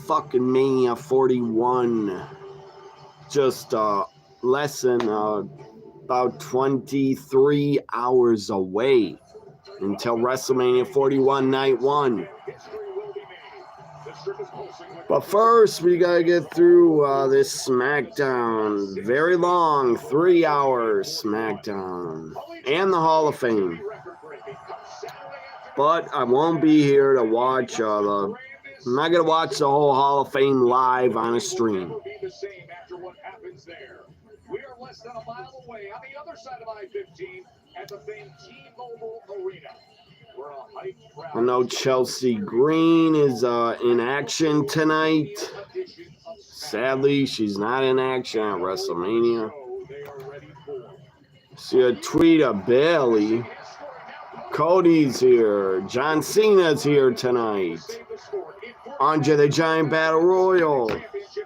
fucking Mania 41. Just less than about 23 hours away until WrestleMania 41 Night 1. But first, we gotta get through this Smackdown. Very long, 3 hours Smackdown. And the Hall of Fame. But I won't be here to watch I'm not gonna watch the whole Hall of Fame live on a stream. We are less than a mile away on the other side of I-15 at the famed T-Mobile Arena. I know Chelsea Green is in action tonight. Sadly, she's not in action at WrestleMania. See a tweet of Bailey. Cody's here. John Cena's here tonight. Andre the Giant Battle Royal.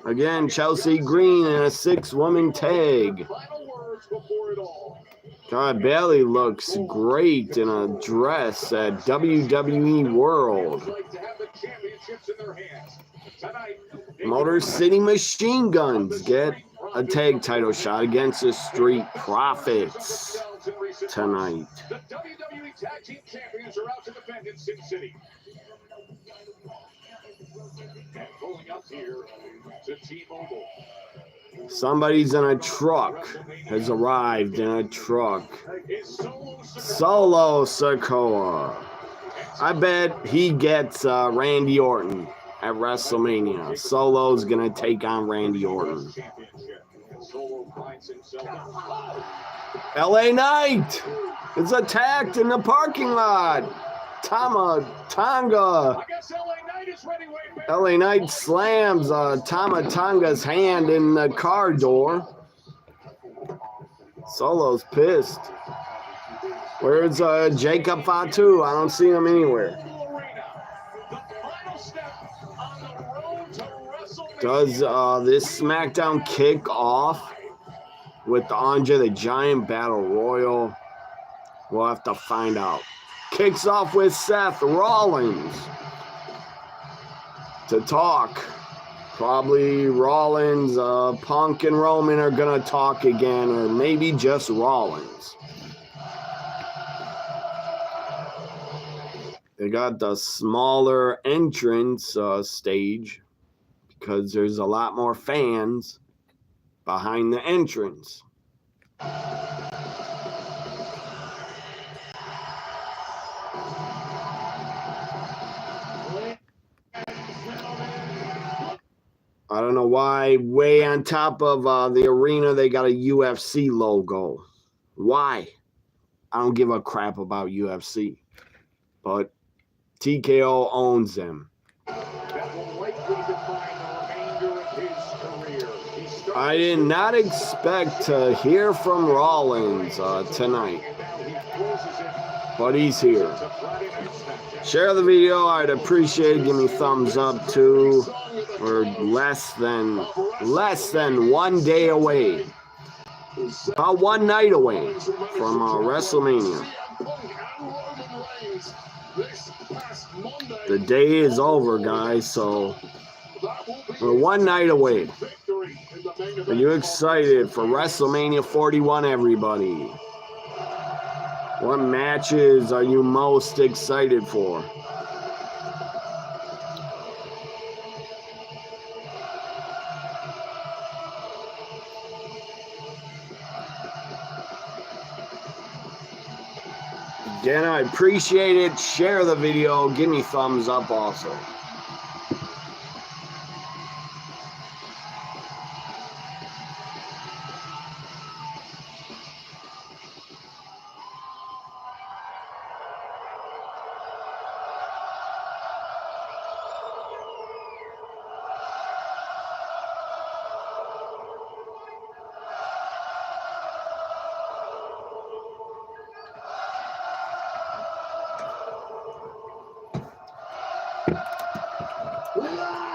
Again, Chelsea Green in a 6-woman tag. God, Bailey looks great in a dress at WWE World. Motor City Machine Guns get a tag title shot against the Street Profits tonight. The WWE Tag Team Champions are out to defend in Sin City. And pulling up here to T-Mobile. Somebody's in a truck, has arrived in a truck. Solo Sikoa. I bet he gets Randy Orton at WrestleMania. Solo's going to take on Randy Orton. LA Knight is attacked in the parking lot. Tonga. LA Knight slams Tama Tonga's hand in the car door. Solo's pissed. Where's Jacob Fatu? I don't see him anywhere. Does this SmackDown kick off with the Andre the Giant Battle Royal? We'll have to find out. Kicks off with Seth Rollins to talk. Probably Rollins, Punk, and Roman are going to talk again, or maybe just Rollins. They got the smaller entrance stage because there's a lot more fans behind the entrance. I don't know why way on top of the arena they got a UFC logo. Why? I don't give a crap about UFC. But TKO owns them. I did not expect to hear from Rollins tonight. But he's here. Share the video. I'd appreciate it. Give me thumbs up too. We're less than 1 day away. About one night away from WrestleMania. The day is over, guys, so we're one night away. Are you excited for WrestleMania 41, everybody? What matches are you most excited for? Again, I appreciate it. Share the video. Give me thumbs up also.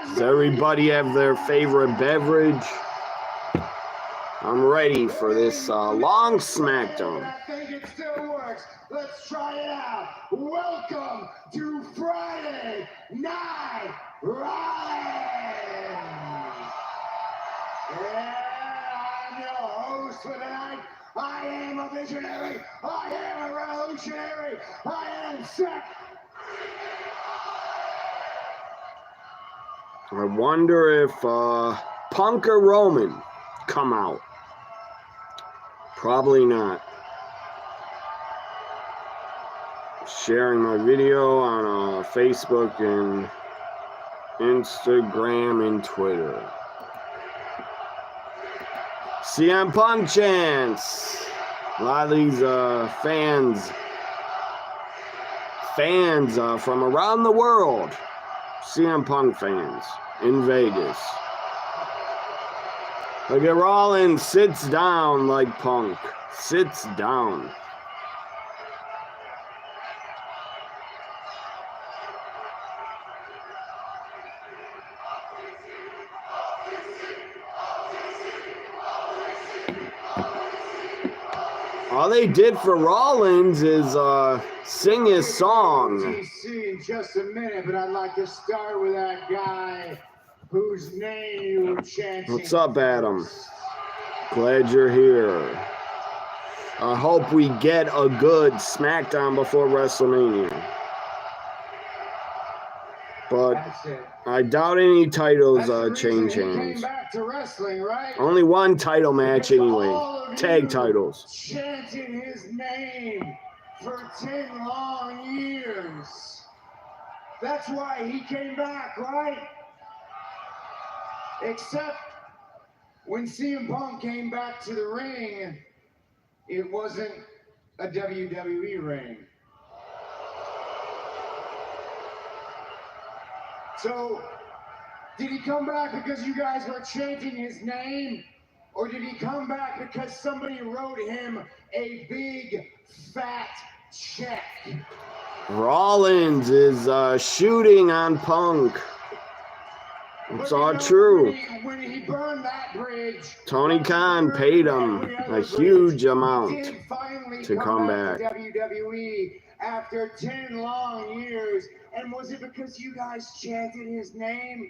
Does everybody have their favorite beverage? I'm ready for this long Smackdown. I think it still works. Let's try it out. Welcome to Friday Night Raleigh. I'm your host for tonight. I am a visionary. I am a revolutionary. I am Seth. I wonder if Punk or Roman come out. Probably not. Sharing my video on Facebook and Instagram and Twitter. CM Punk chants. A lot of these fans from around the world. CM Punk fans in Vegas. Look at Rollins sits down like Punk. Sits down. All they did for Rollins is sing his song. OTC in just a minute, but I'd like to start with that guy whose name you were chanting. What's up, Adam? Glad you're here. I hope we get a good Smackdown before WrestleMania. But I doubt any titles change hands. Back to wrestling, right? Only one title match anyway. Tag titles. Chanting his name for 10 long years. That's why he came back, right? Except when CM Punk came back to the ring, it wasn't a WWE ring. So, did he come back because you guys were chanting his name? Or did he come back because somebody wrote him a big, fat check? Rollins is shooting on Punk. It's all true. When he burned that bridge, Tony Khan paid him a huge amount to come back. WWE after 10 long years. And was it because you guys chanted his name?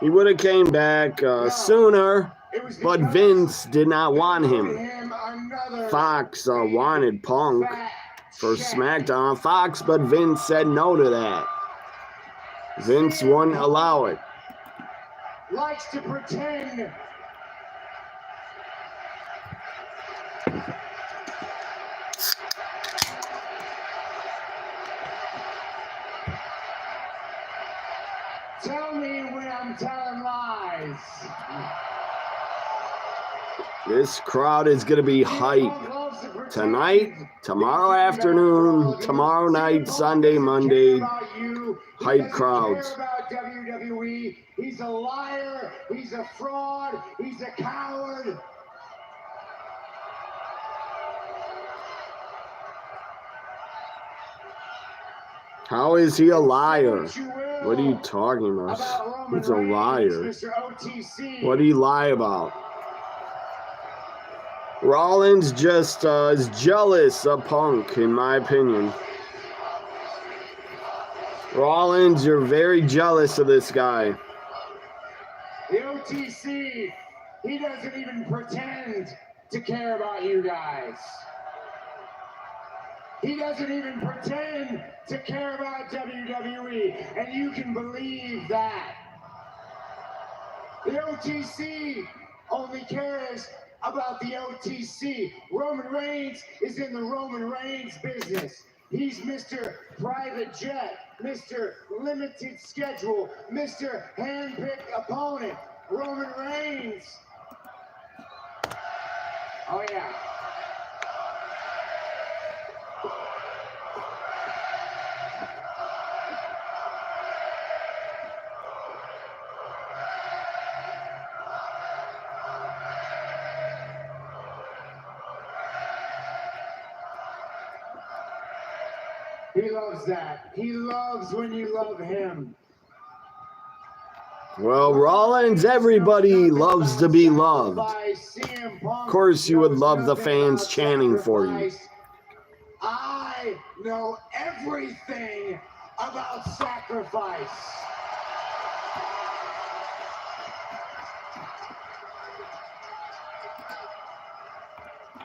He would have came back sooner, but Vince did not want him. Fox wanted Punk for SmackDown on Fox, but Vince said no to that. Vince wouldn't allow it. Likes to pretend. Tell me when I'm telling lies. This crowd is going to be hype. Tonight, tomorrow afternoon, tomorrow night, Sunday, Monday. Hype crowds. WWE. He's a liar. He's a fraud. He's a coward. How is he a liar? What are you talking about? He's a liar. What do you lie about? Rollins just is jealous of Punk, in my opinion. Rollins, you're very jealous of this guy. The OTC, he doesn't even pretend to care about you guys. He doesn't even pretend to care about WWE, and you can believe that. The OTC only cares about the OTC. Roman Reigns is in the Roman Reigns business. He's Mr. Private Jet, Mr. Limited Schedule, Mr. Handpicked Opponent. Roman Reigns. Oh, yeah. He loves that. He loves when you love him. Well, Rollins, everybody loves to be loved. Of course, you would love the fans chanting for you. I know everything about sacrifice.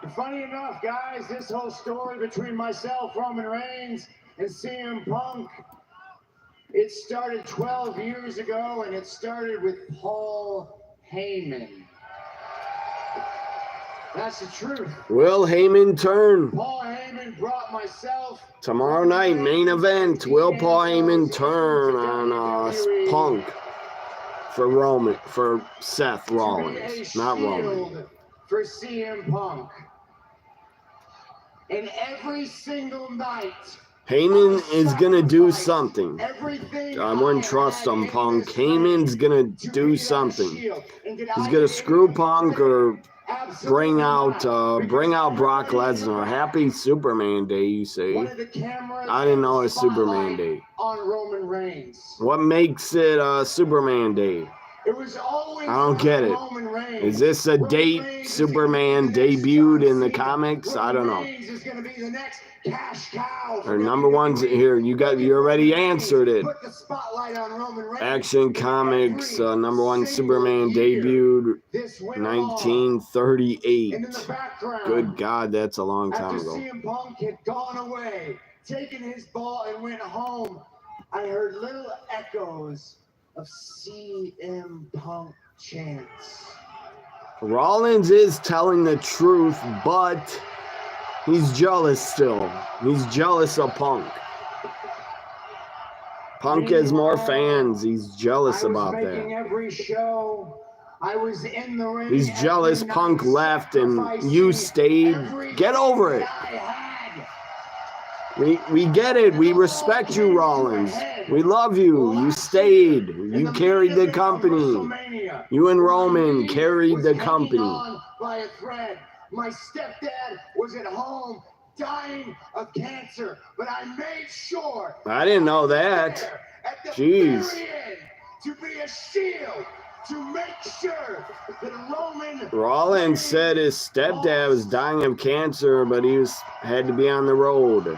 Funny enough, guys, this whole story between myself, Roman Reigns, and CM Punk, it started 12 years ago, and it started with Paul Heyman. That's the truth. Will Heyman turn? Paul Heyman brought myself. Tomorrow night, main event. Will Paul Heyman turn on Punk for Seth Rollins, not Roman. For CM Punk. And every single night, Heyman is going to do something. I wouldn't trust him, Punk. Heyman's going to do something. He's going to screw Punk or bring out Brock Lesnar. Happy Superman Day, you say? I didn't know it's Superman Day. On Roman Reigns. What makes it Superman Day? It was always I don't get it. Is this a date Superman debuted in the comics? I don't know. Or number one's here. You already answered it. Action Comics number one Superman debuted 1938. Good God, that's a long time ago. After CM Punk had gone away, taken his ball and went home, I heard little echoes of CM Punk chants. Rollins is telling the truth, but he's jealous still. He's jealous of Punk. Punk has more fans. He's jealous about that. Every show. I was in the ring. He's jealous Punk left and you stayed. Get over it. We get it. We respect you, Rollins. We love you. You stayed. You carried the company. You and Roman carried the company. By a thread. My stepdad was at home dying of cancer, but I made sure. I didn't know that. Jeez. To be a shield. To make sure that Roman Rollins said his stepdad was dying of cancer, but he had to be on the road.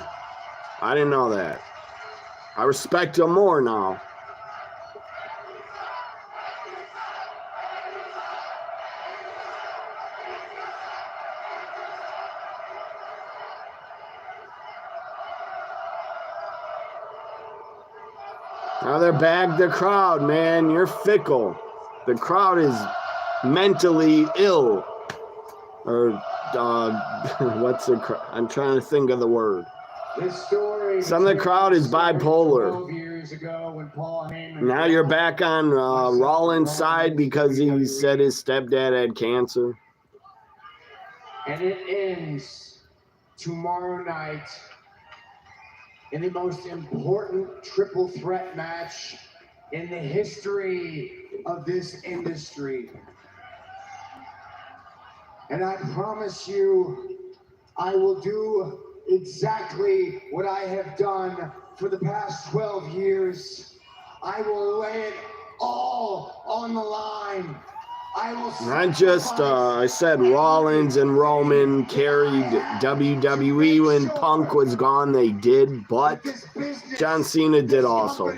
I didn't know that. I respect him more now. Now they're back the crowd, man. You're fickle. The crowd is mentally ill. Or, what's the crowd? I'm trying to think of the word. Some of the crowd is bipolar. Now you're back on Rollins' side because he said his stepdad had cancer. And it ends tomorrow night in the most important triple threat match in the history of this industry. And I promise you, I will do exactly what I have done for the past 12 years. I will lay it all on the line. I will not just, I said Rollins and Roman carried WWE when Punk was gone. They did, but John Cena did also.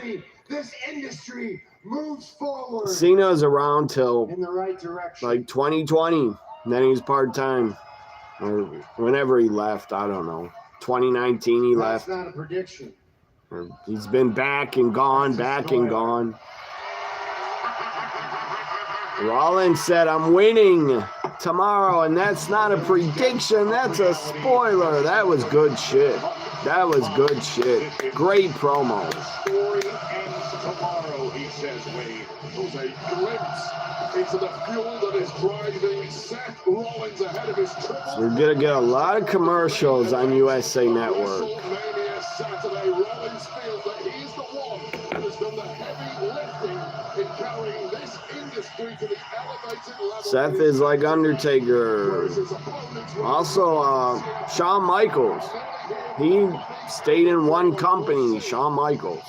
This industry moves forward. Cena's around till in the right direction. Like 2020. Then he was part-time. Or whenever he left, I don't know. 2019 he left. That's not a prediction. Or he's been back and gone, back and gone. Rollins said, I'm winning tomorrow, and that's not a prediction, that's a spoiler. That was good shit. That was good shit. Great promo. The story ends tomorrow, he says, Wade. It was a glimpse into the fuel that is driving Seth Rollins ahead of his triple. We're going to get a lot of commercials on USA Network. WrestleMania Saturday, Rollins feels that he's the one who has done the heavy lifting in carrying this industry to the elevated level. Seth is like Undertaker. Also, Shawn Michaels. He stayed in one company, Shawn Michaels.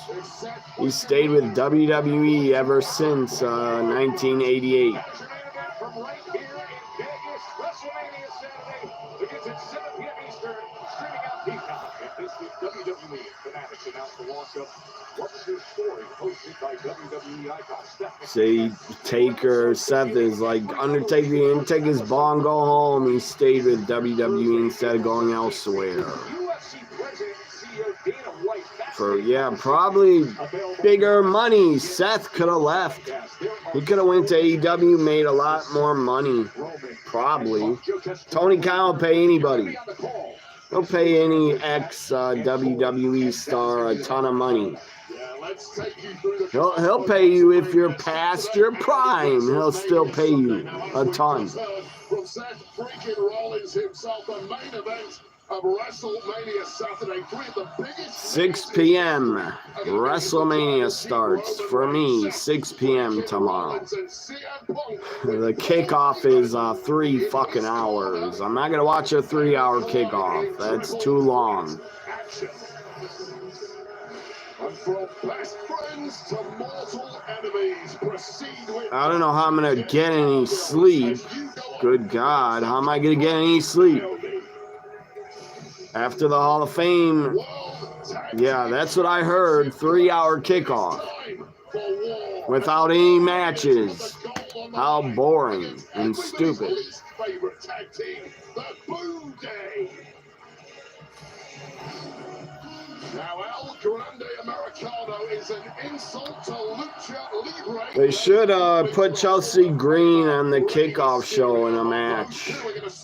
He stayed with WWE ever since 1988. From right here in Vegas, WrestleMania Saturday begins at 7 p.m. Eastern, streaming out Peacock. WWE fanatics announced the launch of What's Your Story, hosted by WWE icon Stephanie. See, Taker, Seth is like, Undertaker, he didn't take his ball and go home. He stayed with WWE instead of going elsewhere. For, yeah, probably bigger money. Seth could have left. He could have went to AEW, made a lot more money. Probably. Tony Khan will pay anybody. He'll pay any ex-WWE star a ton of money. He'll pay you if you're past your prime. He'll still pay you a ton. From Seth freaking Rollins himself, the main event of WrestleMania Saturday. 3 of the biggest 6 p.m. WrestleMania starts for me. 6 p.m. tomorrow. The kickoff is 3 fucking hours. I'm not gonna watch a 3-hour kickoff. That's too long. I don't know how I'm gonna get any sleep. Good God, how am I gonna get any sleep? After the Hall of Fame, yeah, that's what I heard, 3-hour kickoff. Without any matches. How boring and stupid. Now El Grande Americano is an insult to Lucha Libre. They should put Chelsea Green on the kickoff show in a match.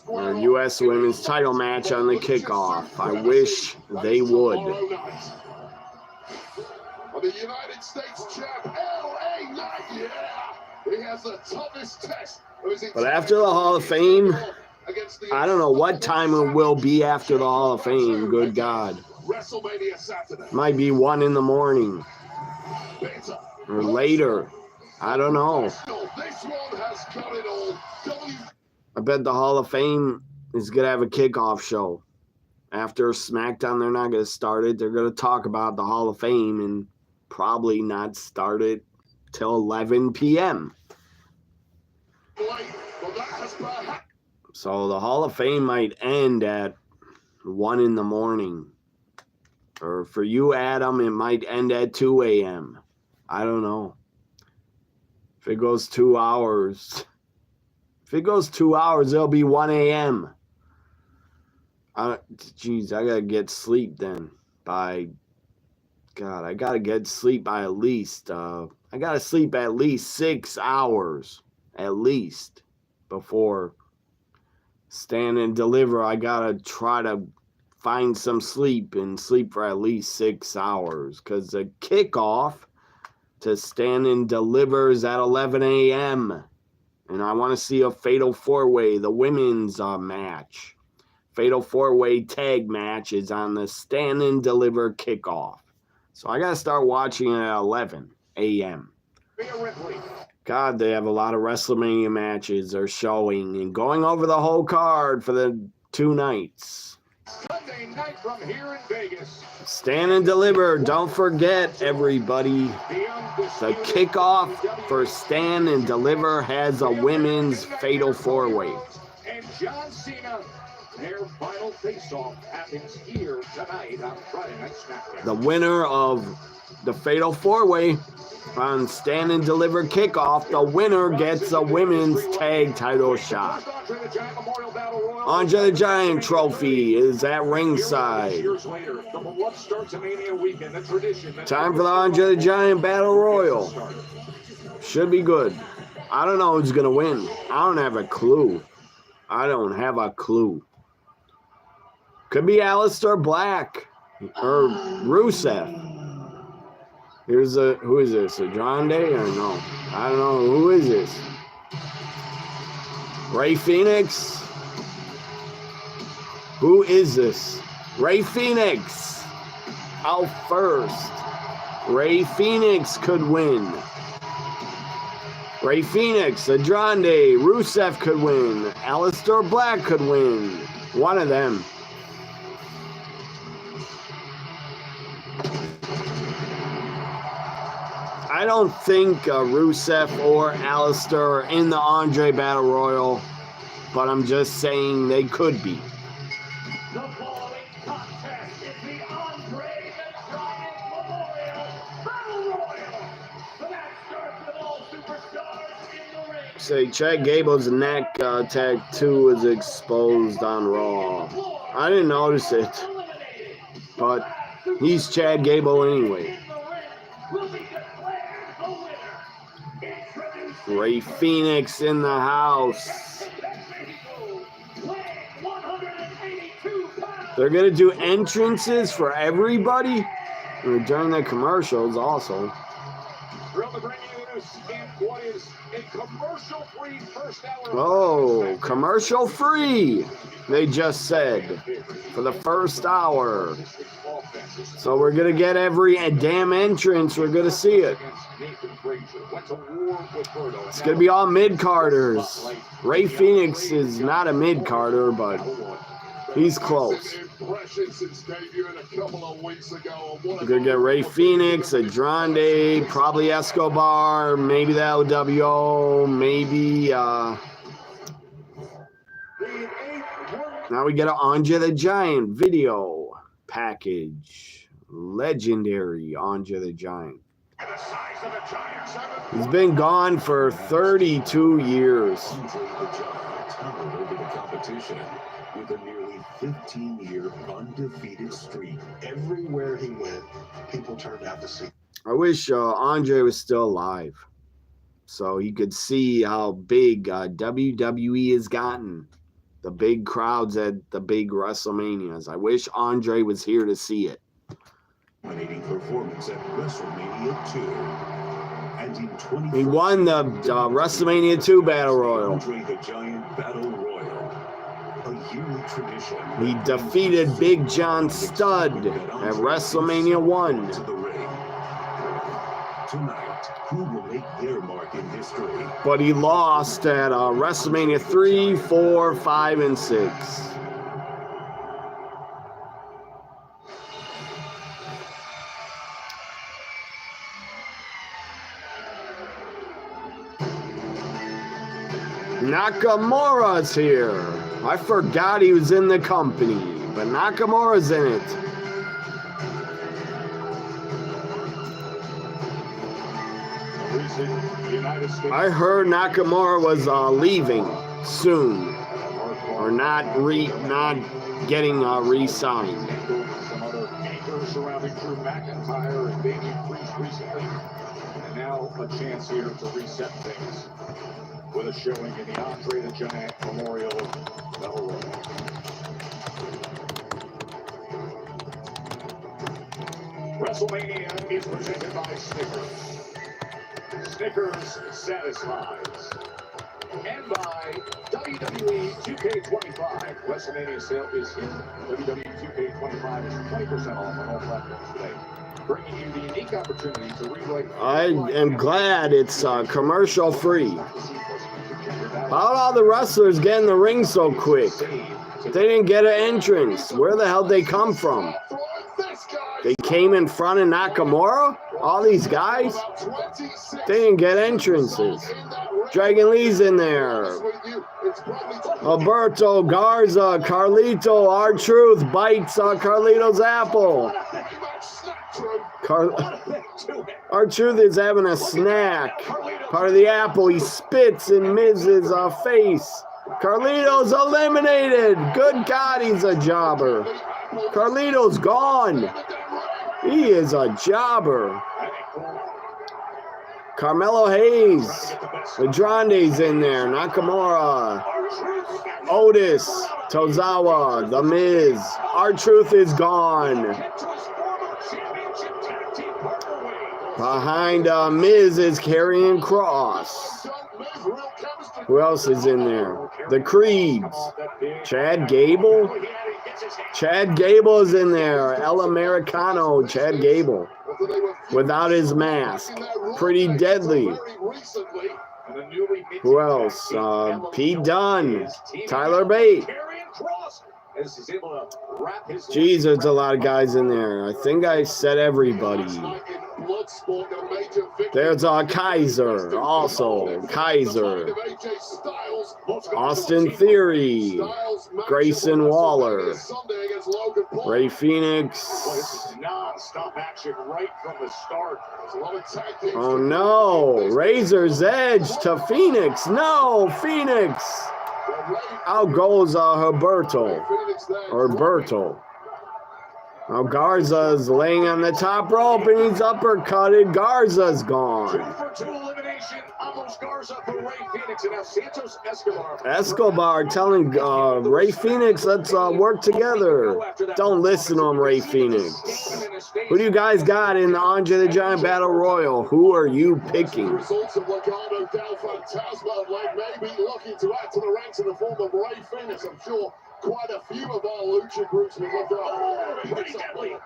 A U.S. Women's title match on the kickoff. I wish they would. The United States champ, LA Knight, yeah. He has the toughest test. But after the Hall of Fame, I don't know what time it will be after the Hall of Fame. Good God. WrestleMania Saturday. Might be 1 in the morning. Or later. I don't know. This one has got it all. I bet the Hall of Fame is going to have a kickoff show. After Smackdown, they're not going to start it. They're going to talk about the Hall of Fame and probably not start it till 11 p.m. So the Hall of Fame might end at 1 in the morning. Or for you, Adam, it might end at 2 a.m. I don't know. If it goes 2 hours. If it goes 2 hours, it'll be 1 a.m. Jeez, I gotta get sleep then. I gotta get sleep by at least, I gotta sleep at least 6 hours. At least. Before Stand and Deliver, I gotta try to find some sleep and sleep for at least 6 hours. Because the kickoff to Stand and Deliver is at 11 a.m. And I want to see a Fatal 4-Way, the women's match. Fatal 4-Way tag match is on the Stand and Deliver kickoff. So I got to start watching it at 11 a.m. God, they have a lot of WrestleMania matches they're showing and going over the whole card for the 2 nights. Sunday night from here in Vegas. Stand and Deliver. Don't forget, everybody. The kickoff for Stand and Deliver has a women's Fatal 4-Way. And John Cena, their final face-off happens here tonight on Friday Night Smackdown. The winner of the Fatal 4-Way on Stand and Deliver kickoff, the winner gets a women's tag title shot. Andre the Giant trophy is at ringside. Time for the Andre the Giant Battle Royal. Should be good. I don't know who's going to win. I don't have a clue. Could be Aleister Black or Rusev. Who is this? Andrade or no? I don't know. Who is this? Ray Phoenix? Who is this? Ray Phoenix. Out first. Ray Phoenix could win. Ray Phoenix, Andrade, Rusev could win. Aleister Black could win. One of them. I don't think Rusev or Aleister are in the Andre Battle Royal, but I'm just saying they could be. The following contest is the Say Chad Gable's neck tattoo is exposed on Raw. I didn't notice it, but he's Chad Gable anyway. Ray Phoenix in the house. They're going to do entrances for everybody during the commercials also. Oh, commercial free, they just said, for the first hour. So we're going to get every damn entrance. We're going to see it. It's going to be all mid-carders. Ray Phoenix is not a mid-carder, but he's close. We're going to get Ray Phoenix, Andrade, probably Escobar, maybe the LWO, maybe... Now we get an Andre the Giant video package. Legendary Andre the Giant. He's been gone for 32 years. With a nearly 15-year undefeated streak, everywhere he went, people turned out to see. I wish Andre was still alive, so he could see how big WWE has gotten. The big crowds at the big WrestleManias. I wish Andre was here to see it. Dominating performance at WrestleMania 2. And in 20 he won the WrestleMania 2 Battle Royal. Andre the Giant Battle Royal. A yearly tradition. He defeated Big John Studd at WrestleMania 1. To the ring. Tonight, who will make their mark in history? But he lost at WrestleMania 3, 4, 5, and 6. Nakamura's here. I forgot he was in the company, but Nakamura's in it. I heard Nakamura was leaving soon, or not getting re-signed. Some other anchors surrounding Drew McIntyre and Damian Priest recently, and now a chance here to reset things with a showing in the Andre the Giant Memorial Battle Royal. WrestleMania is presented by Snickers. Snickers satisfies. And by WWE 2K25. WrestleMania sale is in. WWE 2K25 is 20% off on all platforms today. Bringing you the unique opportunity to rewrite. I am glad it's commercial free. How did all the wrestlers get in the ring so quick? They didn't get an entrance. Where the hell did they come from? They came in front of Nakamura? All these guys? They didn't get entrances. Dragon Lee's in there. Alberto, Garza, Carlito, R-Truth bites Carlito's apple. R-Truth is having a snack. Part of the apple, he spits in Miz's face. Carlito's eliminated. Good God, he's a jobber. Carlito's gone. He is a jobber. Carmelo Hayes. Andrade's in there. Nakamura. Otis. Tozawa. The Miz. R-Truth is gone. Behind Miz is Karrion Kross. Who else is in there? The Creeds. Chad Gable. Chad Gable is in there. El Americano. Chad Gable. Without his mask. Pretty deadly. Who else? Pete Dunne. Tyler Bate. as he's able to wrap his. Jeez, there's a lot of guys in there. I think I said everybody. There's Kaiser, also Kaiser, Austin Theory, Grayson Waller, Ray Phoenix. Oh no, Razor's Edge to Phoenix. No, Phoenix. Out goes Herberto. Now Garza's laying on the top rope and he's uppercutted. Garza's gone. 2-for-2 elimination. Almost Garza for Ray Phoenix, and now Santos Escobar. Escobar telling Ray Phoenix, let's work together. Don't listen to him, Ray Phoenix. Who do you guys got in the Andre the Giant Battle Royal? Who are you picking? Results of Legado del Fantasma may be looking to add to the ranks in the form of Ray Phoenix. I'm sure quite a few of our lucha groups would love that. Pretty deadly.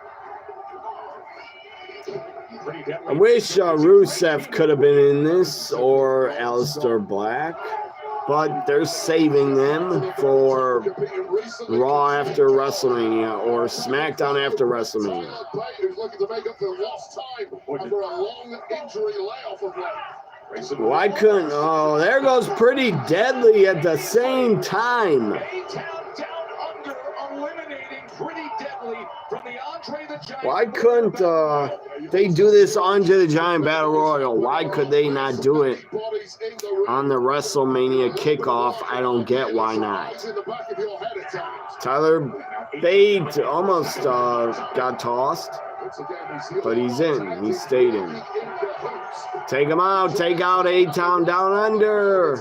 I wish Rusev could have been in this, or Aleister Black, but they're saving them for Raw after WrestleMania or SmackDown after WrestleMania. Who's looking to make up for lost time after a long injury layoff of late. Why couldn't? Oh, there goes Pretty Deadly at the same time. Why couldn't they do this Andre the Giant Battle Royal? Why could they not do it on the WrestleMania kickoff? I don't get why not. Tyler Bate almost got tossed, but he's in. He stayed in. Take him out. Take out A-Town Down Under.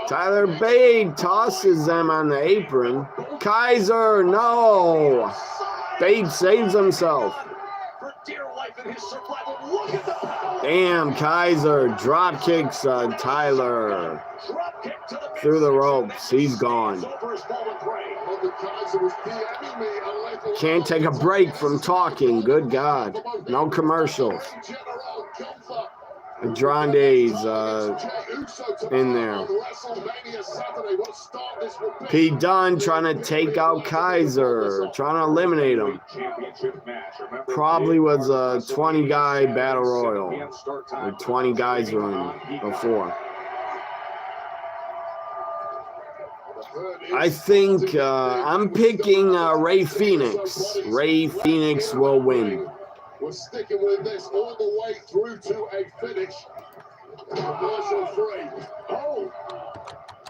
Tyler Bate tosses them on the apron. Kaiser, no. Bate saves himself. Damn, Kaiser drop kicks Tyler through the ropes. He's gone. Can't take a break from talking. Good God. No commercials. Andrade's in there. Pete Dunne trying to take out Kaiser, trying to eliminate him. Probably was a 20-guy battle royal. Or 20 guys were in before. I think I'm picking Ray Phoenix. Ray Phoenix will win. We're sticking with this all the way through to a finish. Commercial free. Oh,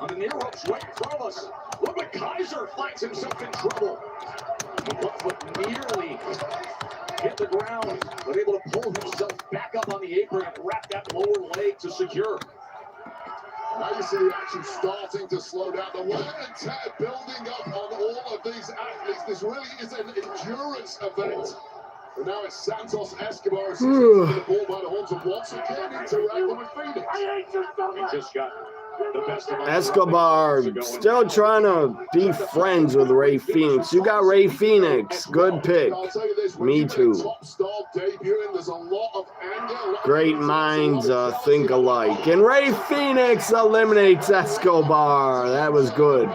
on the near ropes right in front of us. Look at Kaiser finds himself in trouble. But nearly hit the ground, but able to pull himself back up on the apron and wrap that lower leg to secure. Now you see the action starting to slow down. The wear and tear building up on all of these athletes. This really is an endurance event. And now it's Santos Escobar who's the ball by the horns and once again interacting with Phoenix. He just got the best of Escobar still trying to be friends with Ray Phoenix. You got Ray Phoenix. Good pick. Me too. Great minds think alike. And Ray Phoenix eliminates Escobar. That was good.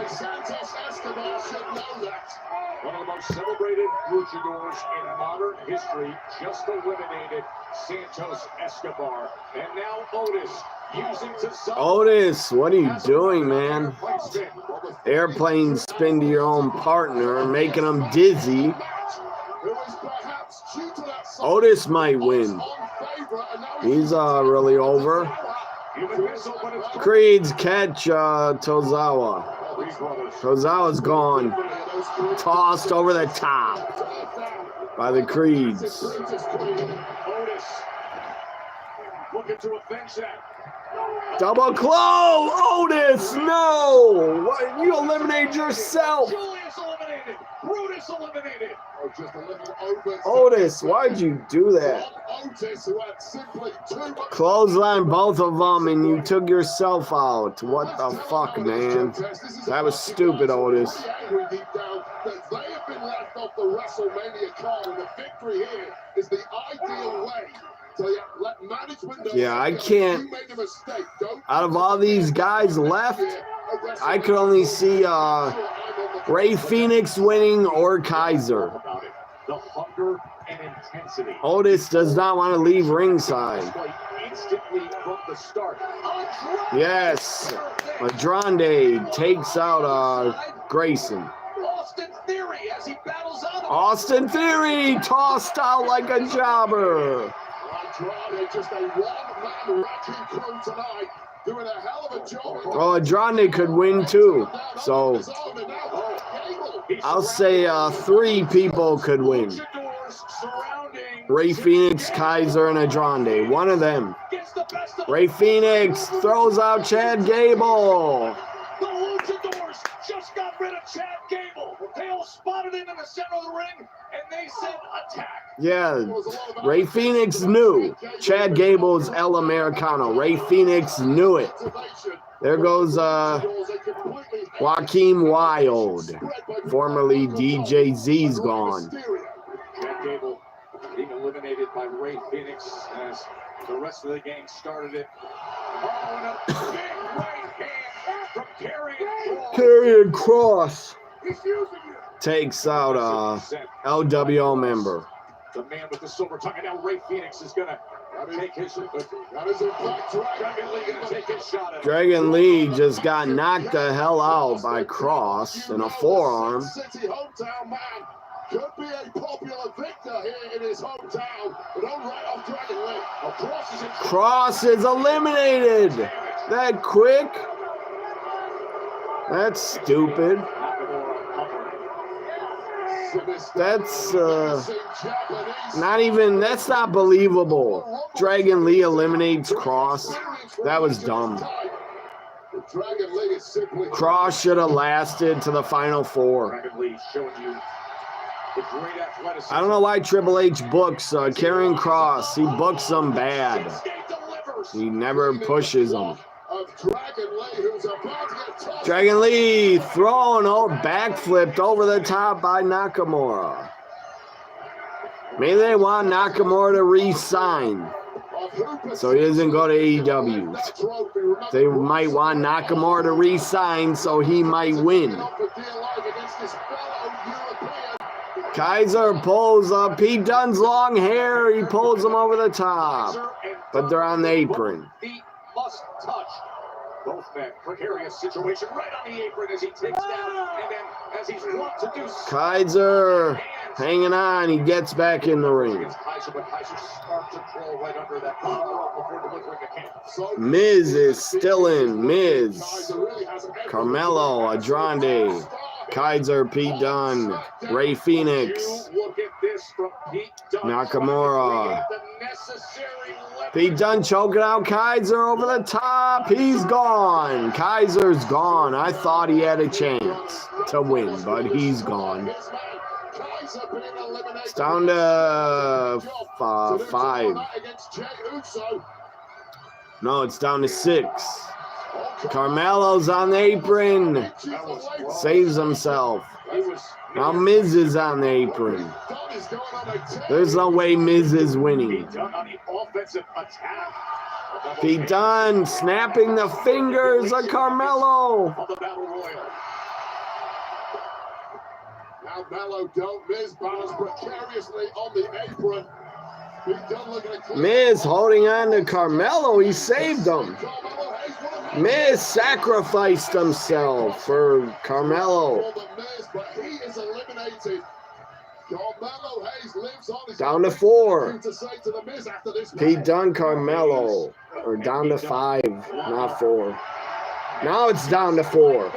Celebrated luchadors in modern history just eliminated Santos Escobar. And now Otis using to... Otis, what are you doing, man? Airplane spin to your own partner, making him dizzy. Otis might win. He's really over. Creed's catch Tozawa. Tozawa's gone. Tossed over the top by the Creeds. Double close! Otis, no! What? You eliminated yourself! Brutus eliminated. Otis, why'd you do that? Clothesline both of them and you took yourself out. What the fuck, man? That was stupid, Otis. They have been left off the WrestleMania card, and the victory here is the ideal way to let management know. Yeah, I can't. Out of all these guys left, I could only see Ray Phoenix winning or Kaiser. The hunger and intensity. Otis does not want to leave ringside. Instantly from the start. Yes, Andrade takes out Grayson. Austin Theory as he battles out. Austin Theory tossed out like a jobber. Andrade, just a one-man wrecking crew tonight, doing a hell of a job. Well, Andrade could win too, so I'll say 3 people could win. Ray Phoenix, Kaiser, and Andrade. One of them. Ray Phoenix throws out Chad Gable. The Luchadors just got rid of Chad Gable. They all spotted him in the center of the ring, and they said attack. Yeah, Ray Phoenix knew. Chad Gable's El Americano. Ray Phoenix knew it. There goes Joaquin Wilde. Formerly DJ Z's gone. Chad Gable being eliminated by Ray Phoenix as the rest of the gang started it. Oh, and a big right hand from Karrion Kross takes out LWO member. The man with the silver tongue, and now Ray Phoenix is gonna take his shot. Dragon Lee just got knocked the hell out by Kross in a forearm. City hometown man could be a popular victor here in his hometown, but don't write off Dragon Lee. Kross is eliminated. That quick? That's stupid. That's not even, that's not believable. Dragon Lee eliminates Kross. That was dumb. Kross should have lasted to the final 4. I don't know why Triple H books Karrion Kross. He books them bad. He never pushes them. Dragon Lee thrown backflipped over the top by Nakamura. Maybe they want Nakamura to re-sign so he doesn't go to AEW. They might want Nakamura to re-sign so he might win. Kaiser pulls up Pete Dunne's long hair. He pulls him over the top, but they're on the apron. Must touch. Both men, precarious situation right on the apron as he takes down, and then as he's brought to do so. Kaiser hanging on, he gets back in the ring. Miz is still in. Miz, Carmelo, Andrade, Kaiser, Pete Dunne, Ray Phoenix, Nakamura. Pete Dunne choking out Kaiser over the top. He's gone. Kaiser's gone. I thought he had a chance to win, but he's gone. It's down to 5. No, it's down to 6. Carmelo's on the apron. Saves himself. Now Miz is on the apron. There's no way Miz is winning. Pete Dunne snapping the fingers of Carmelo. Now Mello don't Miz balance precariously on the apron. Miz holding on to Carmelo. He saved him. Miz sacrificed himself for Carmelo. Down to 4. Pete Dunne, Carmelo. Or down to 5, not 4. Now it's down to 4.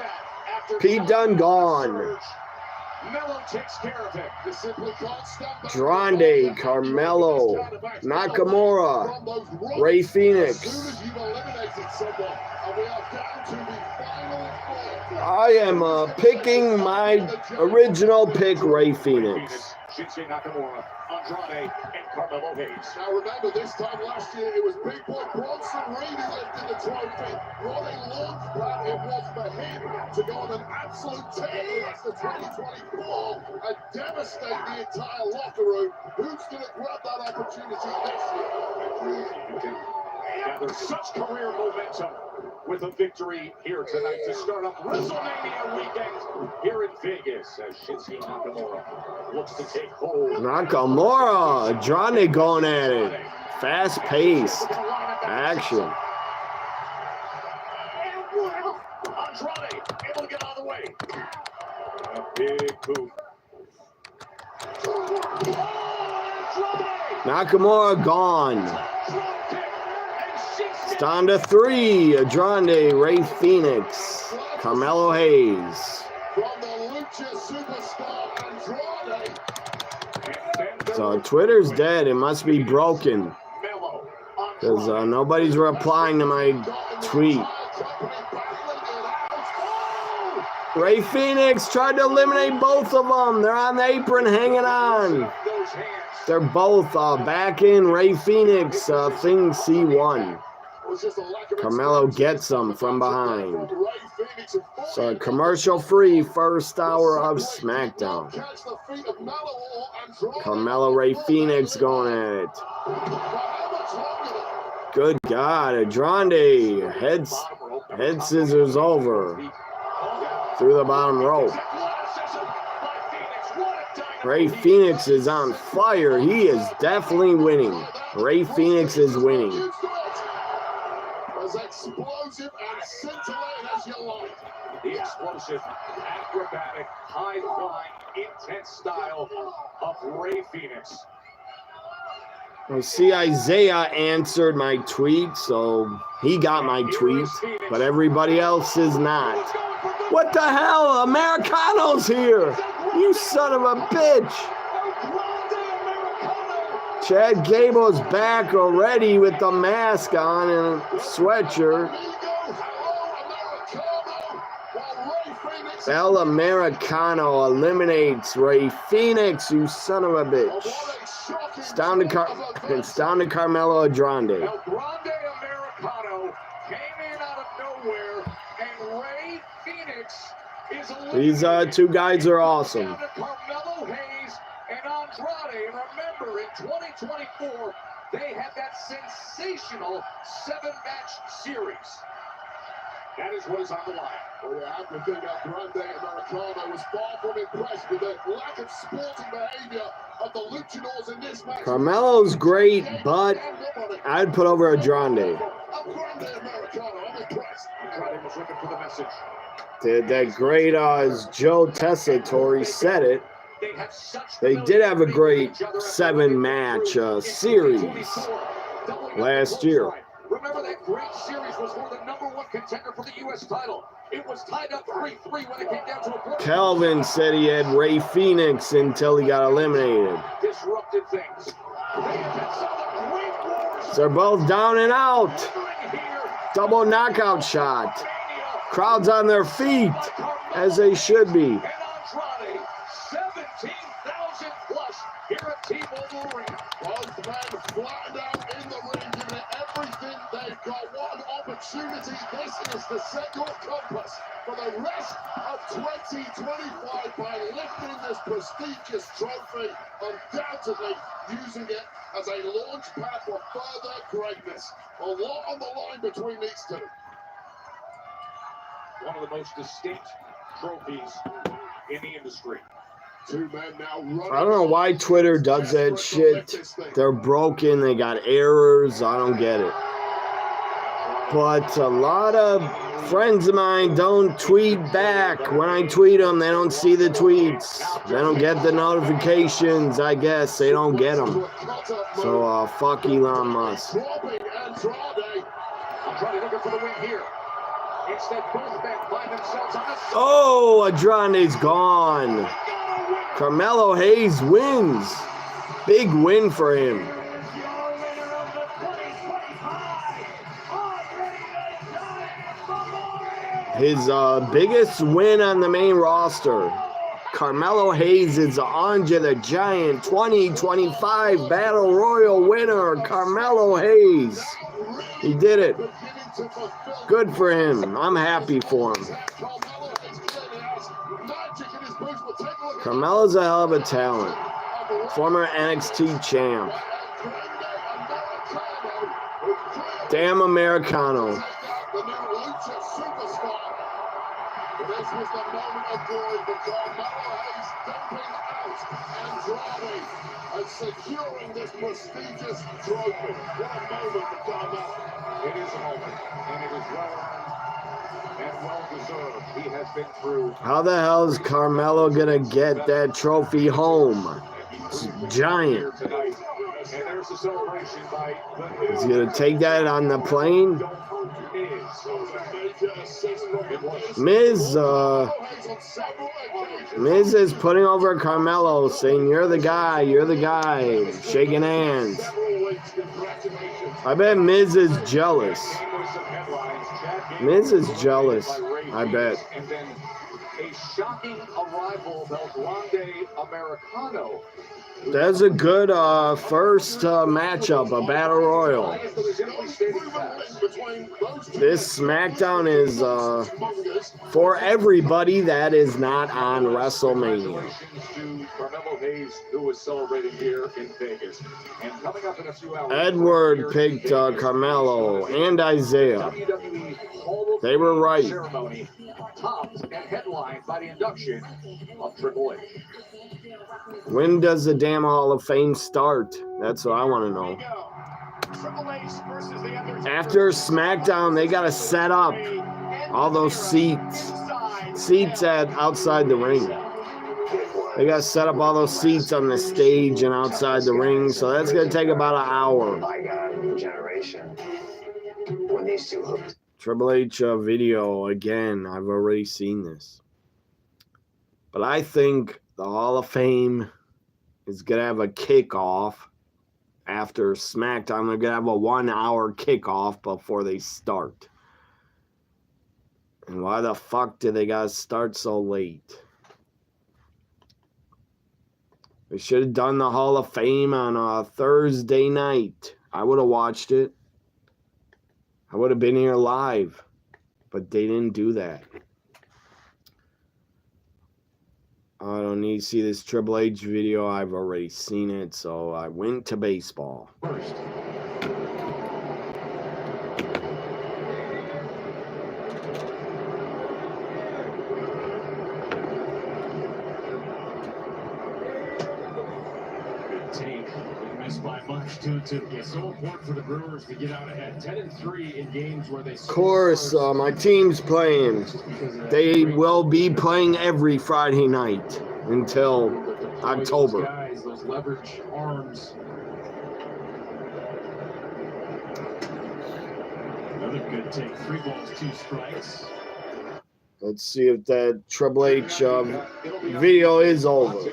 Pete Dunne gone. Andrade, Carmelo, Nakamura, Ray Phoenix. I am picking my original pick, Ray Phoenix. Nakamura, Andrade, and Carmelo Hayes. Now remember, this time last year, it was Big Boy Bronson Reed who lifted the trophy. What a launch pad it was for him to go on an absolute tear for the rest of 2024 and devastate the entire locker room. Who's going to grab that opportunity this year? Gather such career momentum. with a victory here tonight to start up WrestleMania weekend here in Vegas as Shinsuke Nakamura looks to take hold. Nakamura, Andrade going at it. Fast-paced action. Andrade able to get out of the way. A big boot. Nakamura gone. It's down to 3. Andrade, Ray Phoenix, Carmelo Hayes. So Twitter's dead. It must be broken. Because nobody's replying to my tweet. Ray Phoenix tried to eliminate both of them. They're on the apron hanging on. They're both back in. Ray Phoenix, thing C1. Carmelo gets them from behind. So commercial-free first hour of Smackdown. Carmelo, Ray Phoenix going at it. Good God, Andrade head scissors over through the bottom rope. Ray Phoenix is on fire. He is definitely winning. Ray Phoenix is winning. As explosive and scintillating as you like. The explosive, acrobatic, high-flying, intense style of Ray Phoenix. I see Isaiah answered my tweet, so he got my tweet, but everybody else is not. What the hell? Americano's here! You son of a bitch! Chad Gable's back already with the mask on and a sweatshirt. El Americano eliminates Ray Phoenix, you son of a bitch. It's down to Carmelo Andrade. El Grande Americano came in out of nowhere, and Ray Phoenix is These two guys are awesome. Carmelo Hayes and Andrade. And remember, in 2024, they had that sensational 7-match series. That is what is on the line. Well, you have to think El Grande Americano was far from impressed with the lack of sporting behavior of the luchadors in this match. Carmelo's great, but I'd put over Andrade. El Grande Americano, I'm impressed. Andrade was looking for the message. That great, as Joe Tessitore said it, they did have a great 7-match series last year. Remember that great series was for the #1 contender for the U.S. title. It was tied up 3-3 when it came down to a... Kelvin said he had Ray Phoenix until he got eliminated. Disrupted things. They're both down and out. Double knockout shot. Crowd's on their feet, as they should be. And Andrade, 17,000 plus here at T-Mobile Arena. Both men flattened out in the ring, giving it everything they've got. What an opportunity this is to set your compass for the rest of 2025 by lifting this prestigious trophy, undoubtedly using it as a launch pad for further greatness. A lot on the line between these two. One of the most distinct trophies in the industry. Two men now running. I don't know why Twitter does that shit. They're broken. They got errors. I don't get it. But a lot of friends of mine don't tweet back. When I tweet them, they don't see the tweets. They don't get the notifications, I guess. They don't get them. So, fuck Elon Musk. Andrade looking for the win here. Instead, both men find themselves on the... Oh, Andrade's gone. Carmelo Hayes wins. Big win for him. His biggest win on the main roster. Carmelo Hayes is the Andre the Giant 2025 Battle Royal winner. Carmelo Hayes. He did it. Good for him. I'm happy for him. Carmelo's a hell of a talent. Former NXT champ. Damn Americano. the new Lucha superstar. This was the moment of glory for Carmelo Hayes, dumping out Andrade and securing this prestigious trophy. What a moment for Carmelo. It is a moment, and it is well-earned and well-deserved. He has been through... How the hell is Carmelo gonna get that trophy home? It's giant. Tonight. And there's the celebration by the Is he gonna take that on the plane? Miz is putting over Carmelo, saying, "You're the guy, you're the guy," shaking hands. I bet Miz is jealous. Miz is jealous, I bet. And then a shocking arrival of Grande Americano. That's a good first matchup, a battle royal. This SmackDown is for everybody that is not on WrestleMania. Who was celebrating here in Vegas. And coming up in a few hours, Edward picked Carmelo and Isaiah. They were right. Ceremony topped and headlined by the induction of Triple H. When does the damn Hall of Fame start? That's what I want to know. After SmackDown, they got to set up all those seats at outside the ring. They got to set up all those seats on the stage and outside the ring, so that's going to take about an hour. Triple H video again. I've already seen this. But I think the Hall of Fame is going to have a kickoff after SmackDown. They're going to have a 1 hour kickoff before they start. And why the fuck did they got to start so late? They should have done the Hall of Fame on a Thursday night. I would have watched it. I would have been here live. But they didn't do that. I don't need to see this Triple H video. I've already seen it, so I went to baseball. First. Good take. Missed by much to it's so important for the Brewers to get out ahead. 10-3 in games where they. Of course, my team's playing. They will be playing every Friday night until October. Those leverage arms. Another good take. 3 balls, 2 strikes. Let's see if that Triple H video is over.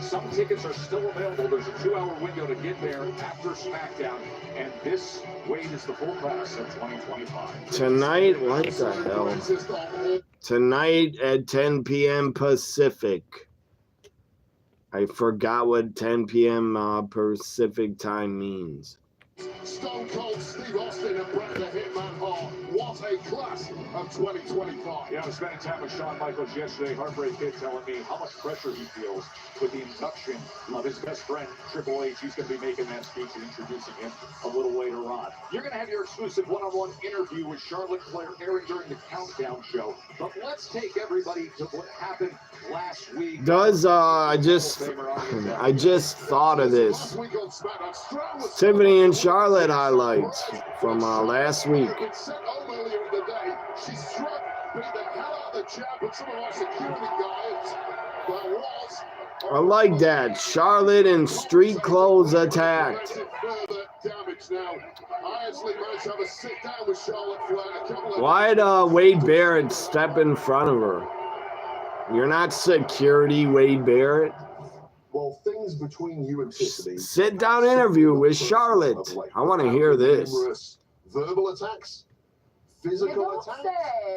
Some tickets are still available. There's a 2-hour window to get there after SmackDown, and this wait is the full class of 2025. Tonight, what the hell? Tonight at 10 p.m. Pacific. I forgot what 10 p.m. Pacific time means. Stone Cold Steve Austin and Bret the Hitman Hart. What a class of 2025. Yeah, I was spending time with Shawn Michaels yesterday. Heartbreak Kid telling me how much pressure he feels with the induction of his best friend, Triple H. He's going to be making that speech and introducing him a little later on. You're going to have your exclusive one-on-one interview with Charlotte Flair airing during the Countdown show. But let's take everybody to what happened last week. I just thought of this. Tiffany and Charlotte highlights from last week. I like that. Charlotte in street clothes attacked. Why'd Wade Barrett step in front of her? You're not security, Wade Barrett. Well, things between you and Tiffany. Sit down interview with Charlotte. I want to hear this. Verbal attacks, physical attacks.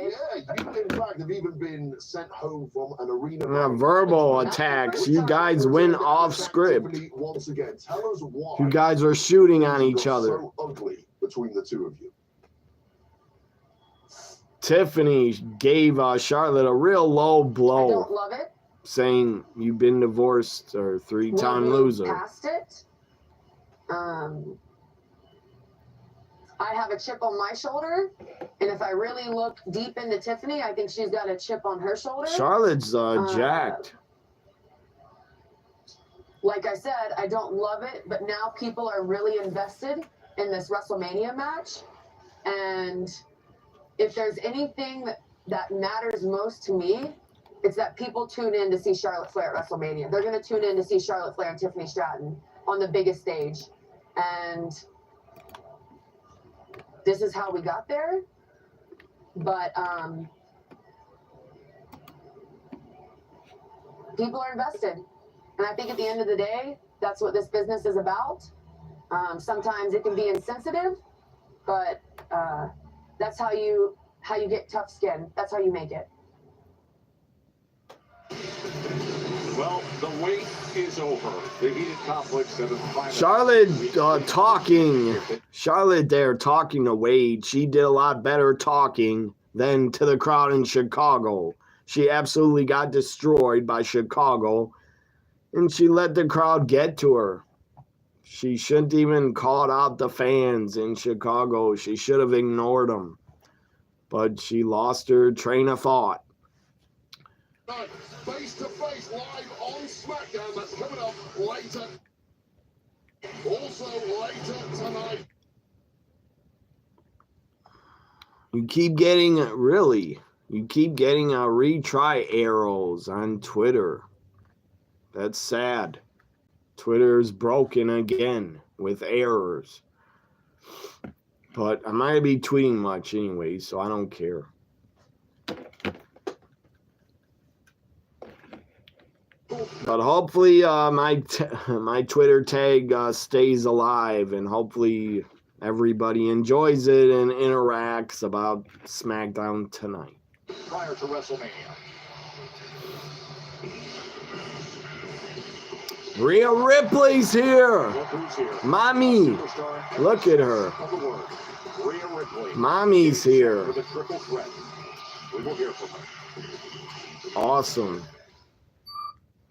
Yeah, you in fact have even been sent home from an arena. Verbal attacks. You guys went off script. Once again, tell us why. You guys are shooting on each other. So ugly between the two of you. Tiffany gave Charlotte a real low I blow, don't love it. saying you've been divorced or 3-time loser. Past it. I have a chip on my shoulder, and if I really look deep into Tiffany, I think she's got a chip on her shoulder. Charlotte's jacked. Like I said, I don't love it, but now people are really invested in this WrestleMania match. And if there's anything that matters most to me, it's that people tune in to see Charlotte Flair at WrestleMania. They're going to tune in to see Charlotte Flair and Tiffany Stratton on the biggest stage. And this is how we got there. But people are invested. And I think at the end of the day, that's what this business is about. Sometimes it can be insensitive, but that's how you get tough skin. That's how you make it. Well, the wait is over. The heated conflicts have been finally... Charlotte talking. Charlotte there talking to Wade. She did a lot better talking than to the crowd in Chicago. She absolutely got destroyed by Chicago, and she let the crowd get to her. She shouldn't even called out the fans in Chicago. She should have ignored them. But she lost her train of thought. Face to face live on Smackdown. That's coming up later. Also later tonight. You keep getting retry arrows on Twitter. That's sad. Twitter is broken again with errors. But I might be tweeting much anyway, so I don't care. But hopefully my Twitter tag stays alive, and hopefully everybody enjoys it and interacts about Smackdown tonight. Prior to WrestleMania. Rhea Ripley's here. Mommy, look at her. Mommy's here. Awesome.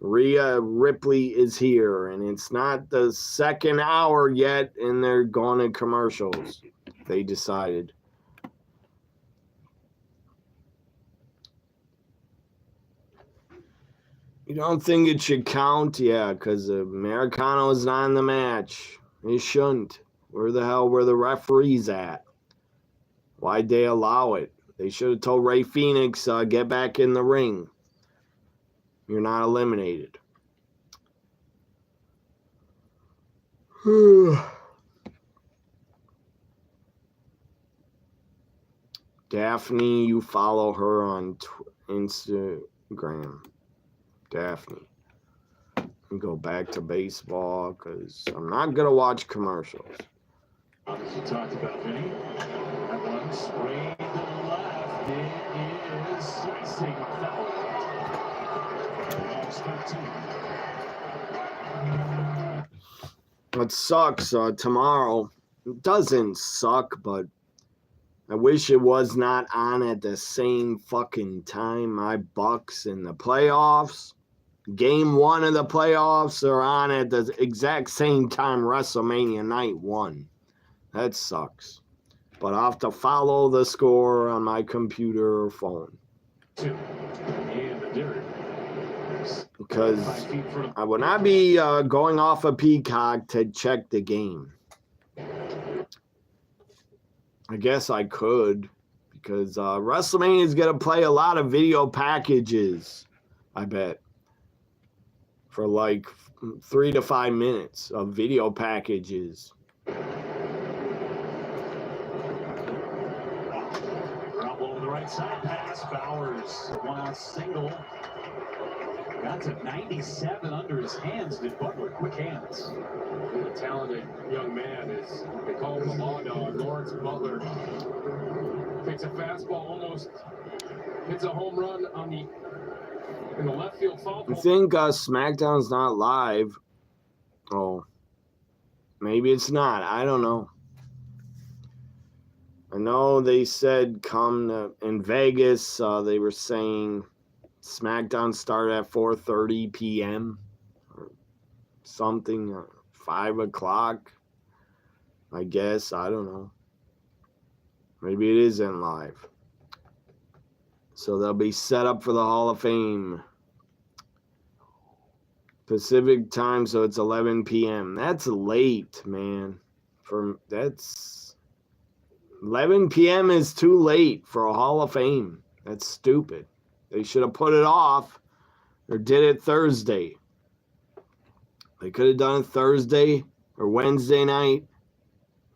Rhea Ripley is here, and it's not the second hour yet, and they're going to commercials. They decided. You don't think it should count? Yeah, because Americano is not in the match. It shouldn't. Where the hell were the referees at? Why'd they allow it? They should have told Ray Phoenix, get back in the ring. You're not eliminated. Daphne, you follow her on Instagram. Daphne. And go back to baseball because I'm not going to watch commercials. As you talked about, Vinny, that one sprayed to the left. It is slicing foul. It sucks. Tomorrow, it doesn't suck, but I wish it was not on at the same fucking time. My Bucks in the playoffs. Game 1 of the playoffs are on at the exact same time WrestleMania Night 1. That sucks. But I'll have to follow the score on my computer or phone. Because I would not be going off a Peacock to check the game. I guess I could. Because WrestleMania is going to play a lot of video packages, I bet. For like 3 to 5 minutes of video packages. Over the right side pass. Bowers, one-out single. Got to 97 under his hands. Did Butler quick hands? The talented young man is, they call him the law dog. Lawrence Butler takes a fastball, almost hits a home run on the in the left field foul. I think SmackDown's not live. Oh, maybe it's not. I don't know. I know they said in Vegas. They were saying SmackDown started at 4:30 p.m. or something, 5 o'clock. I guess, I don't know. Maybe it isn't live. So they'll be set up for the Hall of Fame. Pacific time, so it's 11 p.m. That's late, man. That's 11 p.m. is too late for a Hall of Fame. That's stupid. They should have put it off or did it Thursday. They could have done it Thursday or Wednesday night.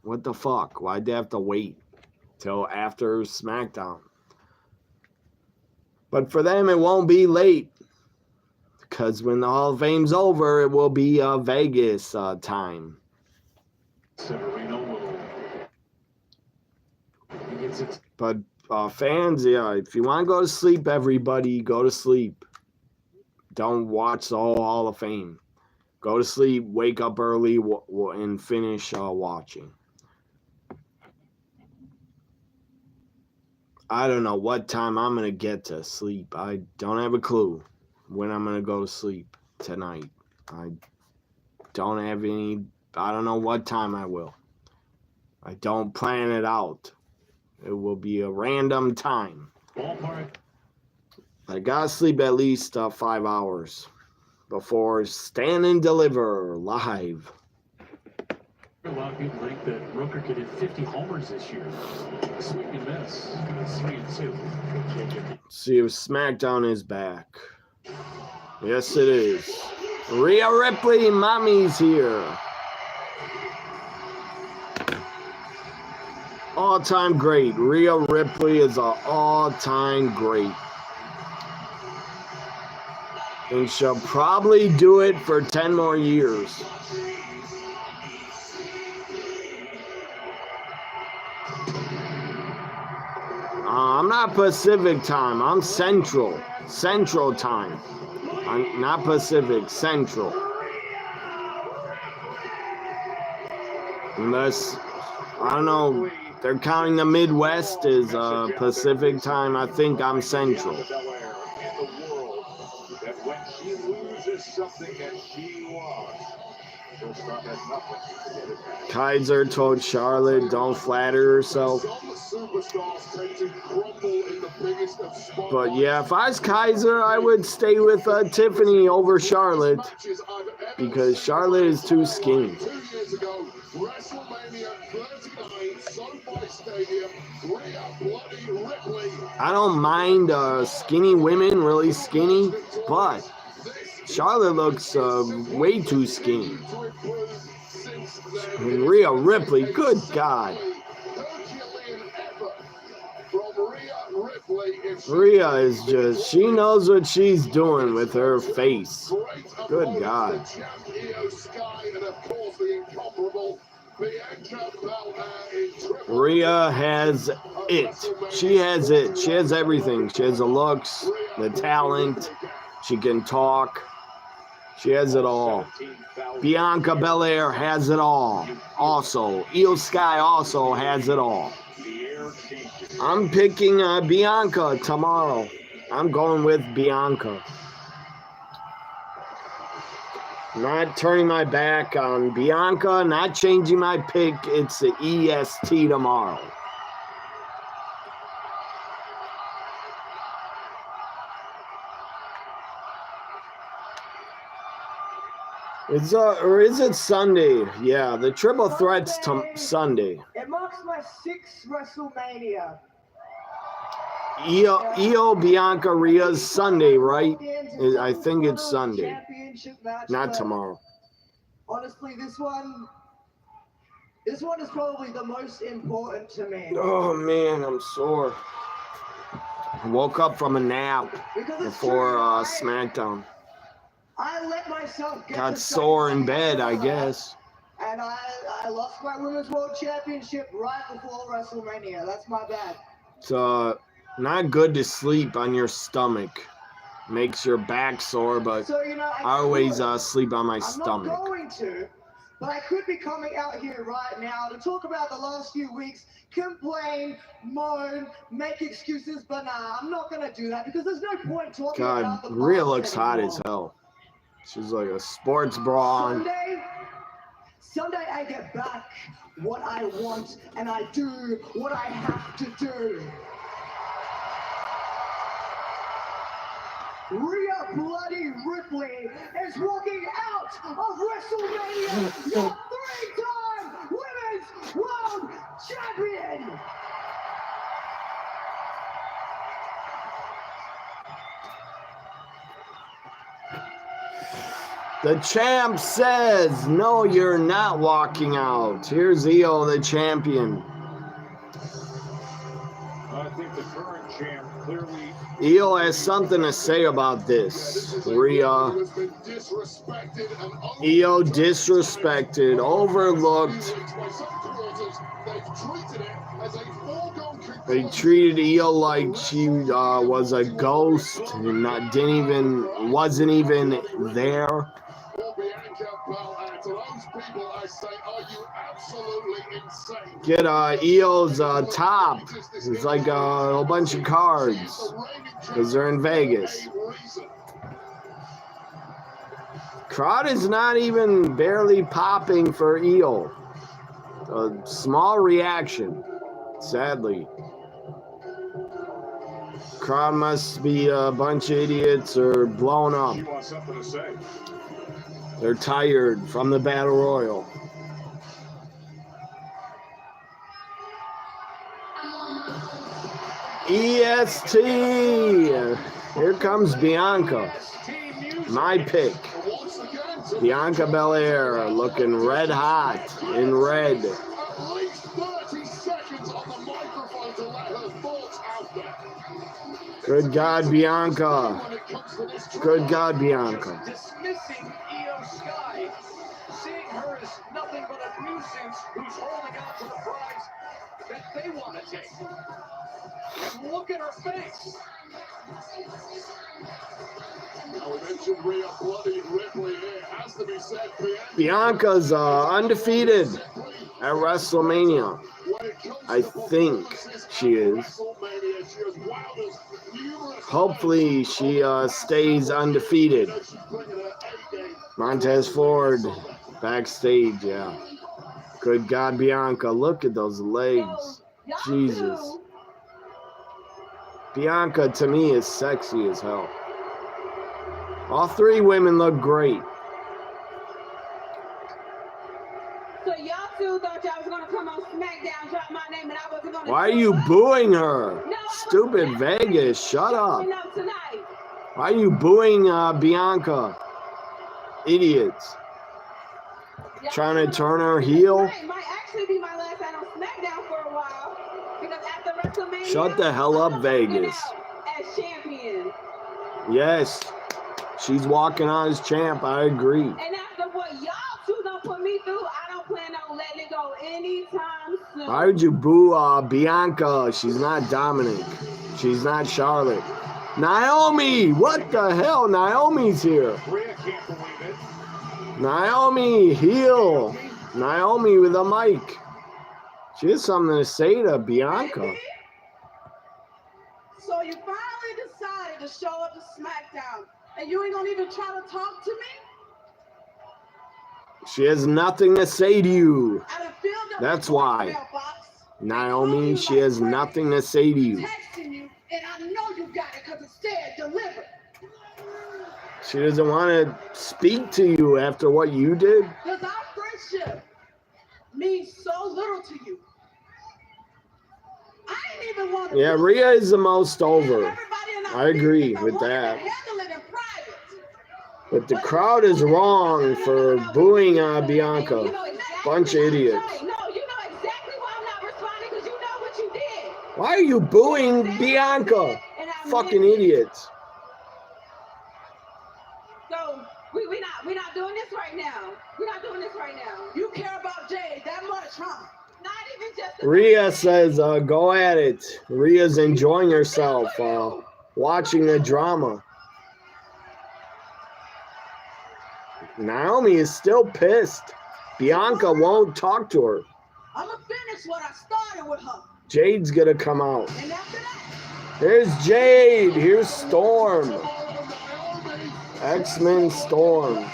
What the fuck? Why'd they have to wait till after Smackdown? But for them, it won't be late. Because when the Hall of Fame's over, it will be Vegas time. But fans, yeah, if you want to go to sleep, everybody, go to sleep. Don't watch the whole Hall of Fame. Go to sleep, wake up early, and finish watching. I don't know what time I'm going to get to sleep. I don't have a clue when I'm going to go to sleep tonight. I don't have any, I don't know what time I will. I don't plan it out. It will be a random time. I gotta sleep at least 5 hours before Stand and Deliver live. A lot of people think that Rooker could hit 50 homers this year. Swing and miss. 3-2. See if Smackdown is back. Yes, it is. Rhea Ripley, mommy's here. All-time great. Rhea Ripley is an all-time great. And she'll probably do it for 10 more years. I'm not Pacific time. I'm Central. Central time. I'm not Pacific. Central. Unless, I don't know, they're counting the Midwest as Pacific time. I think I'm Central. Kaiser told Charlotte, don't flatter herself. But yeah, if I was Kaiser, I would stay with Tiffany over Charlotte because Charlotte is too skinny. I don't mind skinny women, really skinny, but Charlotte looks way too skinny. And Rhea Ripley, good God. Rhea is just, she knows what she's doing with her face. Good God. Rhea has it. She has it. She has everything. She has the looks, the talent. She can talk. She has it all. Bianca Belair has it all. Also, Io Sky also has it all. I'm picking Bianca tomorrow. I'm going with Bianca. Not turning my back on Bianca, not changing my pick. It's the EST tomorrow. Or is it Sunday? Yeah, the triple threat's Sunday. It marks my 6th WrestleMania. Io Bianca Rhea's Sunday, right? I think it's Sunday, not tomorrow. Honestly, this one is probably the most important to me. Oh man, I'm sore. I woke up from a nap before Smackdown. I let myself got sore in bed, I guess. And I lost my Women's World Championship right before WrestleMania. That's my bad. It's not good to sleep on your stomach. Makes your back sore, but so, I always sleep on my stomach. I'm not going to, but I could be coming out here right now to talk about the last few weeks, complain, moan, make excuses, but nah, I'm not going to do that because there's no point talking about the past. Rhea looks hot as hell. She's like a sports bra on. Sunday, Someday I get back what I want, and I do what I have to do. Rhea Bloody Ripley is walking out of WrestleMania, your three-time Women's World Champion. The champ says, no, you're not walking out. Here's Io, the champion. I think the current champ clearly. Io has something to say about this. Rhea. Io disrespected, overlooked. They treated Io like she was a ghost and wasn't even there. Get Io's top. It's like a whole bunch of cards because they're in Vegas. Crowd is not even barely popping for Io. A small reaction, sadly. Crowd must be a bunch of idiots or blown up. She wants something to say. They're tired from the Battle Royal. EST. Here comes Bianca. My pick. Bianca Belair looking red hot in red. Good God, Bianca. Good God, Bianca. Dismissing Io Sky, seeing her as nothing but a nuisance who's holding on to the prize that they want to take. And look at her face. Now we mentioned Rhea Bloody Ripley here. Has to be said, Bianca's undefeated at WrestleMania. I think she is. Hopefully she stays undefeated. Montez Ford backstage, yeah. Good God, Bianca, look at those legs. Jesus. Bianca, to me, is sexy as hell. All three women look great. So y'all two thought y'all was gonna come on Smackdown, drop my name, and I wasn't gonna. Why are you booing her? Stupid Vegas, shut up. Why are you booing Bianca? Idiots. Trying to turn her heel? Might actually be my last night on Smackdown for a while. Because after WrestleMania, Shut the hell up, Vegas. As champion. Yes. She's walking on as champ, I agree. And after what y'all two done put me through, I don't plan on letting it go anytime soon. Why would you boo Bianca? She's not Dominic. She's not Charlotte. Naomi! What the hell? Naomi's here. Rhea can't believe it. Naomi, heel. Naomi with a mic. She has something to say to Bianca. So you finally decided to show up to Smackdown, and you ain't gonna even try to talk to me? She has nothing to say to you. I done filled up That's my why. voicemail box. Naomi, she has nothing to say to you. Texting you, and I know you got it because it said delivered. She doesn't want to speak to you after what you did. Because our friendship means so little to you. I ain't even want to. Yeah, Rhea is the most over. Everybody in our I agree business, I with wanted to that. handle it in private. But the crowd is wrong for booing Bianca. Bunch of idiots. No, you know exactly why I'm not responding, because you know what you did. Why are you booing Bianca? Fucking idiots. So we're not doing this right now. We're not doing this right now. You care about Jade that much, huh? Not even just. Rhea says, go at it. Rhea's enjoying herself, watching the drama. Naomi is still pissed. Bianca won't talk to her. I'm going to finish what I started with her. Jade's gonna come out. And after that, Here's Jade. Here's Storm. X-Men Storm.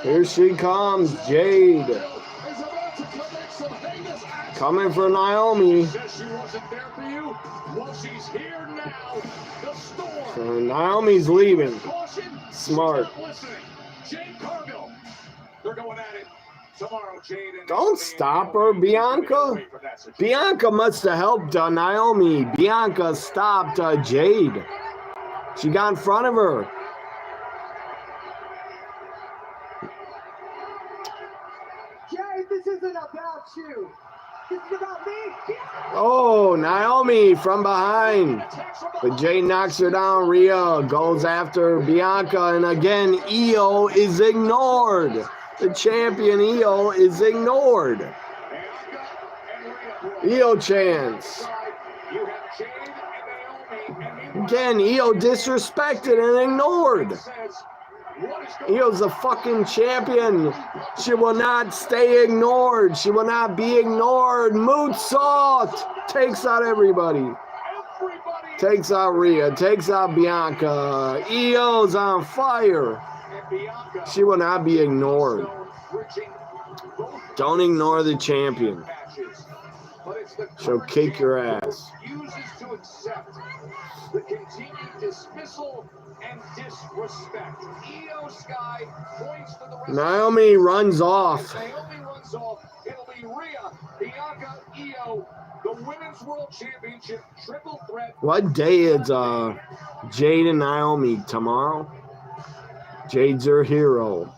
Here she comes, Jade. Coming for Naomi. So Naomi's leaving. Smart. Don't stop her, Bianca. Bianca must have helped Naomi. Bianca stopped Jade. She got in front of her. Jade, this isn't about you. This is about me. Oh, Naomi from behind. But Jade knocks her down. Rhea goes after Bianca. And again, Io is ignored. The champion Io is ignored. Io chants. Again, Io disrespected and ignored. Io's a fucking champion. She will not stay ignored. She will not be ignored. Moonsault takes out everybody. Takes out Rhea. Takes out Bianca. Io's on fire. She will not be ignored. Don't ignore the champion. She'll kick your ass. The continued dismissal and disrespect. Io Sky points to the rest. Naomi runs off. Naomi runs off. It'll be Rhea, Bianca, Io, the Women's World Championship triple threat. What day is Jade and Naomi? Tomorrow? Jade's her hero.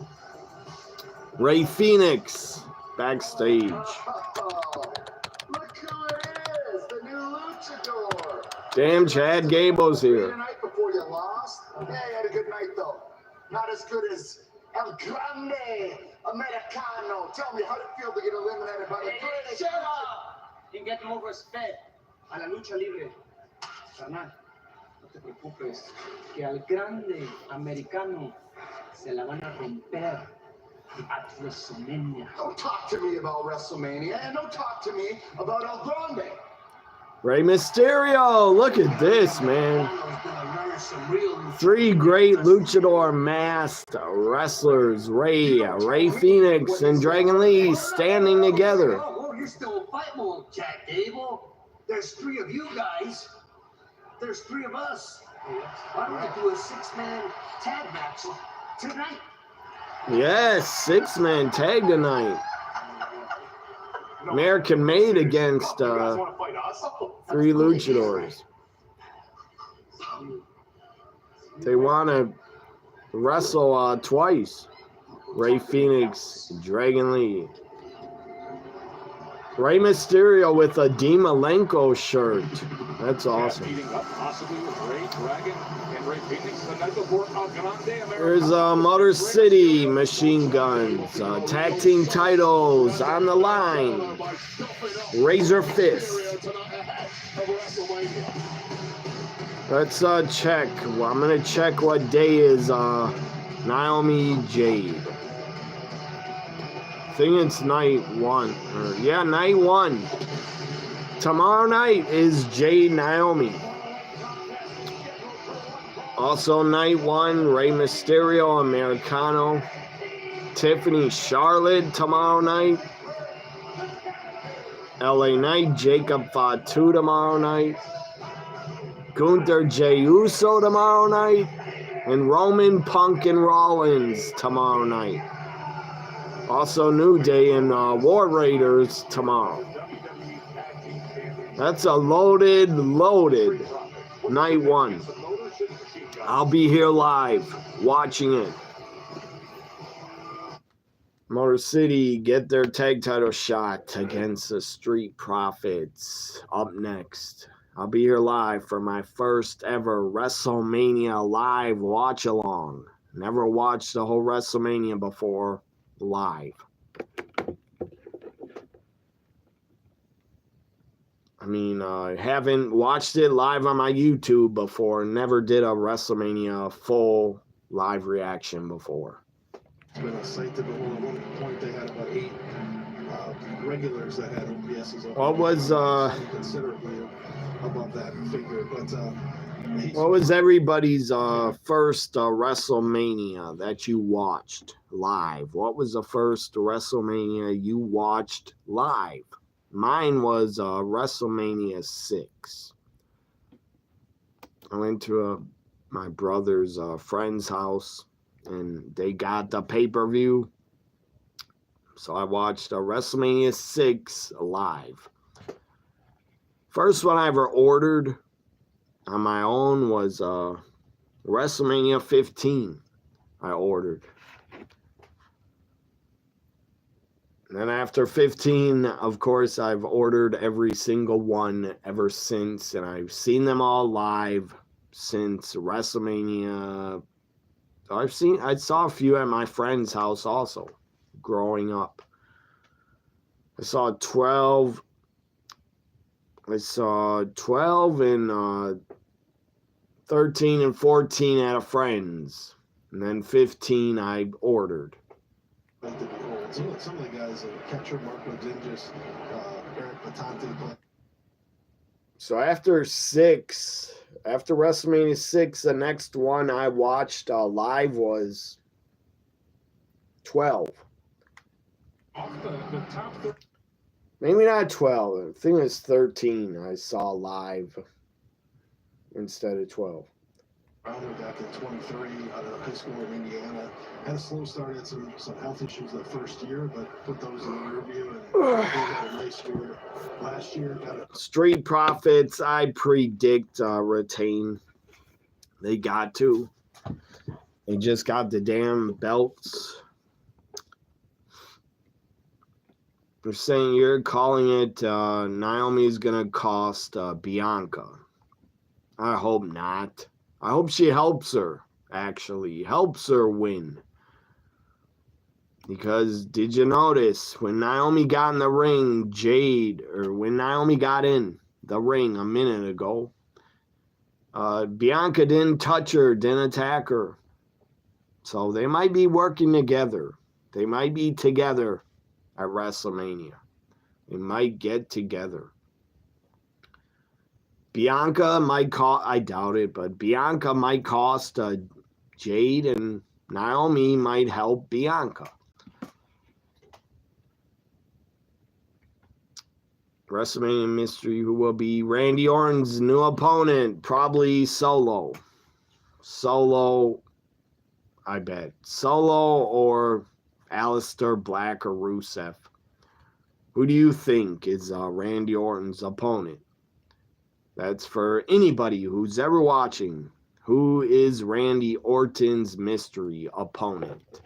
Ray Phoenix backstage. Look who it is, the new luchador. Damn, Chad Gable's here. Night before you lost. Yeah, you had a good night though. Not as good as El Grande Americano. Tell me, how did it feel to get eliminated by the British? Shut up and get more respect a la lucha libre. Carnal, no te preocupes, que al grande americano se la van a romper at WrestleMania. Don't talk to me about WrestleMania, and don't talk to me about El Grande. Rey Mysterio, look at this, man. 3 great luchador masked wrestlers, Ray Phoenix, and Dragon Lee standing together. Oh, you're still a fight mode, Jack Gable. There's 3 of you guys. There's 3 of us. Why don't we do a 6-man tag match tonight? Yes, 6-man tag tonight. American made against 3 luchadors. They want to wrestle twice. Ray Phoenix, Dragon Lee. Rey Mysterio with a Dean Malenko shirt. That's awesome. There's Motor City Machine Guns. Tag team titles on the line. Razor Fist. Let's check. Well, I'm going to check what day is Naomi Jade. I think it's night 1. Yeah, night 1. Tomorrow night is Jade Naomi. Also night 1, Rey Mysterio, Americano. Tiffany Charlotte tomorrow night. LA Knight, Jacob Fatu tomorrow night. Gunther J. Uso tomorrow night. And Roman Punk and Rollins tomorrow night. Also New Day and War Raiders tomorrow. That's a loaded night 1. I'll be here live watching it. Motor City get their tag title shot against the Street Profits up next. I'll be here live for my first ever WrestleMania live watch along. Never watched the whole WrestleMania before live. I mean, haven't watched it live on my YouTube before. Never did a WrestleMania full live reaction before. It's been a sight to behold. At one point, they had about 8 regulars that had OPSs. What was considerably above that figure, but What was everybody's first WrestleMania that you watched live? What was the first WrestleMania you watched live? Mine was WrestleMania 6. I went to my brother's friend's house, and they got the pay-per-view. So I watched WrestleMania 6 live. First one I ever ordered on my own was WrestleMania 15. I ordered. And then after 15, of course, I've ordered every single one ever since. And I've seen them all live since WrestleMania. I saw a few at my friend's house also, growing up. I saw 12. I saw 12 and 13 and 14 at a friend's. And then 15 I ordered. Some of the guys, catcher Marco Dingus, Eric Batante. So after WrestleMania 6, the next one I watched live was 12. Maybe not 12. I think it was 13 I saw live instead of 12. Rounder back in 23 out of high school in Indiana. Had a slow start, had some health issues that first year, but put those in the rearview and had a nice year last year. Street Profits, I predict retain. They got to. They just got the damn belts. You're saying you're calling it Naomi's gonna cost Bianca. I hope not. I hope she helps her, actually. Helps her win. Because did you notice when Naomi got in the ring, when Naomi got in the ring a minute ago, Bianca didn't touch her, didn't attack her. So they might be working together. They might be together at WrestleMania. They might get together. Bianca might cost, I doubt it, but Bianca might cost Jade, and Naomi might help Bianca. WrestleMania mystery, who will be Randy Orton's new opponent? Probably Solo. Solo, I bet. Solo or Aleister Black or Rusev. Who do you think is Randy Orton's opponent? That's for anybody who's ever watching. Who is Randy Orton's mystery opponent?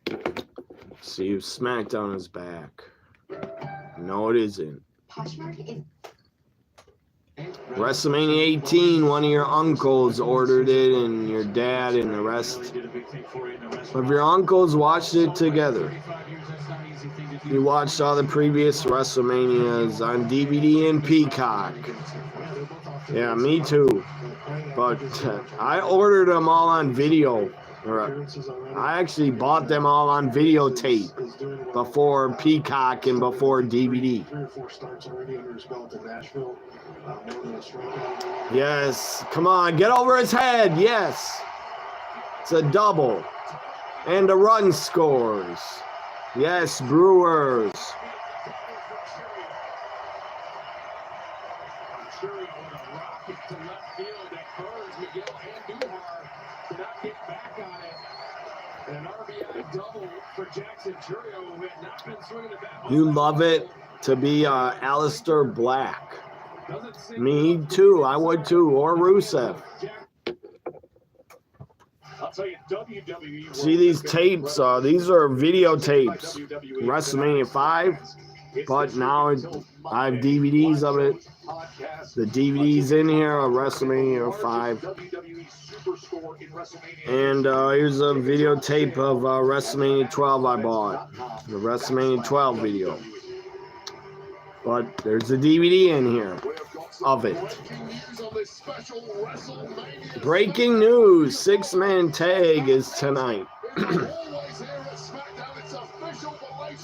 Let's see if Smackdown is back. No, it isn't. WrestleMania 18, one of your uncles ordered it, and your dad and the rest of your uncles watched it together. You watched all the previous WrestleManias on DVD and Peacock. Yeah, me too. But I ordered them all on video. I actually bought them all on videotape before Peacock and before DVD. Yes, come on, get over his head. Yes, it's a double. And the run scores. Yes, Brewers. You love it to be Aleister Black. Me too. I would too. Or Rusev. I'll tell you, WWE. See these tapes? These are videotapes. WrestleMania 5. But now I have DVDs of it. The DVDs in here are WrestleMania 5. And here's a videotape of WrestleMania 12 I bought. The WrestleMania 12 video. But there's a DVD in here of it. Breaking news, 6-man tag is tonight.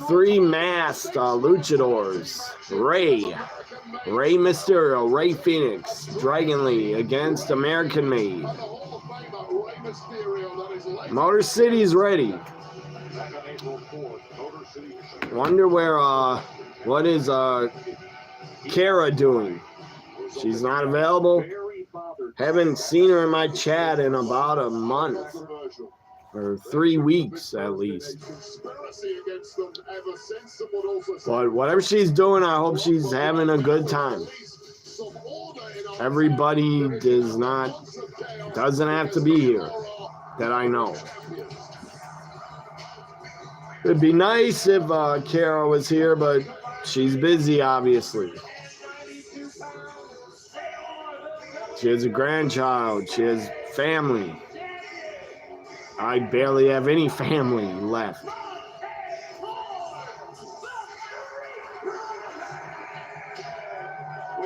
three masked luchadors. Rey Mysterio, Rey Fenix, Dragon Lee against American Made. Motor City's ready. Wonder where, what is Kara doing? She's not available. Haven't seen her in my chat in about a month. Or 3 weeks at least. But whatever she's doing, I hope she's having a good time. Everybody doesn't have to be here that I know. It'd be nice if Kara was here, but she's busy, obviously. She has a grandchild. She has family. I barely have any family left. Wait,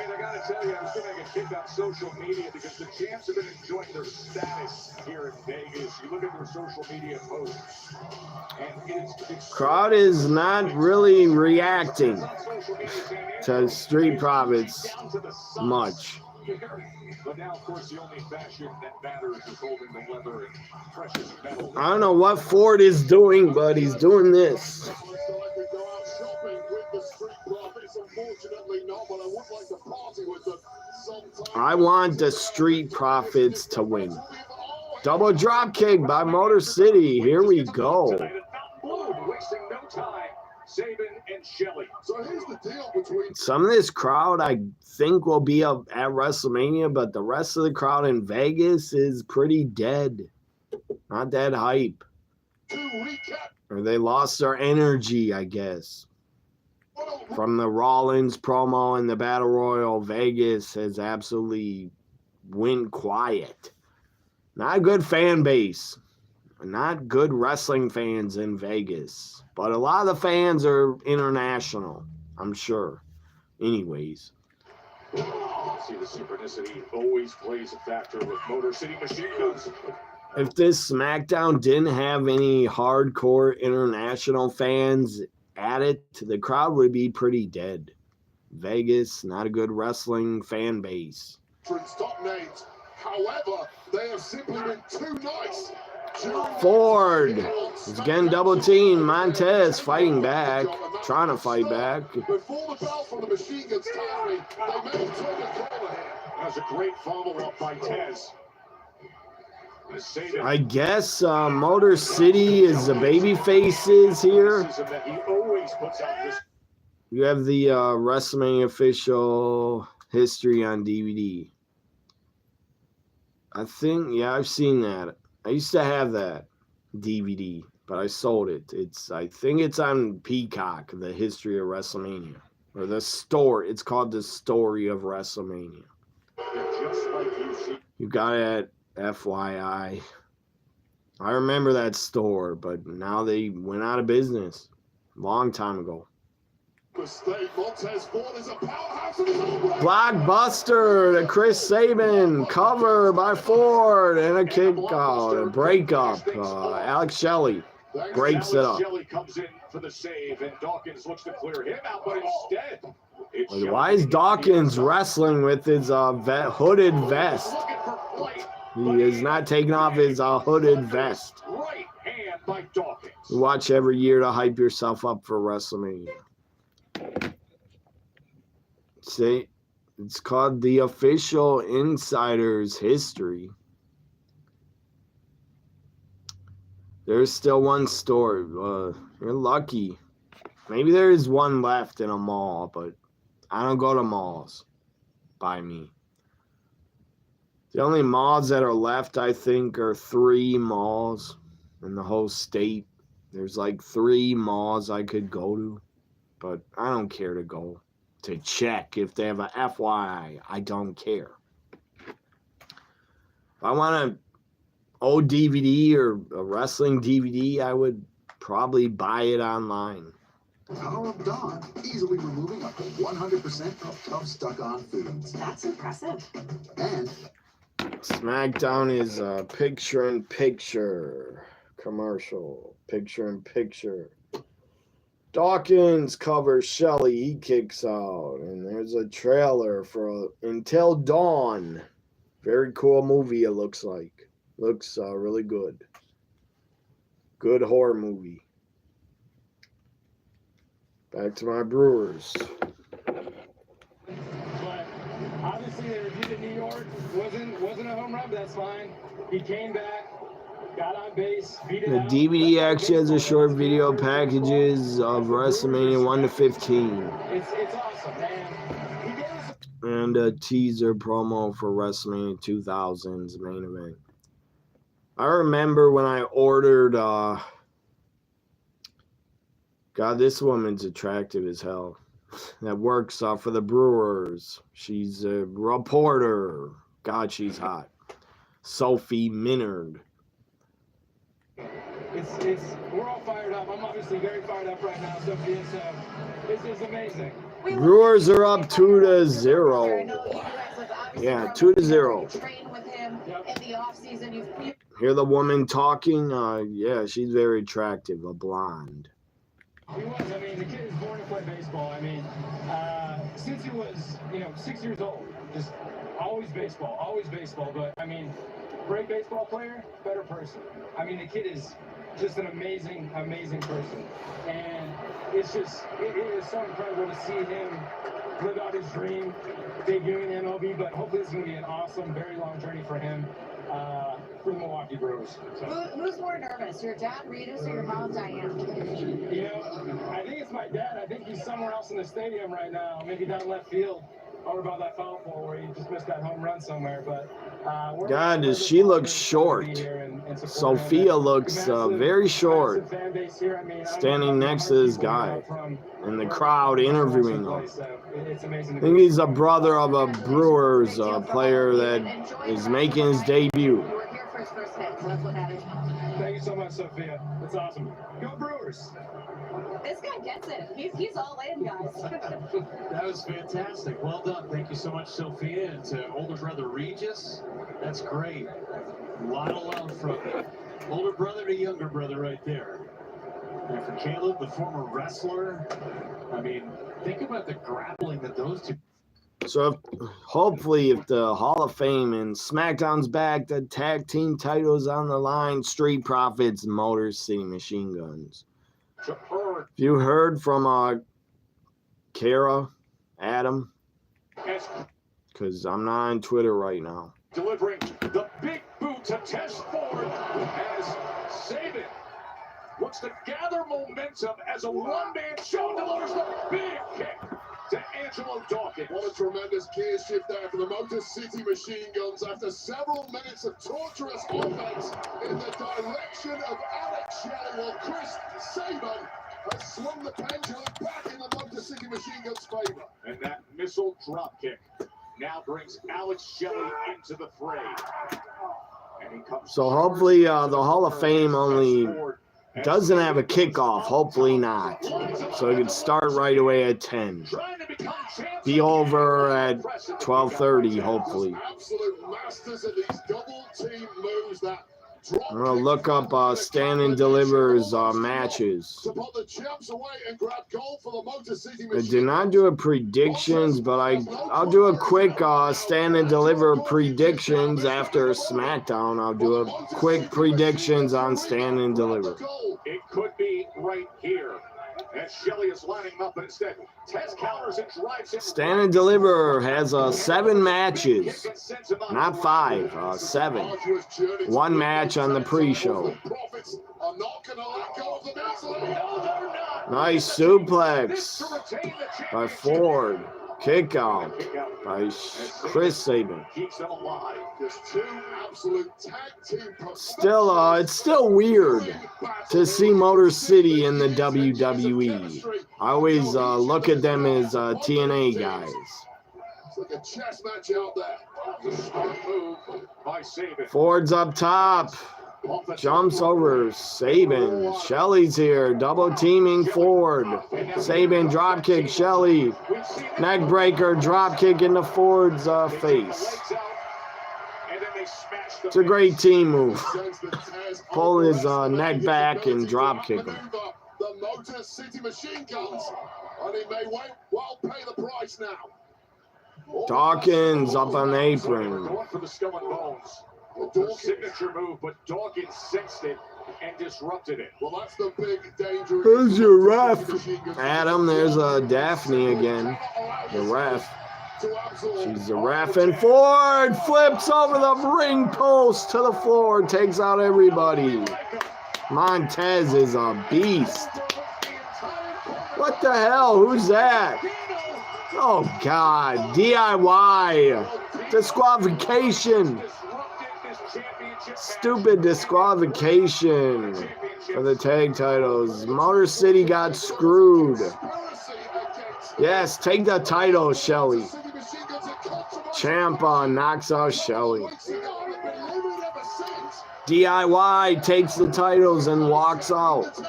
I gotta tell you, I was gonna make a kick on social media because the champs have been enjoying their status here in Vegas. You look at their social media posts, and it's crowd is not really reacting to Street Profits much. But now, of course, the only fashion that matters is holding the leather and precious metal. I don't know what Ford is doing, but he's doing this. I want the Street Profits to win. Double drop kick by Motor City. Here we go. Wasting no time. Sabin and Shelley. So here's the deal between some of this crowd I think will be up at WrestleMania, but the rest of the crowd in Vegas is pretty dead. Not that hype. Or they lost their energy, I guess. From the Rollins promo and the Battle Royal, Vegas has absolutely went quiet. Not a good fan base. Not good wrestling fans in Vegas. But a lot of the fans are international, I'm sure. Anyways. See, the synchronicity always plays a factor with Motor City Machine Guns. If this SmackDown didn't have any hardcore international fans at it, the crowd would be pretty dead. Vegas, not a good wrestling fan base. Top names. However, they have simply been too nice. Ford is getting double teamed. Montez fighting back, trying to fight back. Before the bell from the Machine Guns Tyree, they may have turned the corner here. That was a great follow-up by Tez. I guess Motor City is the baby faces here. You have the WrestleMania official history on DVD. I think, yeah, I've seen that. I used to have that DVD, but I sold it. I think it's on Peacock, the history of WrestleMania. Or the story. It's called The Story of WrestleMania. You got it at FYI. I remember that store, but now they went out of business a long time ago. Blockbuster to Chris Sabin, cover by Ford, and a kick out, a breakup. Alex Shelley breaks it up. Shelley comes in for the save, and Dawkins looks to clear him out, but instead, why is Dawkins wrestling with his hooded vest? He is not taking off his hooded vest. Right hand by Dawkins. You watch every year to hype yourself up for WrestleMania. See, it's called the Official Insider's History. There's still one store. You're lucky. Maybe there is one left in a mall, but I don't go to malls by me. The only malls that are left, I think, are 3 malls in the whole state. There's like 3 malls I could go to, but I don't care to go to check if they have a FYI. I don't care. If I want an old DVD or a wrestling DVD, I would probably buy it online. Power of Dawn, easily removing up to 100% of tough stuck-on foods. That's impressive. And Smackdown is a picture-in-picture commercial. Picture-in-picture. Dawkins covers Shelley. He kicks out. And there's a trailer for Until Dawn. Very cool movie, it looks like. Looks really good. Good horror movie. Back to my Brewers. But obviously, their review in New York wasn't a home run, but that's fine. He came back, got on base, beat it The out. DVD actually has a short video packages of WrestleMania 1 to 15. It's awesome, man. He gave us And a teaser promo for WrestleMania 2000's main event. I remember when I ordered, God, this woman's attractive as hell. That works for the Brewers. She's a reporter. God, she's hot. Sophie Minard. we're all fired up. I'm obviously very fired up right now, Sophia. So this is amazing. Brewers are up 2-0. Yeah, 2-0. Hear the woman talking? Yeah, she's very attractive, a blonde. He was. I mean, the kid is born to play baseball. I mean, since he was, 6 years old, just always baseball. But I mean, great baseball player, better person. I mean, the kid is just an amazing person, and it is so incredible to see him live out his dream, debuting in MLB. But hopefully, it's going to be an awesome, very long journey for him. For the Milwaukee Brewers. So. Who's more nervous, your dad, Regis, or your mom, Diane? I think it's my dad. I think he's somewhere else in the stadium right now, maybe down left field, over by that foul pole where he just missed that home run somewhere. But God, does she look short? Sophia looks very short, standing next to this guy, and the crowd interviewing him. I think he's a brother of a Brewers player that is making his debut. Thank you so much, Sophia. That's awesome. Go Brewers! This guy gets it. He's all in, guys. That was fantastic. Well done. Thank you so much, Sophia. And to older brother Regis, that's great. A lot of love from older brother to younger brother right there. And for Caleb, the former wrestler, I mean, think about the grappling that those two. So hopefully if the Hall of Fame and Smackdown's back, the tag team titles on the line, Street Profits, Motor City Machine Guns. If you heard from Kara, Adam, because I'm not on Twitter right now. Delivering the big boot to Tess Ford as Saban looks to gather momentum as a one-man show, delivers the big kick to Angelo Dawkins. What a tremendous gear shift there for the Motor City Machine Guns after several minutes of torturous offense in the direction of Alex Shelley, while Chris Saban has swung the pendulum back in the Motor City Machine Guns' favor. And that missile drop kick now brings Alex Shelley into the fray. And he comes so hopefully the Hall of Fame only doesn't have a kickoff. Hopefully not. So it could start right away at 10. Be over at 12:30, hopefully. Absolute masters of these double team moves that I'm going to look up Stand and Deliver's matches. I did not do a predictions, but I'll do a quick Stand and Deliver predictions after Smackdown. I'll do a quick predictions on Stand and Deliver. It could be right here. As Shelley is lining up, but instead, Tess counters and drives him. Stand and Deliver has 7 matches, not 5, 7. 1 match on the pre-show. Nice suplex by Ford. Kick out by Chris Saban. Still, it's still weird to see Motor City in the WWE. I always look at them as TNA guys. Ford's up top. Jumps over Saban. Shelley's here. Double teaming Ford. Saban drop kick Shelley. Neck breaker drop kick into Ford's face. It's a great team move. Pull his neck back and drop kick him. the Motor City Machine Guns. And he may well pay the price now. Dawkins up on the We're apron. going for the skull and bones. The signature move, but Dawkins sensed it and disrupted it. Well, that's the big danger. Who's your ref? Adam, there's Daphne again. The ref. She's the ref, and Ford flips over the ring post to the floor, takes out everybody. Montez is a beast. What the hell? Who's that? Oh, God. DIY. Disqualification. Stupid disqualification for the tag titles. Motor City got screwed. Yes, take the title, Shelly. Ciampa knocks out Shelly. DIY takes the titles and walks out.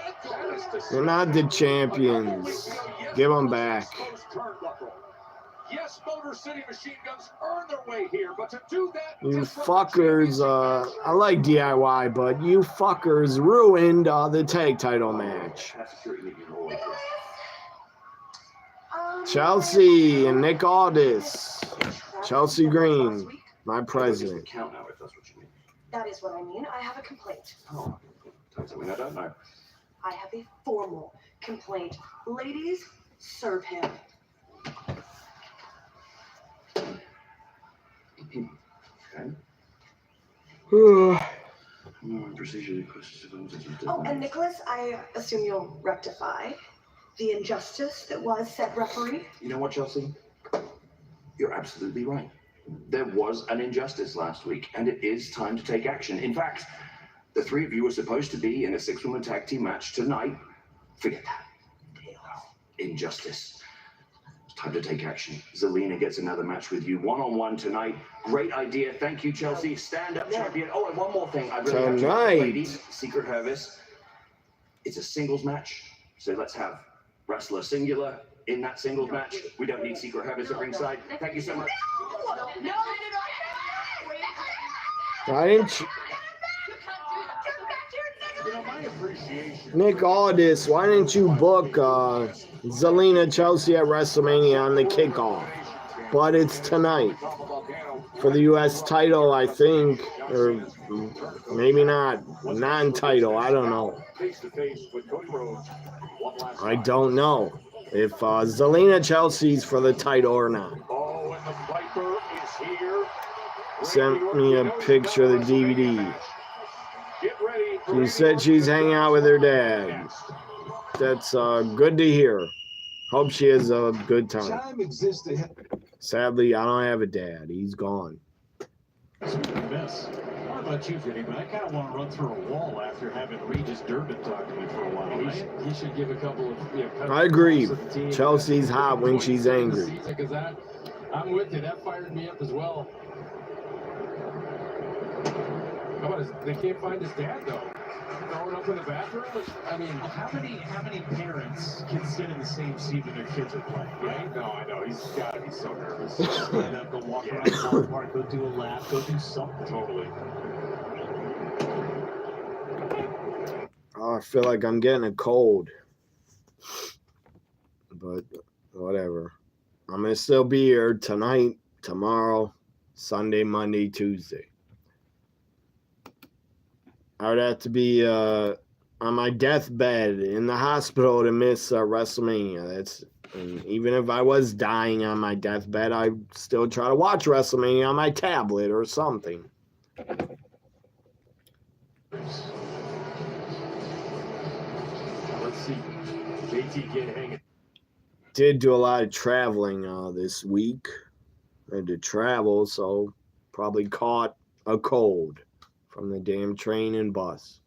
They're not the champions. Give them back. Yes, Motor City Machine Guns earn their way here, but to do that, You fuckers, I like DIY, but you fuckers ruined the tag title match. Chelsea and Nick Aldis. Chelsea Green, my president. That is what I mean. I have a complaint. Oh, something I don't know. I have a formal complaint. Ladies, serve him. Okay. Oh, and Nicholas, I assume you'll rectify the injustice that was said referee. You know what, Chelsea? You're absolutely right. There was an injustice last week, and it is time to take action. In fact, the three of you are supposed to be in a six-woman tag team match tonight. Forget that. Injustice. It's time to take action. Zelina gets another match with you, one-on-one tonight. Great idea. Thank you, Chelsea. Stand-up champion. Oh, and one more thing. I really have to ladies, Secret Service. It's a singles match, so let's have wrestler singular in that singles match. We don't need Secret Service at ringside. Thank you so much. Why didn't you? You know, my appreciation. Nick Aldis, why didn't you book Zelina Chelsea at WrestleMania on the kickoff? But it's tonight for the U.S. title, I think, or maybe not, non-title. I don't know. I don't know if Zelina Chelsea's for the title or not. Oh, and the Viper is here. Sent me a picture of the DVD. Get ready. She said she's hanging out with her dad. That's good to hear. Hope she has a good time. Sadly, I don't have a dad. He's gone. Miss. How about you, Vinny? But I kind of want to run through a wall after having Regis Durbin talk to me for a while. He should give a couple of. I agree. Chelsea's hot when she's angry. Because I'm with you. That fired me up as well. How about they can't find his dad though? Throwing up in the bathroom. I mean, how many parents can sit in the same seat when their kids are playing? Right? No, I know. He's got to be so nervous. Stand up, go walk around the ballpark, go do a lap, go do something. Totally. Oh, I feel like I'm getting a cold. But whatever. I'm going to still be here tonight, tomorrow, Sunday, Monday, Tuesday. I would have to be on my deathbed in the hospital to miss WrestleMania. And even if I was dying on my deathbed, I'd still try to watch WrestleMania on my tablet or something. Let's see. JT get hanging. Did do a lot of traveling this week. I had to travel, so probably caught a cold from the damn train and bus.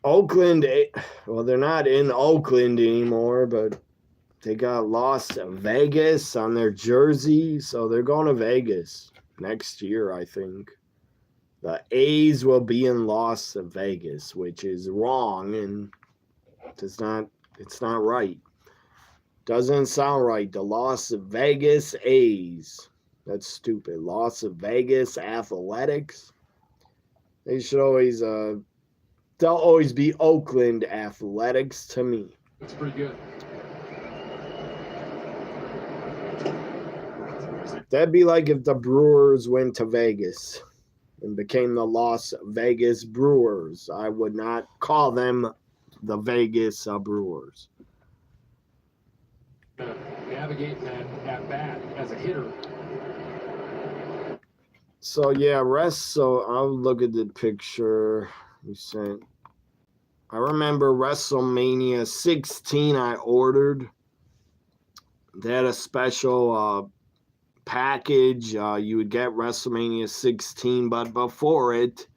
Oakland, well, they're not in Oakland anymore, but they got Las Vegas on their jersey, so they're going to Vegas next year, I think. The A's will be in Las Vegas, which is wrong, and it's not right. Doesn't sound right. The Las Vegas A's. That's stupid. Las Vegas Athletics. They should always, they'll always be Oakland Athletics to me. That's pretty good. That'd be like if the Brewers went to Vegas and became the Las Vegas Brewers. I would not call them the Vegas Brewers. Navigate that bat as a hitter. So yeah, so I'll look at the picture you sent. I remember WrestleMania 16 I ordered. They had a special package. You would get WrestleMania 16, but before it,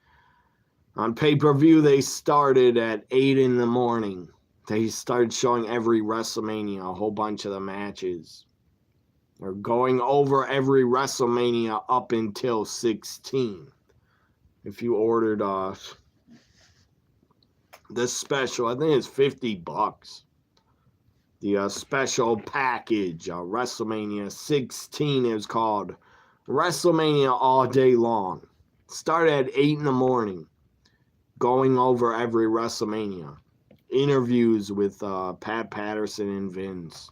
on pay-per-view, they started at 8 in the morning. They started showing every WrestleMania, a whole bunch of the matches. They're going over every WrestleMania up until 16. If you ordered the special, I think it's $50. The special package, WrestleMania 16 is called WrestleMania All Day Long. Started at 8 in the morning, going over every WrestleMania. Interviews with Pat Patterson and Vince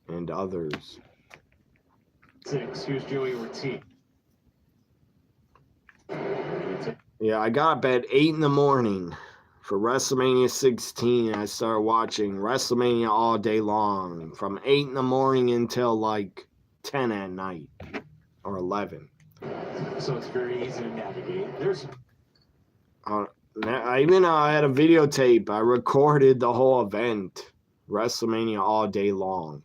and others. 6. Here's Joey Ortiz. Yeah, I got up at 8 in the morning for WrestleMania 16. I started watching WrestleMania all day long from 8 in the morning until like 10 at night or 11. So it's very easy to navigate. There's I had a videotape. I recorded the whole event, WrestleMania all day long.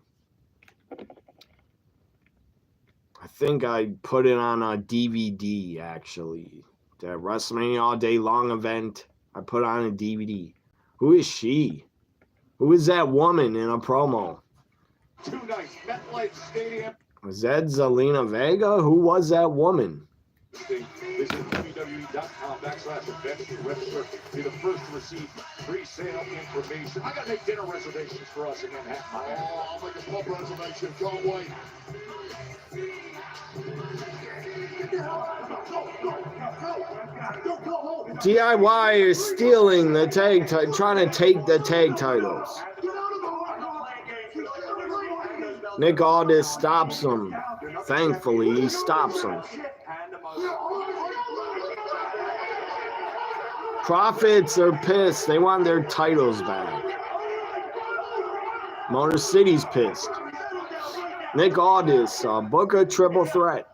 I think I put it on a DVD, actually. The WrestleMania all day long event, I put on a DVD. Who is she? Who is that woman in a promo? 2 nights, MetLife Stadium. Was that Zelina Vega? Who was that woman? Visit WWE.com/events to register. Be the first to receive pre-sale information. I gotta make dinner reservations for us in Manhattan. Oh, I'll make a pub reservation. Can't wait. DIY is stealing the tag, trying to take the tag titles. Nick Aldis stops him. Thankfully, he stops him. Profits are pissed. They want their titles back. Motor City's pissed. Nick Aldis, book a triple threat.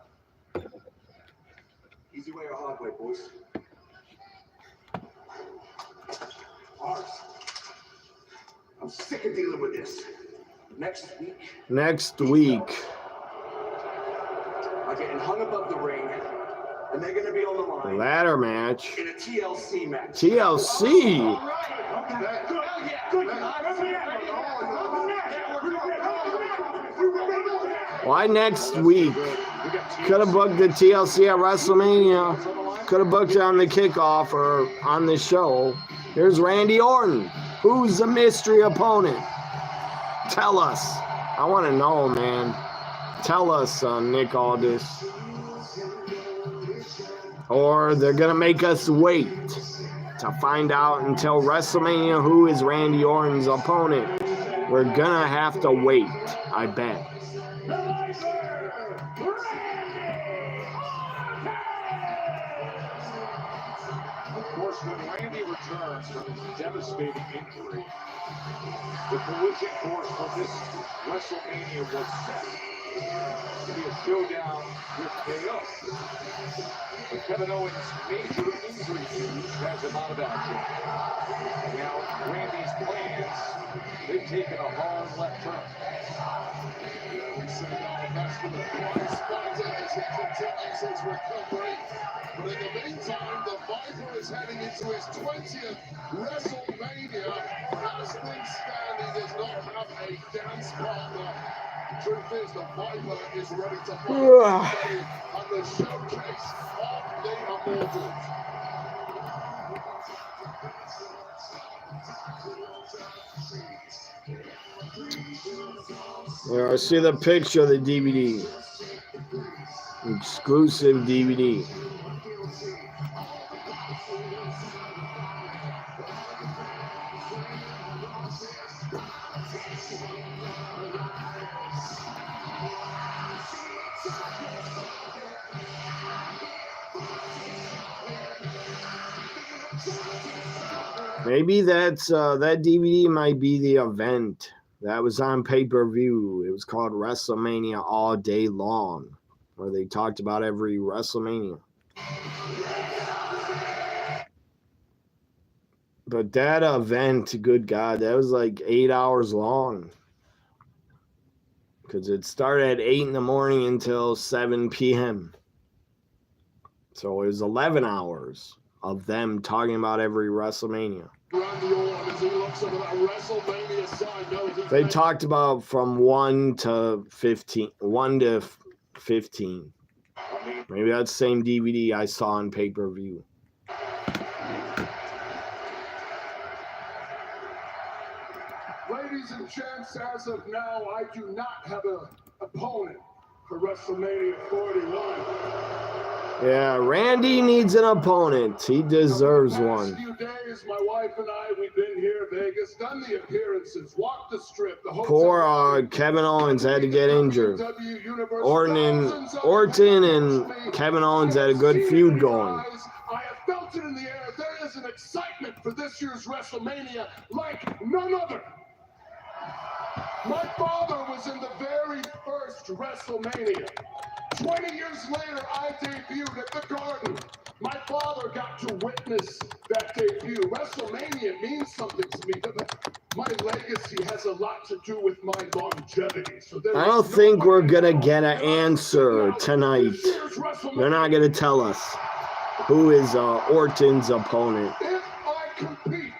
Easy way or hard way, boys? I'm sick of dealing with this. Next week. Are getting hung above the ring, and they're going to be on the line. Ladder match. In a TLC match. TLC. Why next week? Could have booked the TLC at WrestleMania. Could have booked it on the kickoff or on the show. Here's Randy Orton. Who's the mystery opponent? Tell us. I want to know, man. Tell us, Nick Aldis. Or they're going to make us wait to find out until WrestleMania who is Randy Orton's opponent. We're going to have to wait, I bet. Of course, when Randy returns from his devastating injury, the collision course for this WrestleMania was set to be a showdown with KO. But Kevin Owens' major injury news has him out of action. Now, Randy's plans, they've taken a hard left turn. We say that's for the prize fighter as he continues his recovery. But in the meantime, the Viper is heading into his 20th WrestleMania. As things stand, he does not have a dance partner. Truth is, the Viper is ready to fight on the showcase of the Immortals. There, I see the picture of the DVD. Exclusive DVD. Maybe that's that DVD might be the event that was on pay-per-view. It was called WrestleMania All Day Long, where they talked about every WrestleMania. But that event, good God, that was like 8 hours long. Because it started at 8 in the morning until 7 p.m. So it was 11 hours of them talking about every WrestleMania. They talked about from 1 to 15. 1 to 15. Maybe that's the same DVD I saw on pay-per-view. Ladies and gents, as of now, I do not have an opponent for WrestleMania 41. Yeah, Randy needs an opponent. He deserves one. The past few days, my wife and I, we've been here in Vegas, done the appearances, walked the strip. Poor Kevin Owens had to get injured. Orton and Kevin Owens had a good feud going. I have felt it in the air. There is an excitement for this year's WrestleMania like none other. My father was in the very first WrestleMania. 20 years later, I debuted at the Garden. My father got to witness that debut. WrestleMania means something to me. My legacy has a lot to do with my longevity. So I don't think we're going to get an answer tonight. They're not going to tell us who is Orton's opponent. If I compete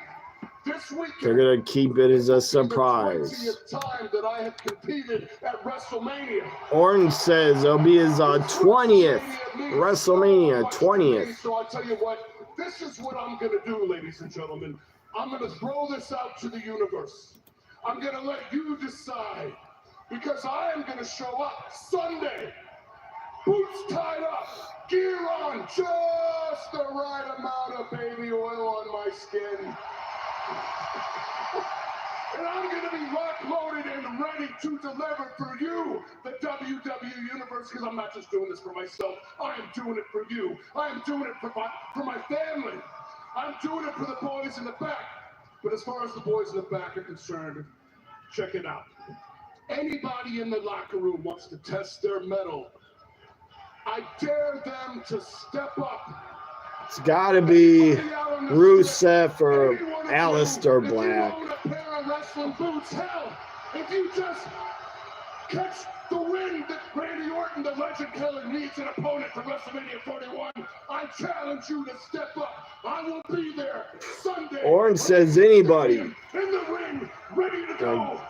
this weekend, they're going to keep it as a surprise. Time that I have competed at WrestleMania. Orton says it'll be his 20th WrestleMania 20th. So I'll tell you what, this is what I'm going to do, ladies and gentlemen. I'm going to throw this out to the universe. I'm going to let you decide, because I am going to show up Sunday, boots tied up, gear on, just the right amount of baby oil on my skin. And I'm going to be lock-loaded and ready to deliver for you, the WWE Universe, because I'm not just doing this for myself. I am doing it for you. I am doing it for my family. I'm doing it for the boys in the back. But as far as the boys in the back are concerned, check it out. Anybody in the locker room wants to test their mettle, I dare them to step up. It's got to be Rusev or Aleister Black. Wrestling boots, hell, if you just catch the wind that Randy Orton, the legend killer, needs an opponent for WrestleMania 41, I challenge you to step up. I will be there Sunday. Orton says anybody. In the ring, ready to go.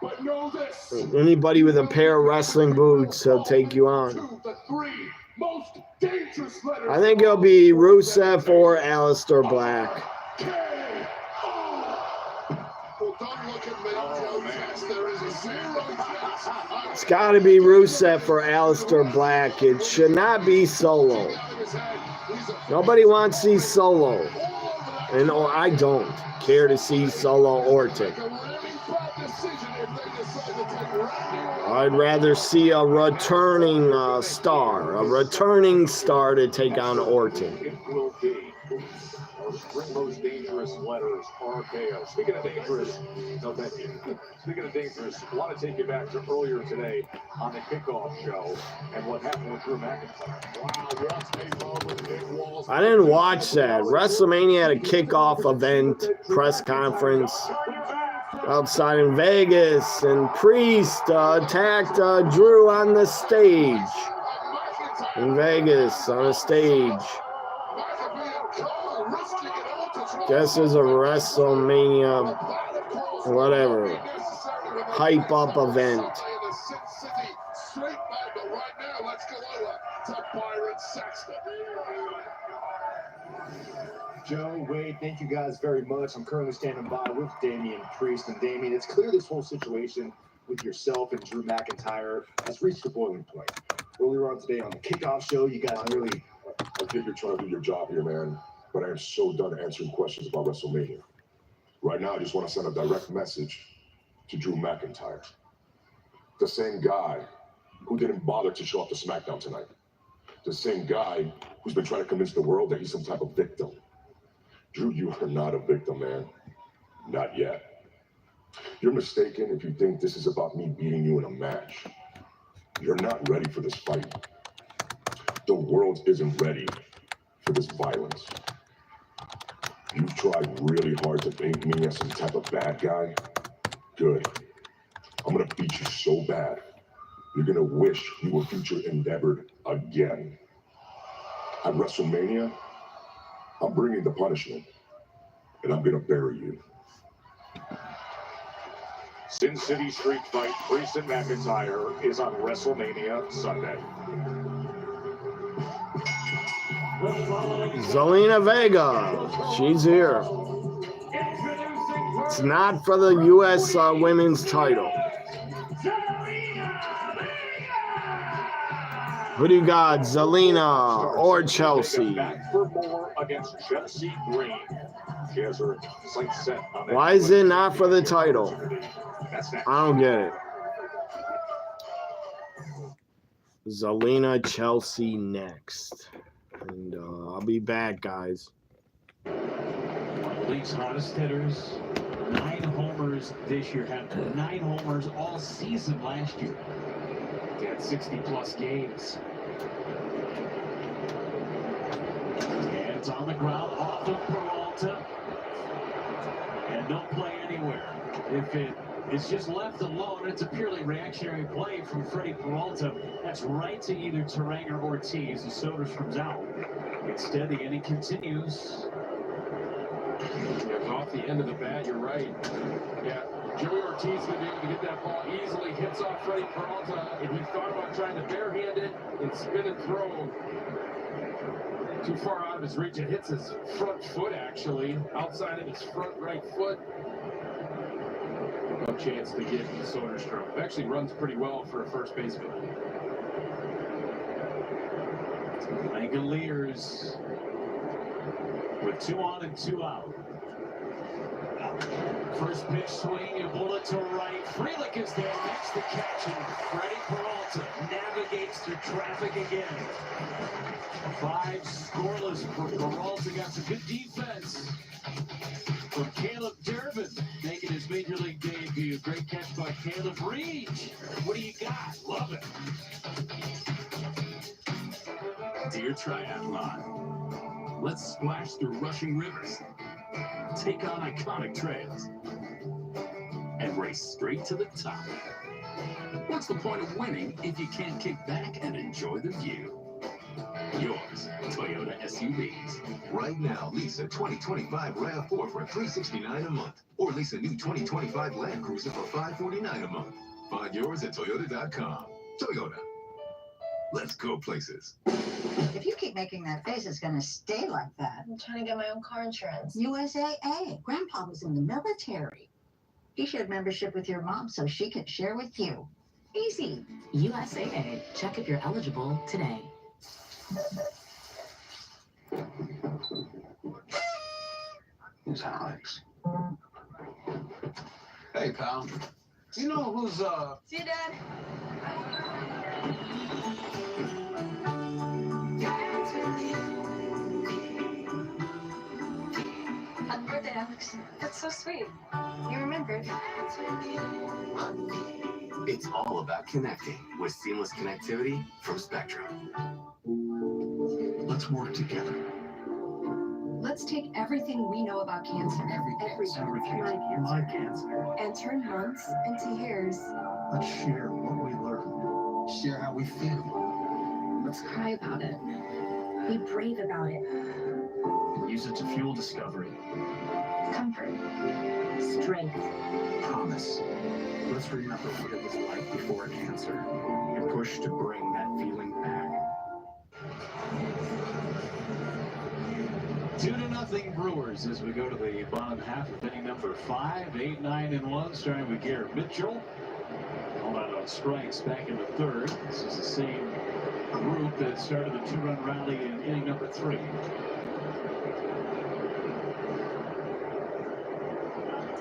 But know this. Anybody with a pair of wrestling boots will take you on. The three most dangerous letters. I think it'll be Rusev or Aleister Black. It's got to be Rusev or Aleister Black. It should not be Solo. Nobody wants to see Solo. And I don't care to see Solo Orton. I'd rather see a returning star to take on Orton. It will be most dangerous letters, RKO. Speaking of dangerous, no thank you. Speaking of dangerous, I want to take you back to earlier today on the kickoff show and what happened with Drew McIntyre. Wow, I didn't watch that. WrestleMania had a kickoff event, press conference outside in Vegas, and Priest attacked Drew on the stage. In Vegas, on a stage. Guess there's a WrestleMania, whatever, hype up event. Joe, Wade, thank you guys very much. I'm currently standing by with Damian Priest. And Damian, it's clear this whole situation with yourself and Drew McIntyre has reached the boiling point. earlier on today on the kickoff show. You guys really... I think you're trying to do your job here, man, but I am so done answering questions about WrestleMania. Right now, I just want to send a direct message to Drew McIntyre. The same guy who didn't bother to show up to Smackdown tonight. The same guy who's been trying to convince the world that he's some type of victim. Drew, you are not a victim, man. Not yet. You're mistaken if you think this is about me beating you in a match. You're not ready for this fight. The world isn't ready for this violence. You've tried really hard to paint me as some type of bad guy. Good. I'm gonna beat you so bad, you're gonna wish you were future endeavored again. At WrestleMania, I'm bringing the punishment, and I'm gonna bury you. Sin City Street Fight, Priest and McIntyre is on WrestleMania Sunday. Zelina Vega, she's here. It's not for the U.S. women's title. Who do you got, Zelina or Chelsea? Back for more against Chelsea Green. She has her sights set on that. Why is it not for the title? I don't get it. Zelina, Chelsea next. And I'll be back, guys. League's hottest hitters, 9 homers this year, had 9 homers all season last year. They had 60-plus games. And it's on the ground off of Peralta. And no play anywhere. If it is just left alone, it's a purely reactionary play from Freddie Peralta. That's right to either Terang or Ortiz as Soderstrom comes out. Instead, the inning continues. Yeah, off the end of the bat, you're right. Yeah, Joey Ortiz would be able to get that ball easily, hits off Freddie Peralta, and he thought about trying to barehand it and spin and throw. Too far out of his reach. It hits his front foot, actually, outside of his front right foot. No chance to get Soderstrom. Actually runs pretty well for a first baseman. Langoliers with 2 on and 2 out. First pitch swing, a bullet to right. Frelick is there, makes the catch, and Freddie Peralta navigates through traffic again. 5 scoreless for Peralta. Got some good defense from Caleb Durbin, making his major league debut. Great catch by Caleb Reed. What do you got? Love it. Dear Triathlon, let's splash through rushing rivers, take on iconic trails, and race straight to the top. What's the point of winning if you can't kick back and enjoy the view? Yours, Toyota SUVs. Right now, lease a 2025 RAV4 for $369 a month, or lease a new 2025 Land Cruiser for $549 a month. Find yours at Toyota.com. Toyota. Let's go places. If you keep making that face, it's going to stay like that. I'm trying to get my own car insurance. USAA. Grandpa was in the military. You should have membership with your mom so she can share with you. Easy. USAA. Check if you're eligible today. Who's Alex? Hey, pal. You know who's, See you, Dad. Happy birthday, Alex. That's so sweet. You remembered. It's all about connecting with seamless connectivity from Spectrum. Let's work together. Let's take everything we know about cancer, My cancer. and turn months into years. Let's share what we learn. Share how we feel. Let's cry about it. Be brave about it. Use it to fuel discovery. Comfort. Strength. promise? Let's remember what it was like before cancer and push to bring that feeling back. 2-0 Brewers as we go to the bottom half of inning number 5, 8, 9, and 1, starting with Garrett Mitchell. Hold on. on strikes back in the third. This is the same group that started the 2-run rally in inning number 3.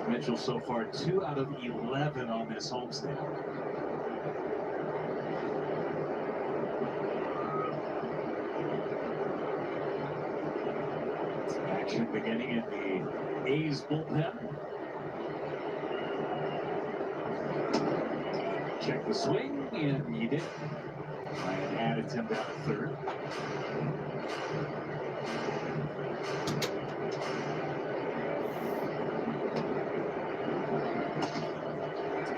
Mitchell so far 2 out of 11 on this homestand. Action beginning in the A's bullpen. Check the swing, and he did. Ryan added him down to third.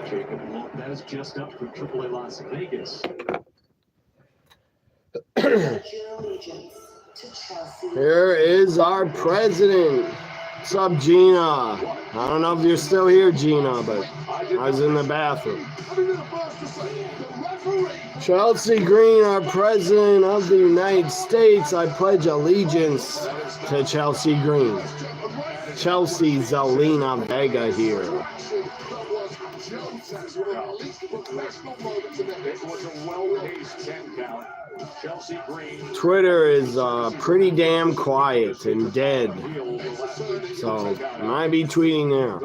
Jacob Lopez just up for AAA Las Vegas. Here is our president. What's up, Gina? I don't know if you're still here, Gina, but I was in the bathroom. Chelsea Green, our president of the United States. I pledge allegiance to Chelsea Green. Chelsea Zelina Vega here. Twitter is pretty damn quiet and dead, so I might be tweeting there.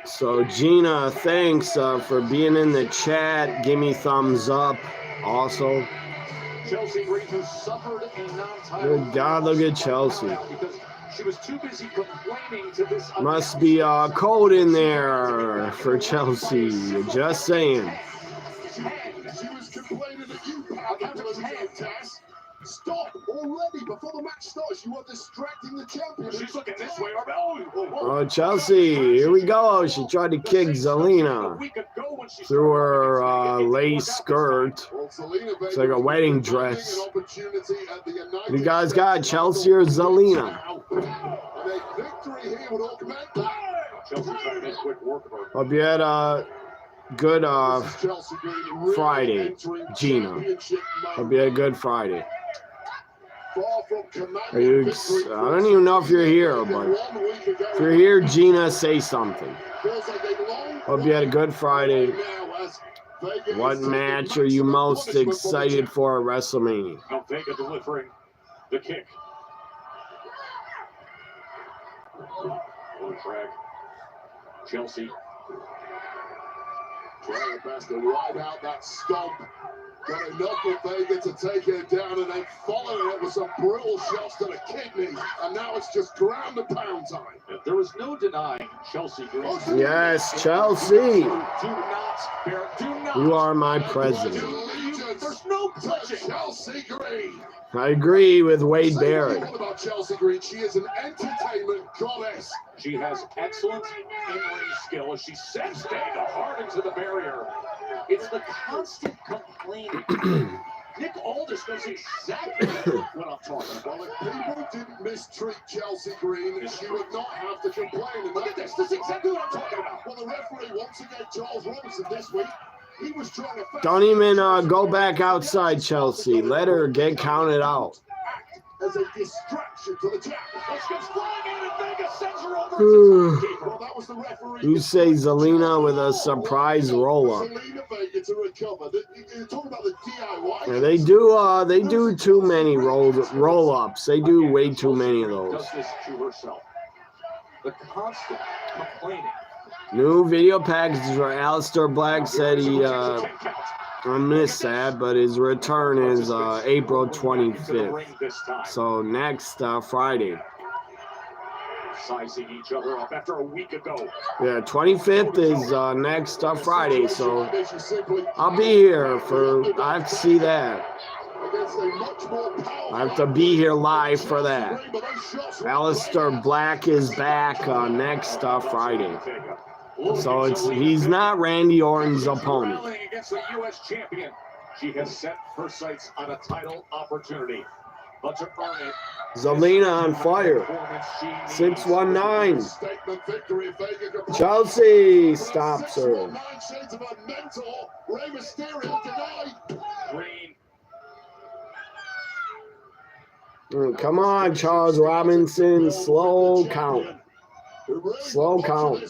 So Gina, thanks for being in the chat. Give me thumbs up also. Chelsea Green, who suffered a non-title. Good God, look at Chelsea. Because she was too busy complaining to this. Must be cold in there for Chelsea. Just saying. She was complaining that you stop already before the match starts. You are distracting the champion. She's looking this way. Oh, Chelsea, here we go. She tried to kick Zelina through her lace skirt. It's like a wedding dress. You guys got Chelsea or Zelina? Hope you had a good Friday, Gina. Hope you had a good Friday. I don't even know if you're here, but if you're here, Gina, say something. Hope you had a good Friday. What match are you most excited for at WrestleMania? Vega delivering the kick. On track. Chelsea. Trying her best to ride out that stomp. Got enough of Vega to take her down, and then following it with some brutal shots to the kidneys. And now it's just ground and pound time. There is no denying Chelsea Green. Yes, Chelsea. You are my president. There's no touching Chelsea Green. I agree with Wade Barrett. What about Chelsea Green? She is an entertainment goddess. She has excellent in-ring skill as she sends Vega hard into the barrier. It's the constant complaining. Nick Aldis knows exactly what I'm talking about. Well, if people didn't mistreat Chelsea Green, she would not have to complain. And look at this. This is exactly what I'm talking about. Well, the referee once again, Charles Robinson, this week, he was trying to... Don't even go back outside, Chelsea. Let her get counted out. As a distraction to the champion. You say Zelina with a surprise roll-up. Yeah, they do too many roll-ups. They do way too many of those. The constant complaining. New video package for Aleister Black said he I missed that, but his return is April 25th. So next Friday. Sizing each other up after a week ago. Yeah, 25th is next Friday, so I'll be here I have to see that. I have to be here live for that. Aleister Black is back next Friday. So he's not Randy Orton's opponent. Against the U.S. champion, she has set her sights on a title opportunity. But to earn it, Zelina on fire. 619. Chelsea stops her. Green Come on, Charles Robinson. Slow count. Slow count.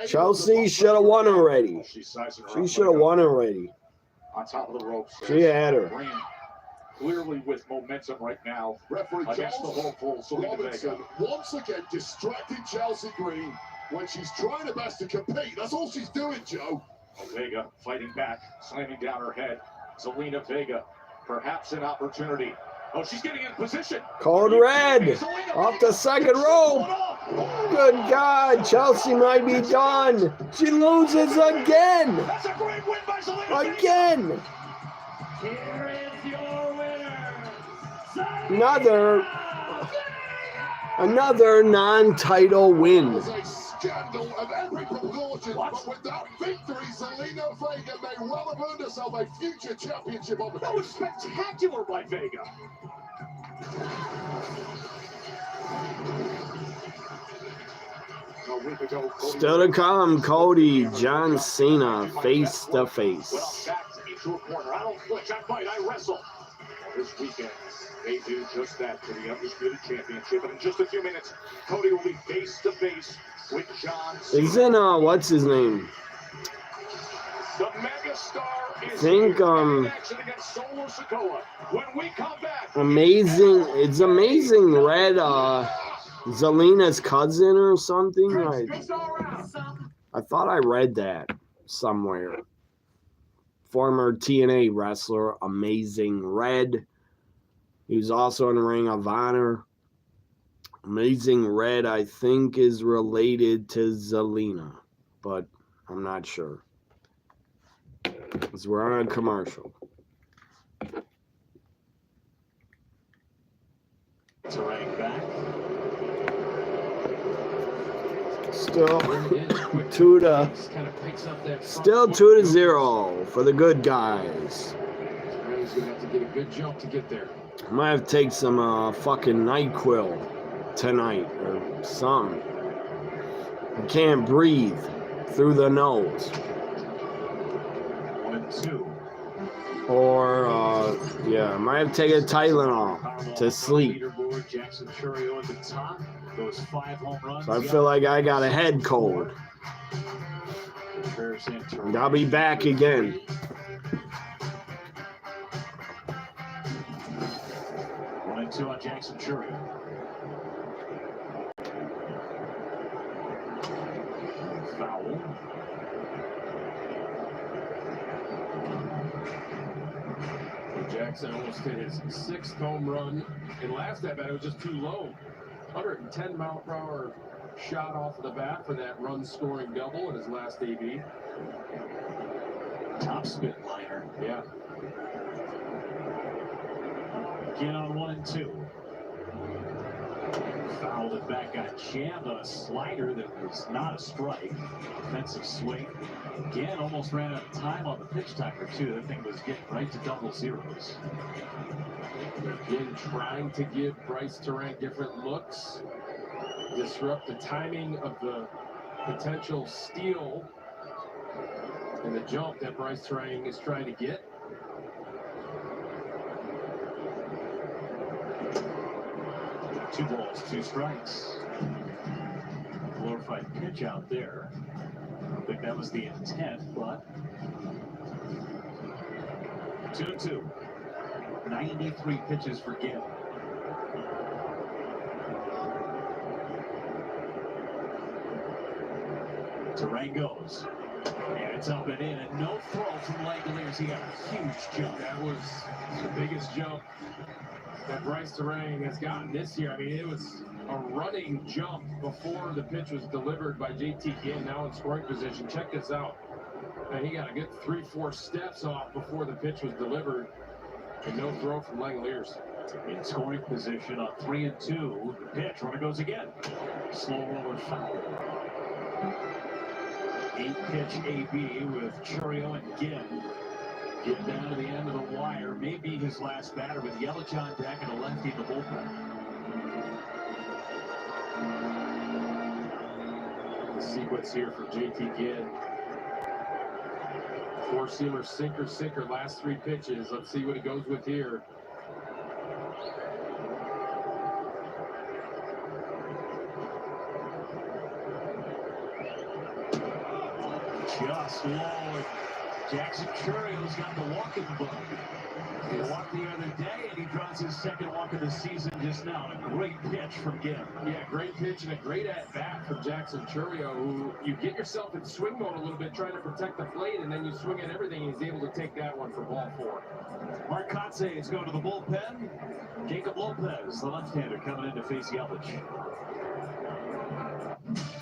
Chelsea should have won already. She should have won already. On top of the ropes. She had her. Clearly with momentum right now. Referee against the hopeful Robinson once again distracted Chelsea Green when she's trying her best to compete. That's all she's doing, Joe. Vega fighting back, slamming down her head. Zelina Vega, perhaps an opportunity. Oh, she's getting in position. Code red. Off the second rope. Good God. Chelsea might be done. She loses again. That's a great win by Zelina. Again. Here is your winner. Another non-title win. It was a scandal of every proportion, but with that victory, Zelina Vega may well have earned herself a future championship opportunity. That was spectacular by Vega. Still to come, Cody, John Cena, face to face. Well, back into a corner. I don't flinch, I fight, I wrestle. This weekend, they do just that for the Undisputed Championship. And in just a few minutes, Cody will be face to face with John Cena. Isn't, what's his name? The megastar is think, in action against Solo Sikoa. When we come back, it's Amazing Red, Zelina's cousin or something. I thought I read that somewhere. Former TNA wrestler, Amazing Red. He was also in the Ring of Honor. Amazing Red, I think, is related to Zelina, but I'm not sure. Because we're on a commercial. Terrain back. Still 2-0 for the good guys. He's gonna have to get a good jump to get there. I might have to take some fucking NyQuil tonight or something. I can't breathe through the nose. 1-2. Or yeah, I might have to take a Tylenol to sleep. Jackson Churio at the top. Those 5 home runs. So I feel like I got a head cold. And I'll be back again. On Jackson Churio. Foul. Jackson almost hit his 6th home run. And last at bat, it was just too low. 110 mile per hour shot off of the bat for that run scoring double in his last AB. Top spin liner. Yeah. Again on 1-2. Fouled it back, got jammed on a slider that was not a strike. Defensive swing. Again, almost ran out of time on the pitch timer, too. That thing was getting right to double zeros. Again, trying to give Bryce Terang different looks. Disrupt the timing of the potential steal and the jump that Bryce Terang is trying to get. Two balls, 2 strikes. Glorified pitch out there. I don't think that was the intent, but 2-2. 93 pitches for Gill. Terang goes. And it's up and in, and no throw from Langoliers. He got a huge jump. That was the biggest jump that Bryce Terang has gotten this year. I mean, it was a running jump before the pitch was delivered by JT Ginn, now in scoring position. Check this out. And he got a good 3-4 steps off before the pitch was delivered. And no throw from Langoliers. In scoring position on 3-2. The pitch, runner goes again. Slow roller foul. 8-pitch AB with Churio and Ginn. Get down to the end of the wire. Maybe his last batter with Yelich on deck and a lefty in the bullpen. The sequence here for JT Ginn. 4-seamer, sinker, last 3 pitches. Let's see what it goes with here. Just low. Jackson Currio's got the walking bug. He walked the other day, and he draws his second walk of the season just now. A great pitch from Gibb. Yeah, great pitch and a great at-bat from Jackson Churio, who you get yourself in swing mode a little bit trying to protect the plate, and then you swing at everything. He's able to take that one for ball 4. Mark Kotsay is going to the bullpen. Jacob Lopez, the left-hander, coming in to face Yelich.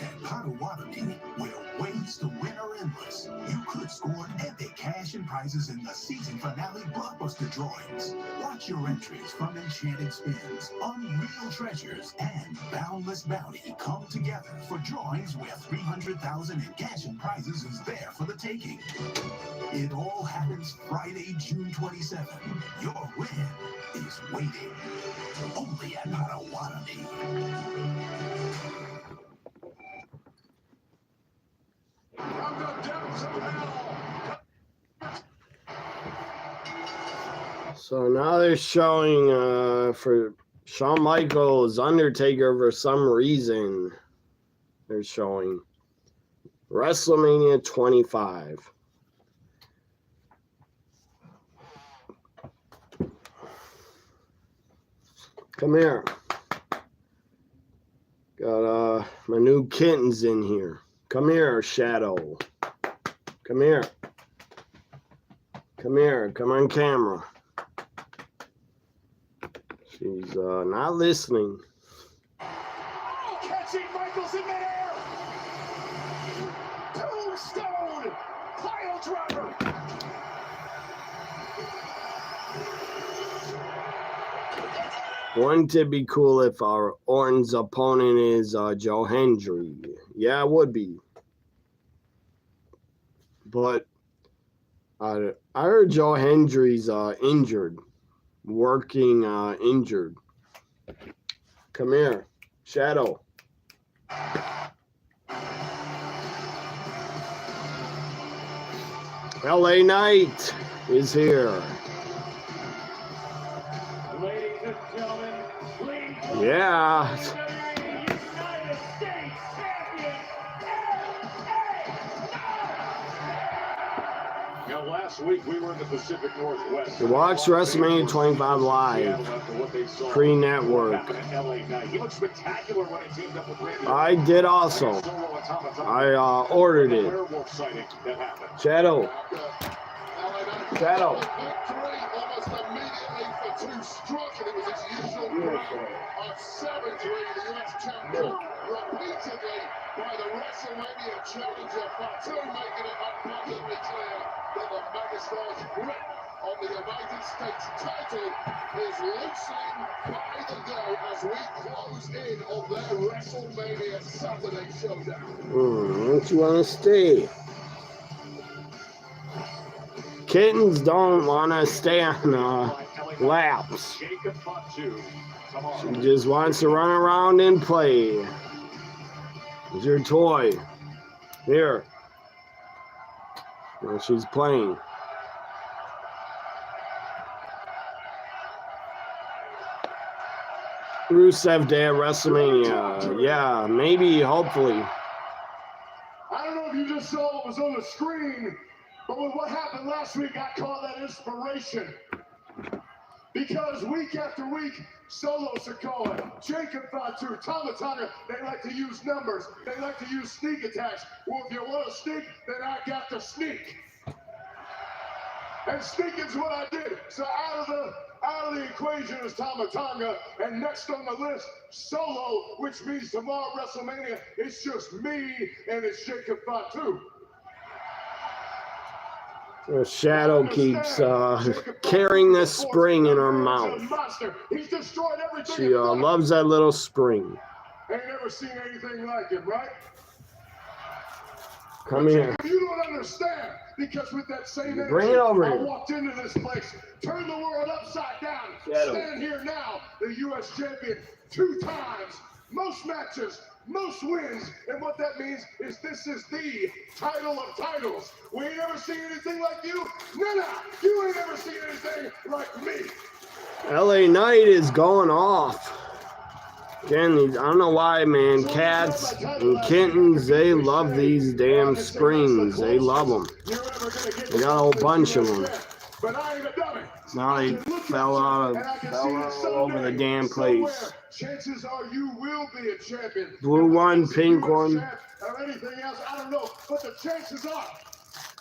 At Potawatomi, where ways to win are endless, you could score epic cash and prizes in the season finale blockbuster drawings. Watch your entries from enchanted spins, unreal treasures, and boundless bounty come together for drawings where $300,000 in cash and prizes is there for the taking. It all happens Friday, June 27. Your win is waiting. Only at Potawatomi. So now they're showing for Shawn Michaels Undertaker for some reason. They're showing WrestleMania 25. Come here. Got my new kittens in here. Come here, Shadow. Come here. Come here. Come on camera. She's not listening. Oh, catching Michaels in midair. Tombstone. Pile driver. Wouldn't it be cool if our Orton's opponent is Joe Hendry? Yeah, it would be. But I heard Joe Hendry's injured. Working injured. Come here, Shadow. LA Knight is here. Ladies and gentlemen, please. Yeah. United States champion. Now, last week we were in the Pacific Northwest. You watched WrestleMania 25 live, pre-network. He looked spectacular when he teamed up with Randy. I did also. I ordered it. Shadow. Shadow. Almost immediately for 2 struck, and it was his usual of 7-3, the US champion, repeatedly by the WrestleMania challenger Fatu, making it abundantly clear that the megastar's grip on the United States title is loosening by the day as we close in on their WrestleMania Saturday showdown. Don't you want to stay? Kittens don't want to stay on laps. She just wants to run around and play. It's your toy. Here. Well, she's playing. Rusev Day at WrestleMania. Yeah, maybe, hopefully. I don't know if you just saw what was on the screen, but with what happened last week, I call that inspiration. Because week after week, Solo Sikoa, Jacob Fatu, Tama Tonga, they like to use numbers. They like to use sneak attacks. Well, if you want to sneak, then I got to sneak. And sneaking's what I did. So out of the equation is Tama Tonga, and next on the list, Solo, which means tomorrow WrestleMania, it's just me and it's Jacob Fatu. The Shadow keeps carrying this spring in her mouth. She loves that little spring. Ain't never seen anything like him, right? Come here. You don't understand, because with that same energy, Bring it over I here. walked into this place, turned the world upside down, Shadow. stand here now, the U.S. champion 2 times, most matches, most wins, and what that means is this is the title of titles. We ain't ever seen anything like you. No, you ain't ever seen anything like me. LA Knight is going off. Again, I don't know why, man. Cats and kittens, they love these damn screens. They love them. They got a whole bunch of them. Now they fell all over the damn place. Chances are you will be a champion. Blue one, pink one. Or anything else, I don't know, but the chances are.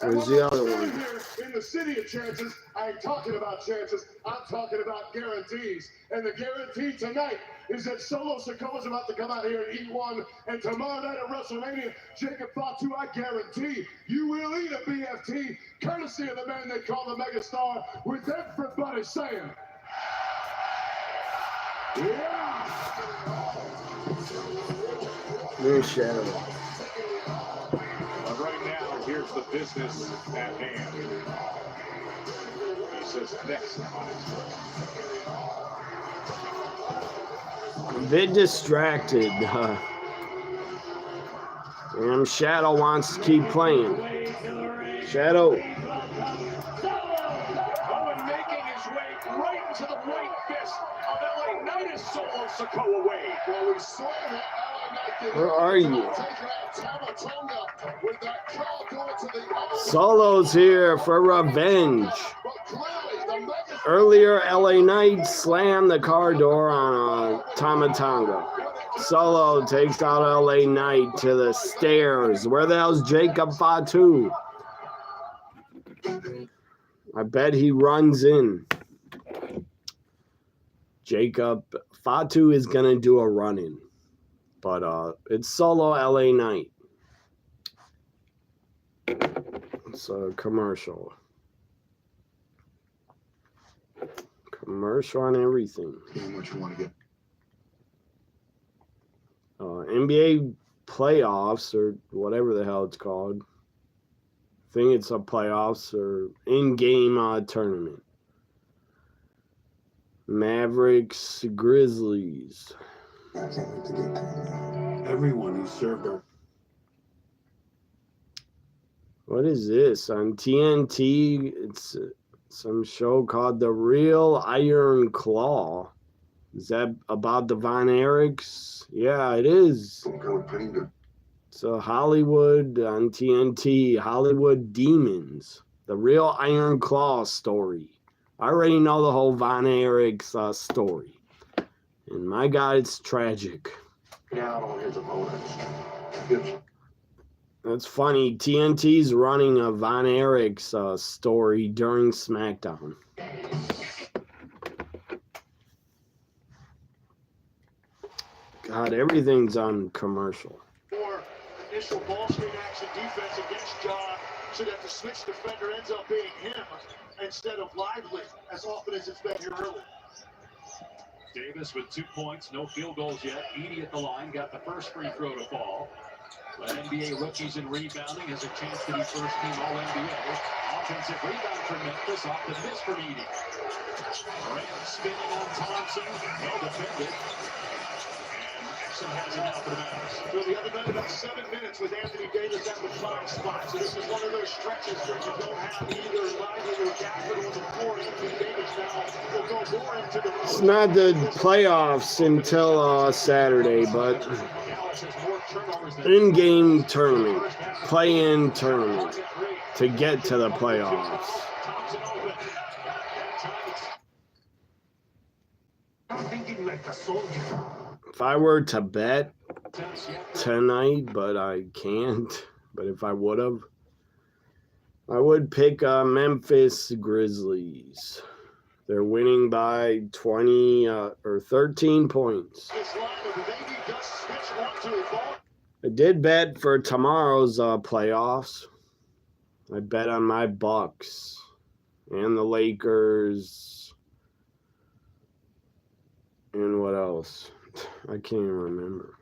Where's the other one? Here in the city of chances, I ain't talking about chances, I'm talking about guarantees. And the guarantee tonight is that Solo Sikoa's about to come out here and eat one. And tomorrow night at WrestleMania, Jacob Fatu, I guarantee you will eat a BFT, courtesy of the man they call the Megastar, with everybody saying, yeah! New Shadow. Right now, here's the business at hand. He says next on his A bit distracted. Damn, Shadow wants to keep playing. Shadow. Owen making his way right into the right fist of LA Knight as Solo Sikoa Wade. Well, we saw what LA Knight did. Where are you? With that car going to the Solo's here for revenge. Earlier, LA Knight slammed the car door on Tama Tonga. Solo takes out LA Knight to the stairs. Where the hell's Jacob Fatu? I bet he runs in. Jacob Fatu is going to do a run-in. But it's Solo LA Knight. It's a commercial. Commercial on everything. How much you want to get? NBA playoffs or whatever the hell it's called. I think it's a playoffs or in-game tournament. Mavericks, Grizzlies. I can't wait to get there. Everyone who served our. What is this? On TNT, it's some show called The Real Iron Claw. Is that about the Von Erichs? Yeah, it is. It's a Hollywood on TNT, Hollywood Demons. The Real Iron Claw story. I already know the whole Von Erichs story. And my God, it's tragic. Down on his opponents. That's funny. TNT's running a Von Erichs story during Smackdown. God, everything's on commercial. Or initial ball screen action defense against John, so that the switch defender ends up being him instead of Lively, as often as it's been here early. Davis with 2 points, no field goals yet. Edie at the line, got the first free throw to fall. But NBA rookies in rebounding has a chance to be first team All-NBA. Offensive rebound for Memphis, off the miss from Edie. Grant spinning on Thompson, well defended. And Exum has it now for the Mavs. So the other night, about 7 minutes with Anthony Davis at the 5 spot. So this is one of those stretches where you don't have either Lively or Gafford on the floor. Anthony Davis now will go more into the... It's not the playoffs until Saturday, but in-game tournament, play-in tournament to get to the playoffs. If I were to bet tonight, but I can't, but if I would have, I would pick Memphis Grizzlies. They're winning by 20 or 13 points. I did bet for tomorrow's playoffs. I bet on my Bucks and the Lakers. And what else? I can't even remember.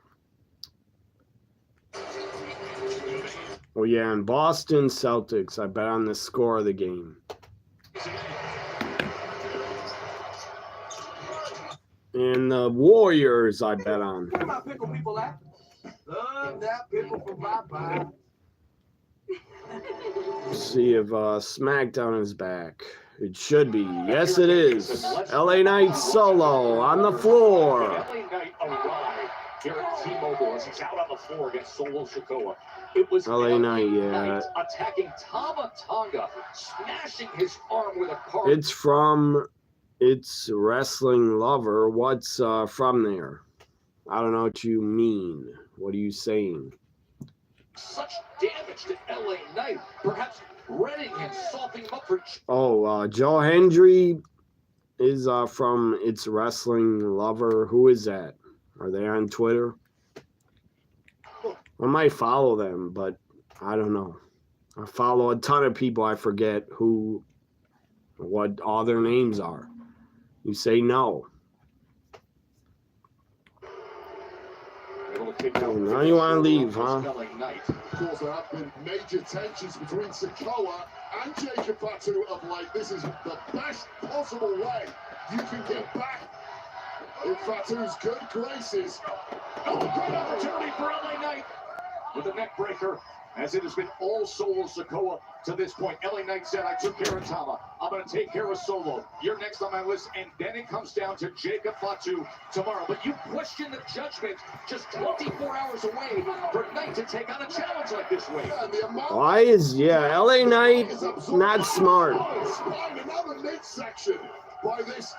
Oh, yeah, and Boston Celtics. I bet on the score of the game. And the Warriors, I bet on. Where my pickle people at? Love that pickle for bye-bye. See if Smackdown is back. It should be. Yes, it is. LA Knight Solo on the floor. LA Knight arrived here at T-Mobile as he's out on the floor against Solo Sikoa. It was LA Knight, yeah. Knight attacking Tama Tonga, smashing his arm with a car. It's Wrestling Lover. What's from there? I don't know what you mean. What are you saying? Such damage to LA Knight, perhaps readying him, softening him up for. Oh, Joe Hendry is from It's Wrestling Lover. Who is that? Are they on Twitter? I might follow them, but I don't know. I follow a ton of people. I forget what all their names are. You say no. Now you want to leave, huh? Of course, there have been major tensions between Sikoa and Jacob Fatu of late. This is the best possible way you can get back in Fatu's good graces. Oh, great opportunity for LA Knight with a neck breaker, as it has been all Solo Sikoa to this point. LA Knight said, I took care of Tama. I'm going to take care of Solo. You're next on my list, and then it comes down to Jacob Fatu tomorrow. But you question the judgment just 24 hours away for Knight to take on a challenge like this way. Why is, LA Knight not smart? Another midsection by this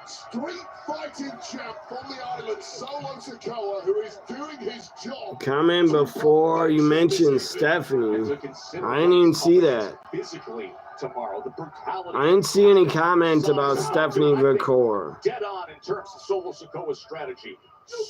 street fighting champ from the island, Solo Sikoa, who is doing his job. Comment before you mentioned Stephanie. I didn't even see that. Physically tomorrow, the brutality. I didn't see any comments about Stephanie Vicor. Dead on in terms of Solo Sikoa's strategy.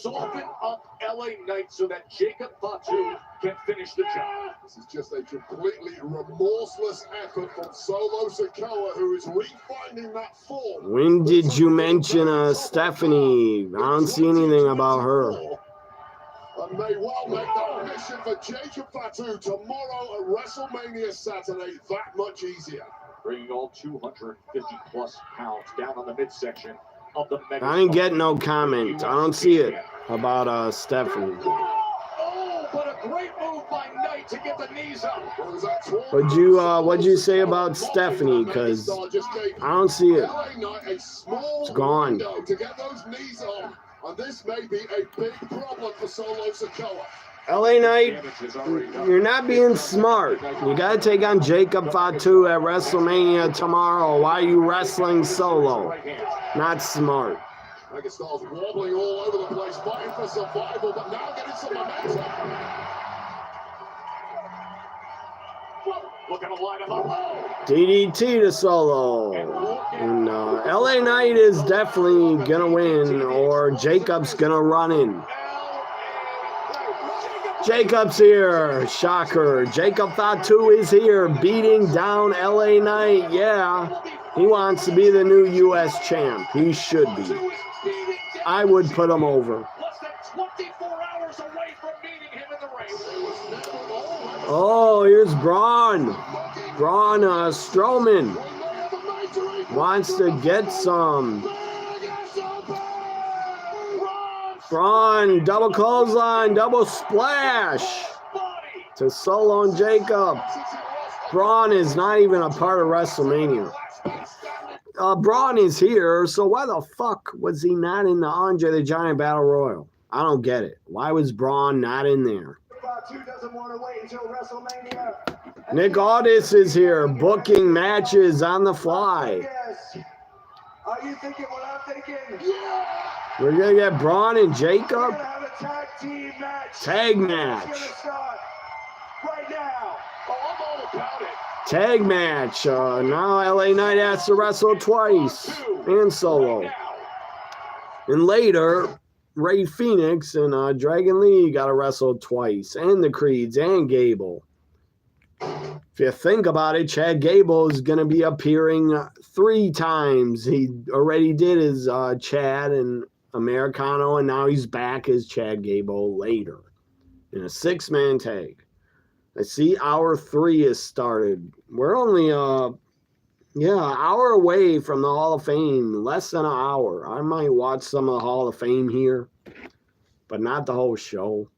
Soften up LA Knight so that Jacob Fatu can finish the job. This is just a completely remorseless effort from Solo Sikoa, who is refinding that form. When did you mention Stephanie? I don't see anything about her. And may well make that mission for Jacob Fatu tomorrow at WrestleMania Saturday that much easier. Bringing all 250 plus pounds down on the midsection of the mega. I ain't get no comment. I don't see it about Stephanie. Oh, but a great move by Knight to get the knees up. What'd you say about Stephanie? Because I don't see it. It's gone. To get those knees up, and this may be a big problem for Solo Sikoa. LA Knight, you're not being smart. You got to take on Jacob Fatu at WrestleMania tomorrow. Why are you wrestling solo? Not smart. Megastar's wobbling all over the place, fighting for survival, but now getting some momentum. Looking to line him up. DDT to Solo. And LA Knight is definitely going to win, or Jacob's going to run in. Jacob's here. Shocker. Jacob Fatu is here, beating down LA Knight. Yeah, he wants to be the new U.S. champ. He should be. I would put him over. Less than 24 hours away from meeting him in the race. Oh, here's Braun. Braun Strowman wants to get some. Braun, double clothesline, double splash to Solo and Jacob. Braun is not even a part of WrestleMania. Braun is here, so why the fuck was he not in the Andre the Giant Battle Royal? I don't get it. Why was Braun not in there? Nick Aldis is here, booking matches on the fly. Are you thinking what I'm thinking? We're going to get Braun and Jacob. We're gonna have a tag team match. Tag match. It's gonna start right now. Oh, I'm all about it. Tag match. Now LA Knight has to wrestle twice. And Solo. And later, Ray Phoenix and Dragon Lee got to wrestle twice. And the Creeds and Gable. If you think about it, Chad Gable is going to be appearing 3 times. He already did his Chad and Americano, and now he's back as Chad Gable later in a 6-man tag. I see hour 3 has started. We're only an hour away from the Hall of Fame, less than an hour. I might watch some of the Hall of Fame here, but not the whole show.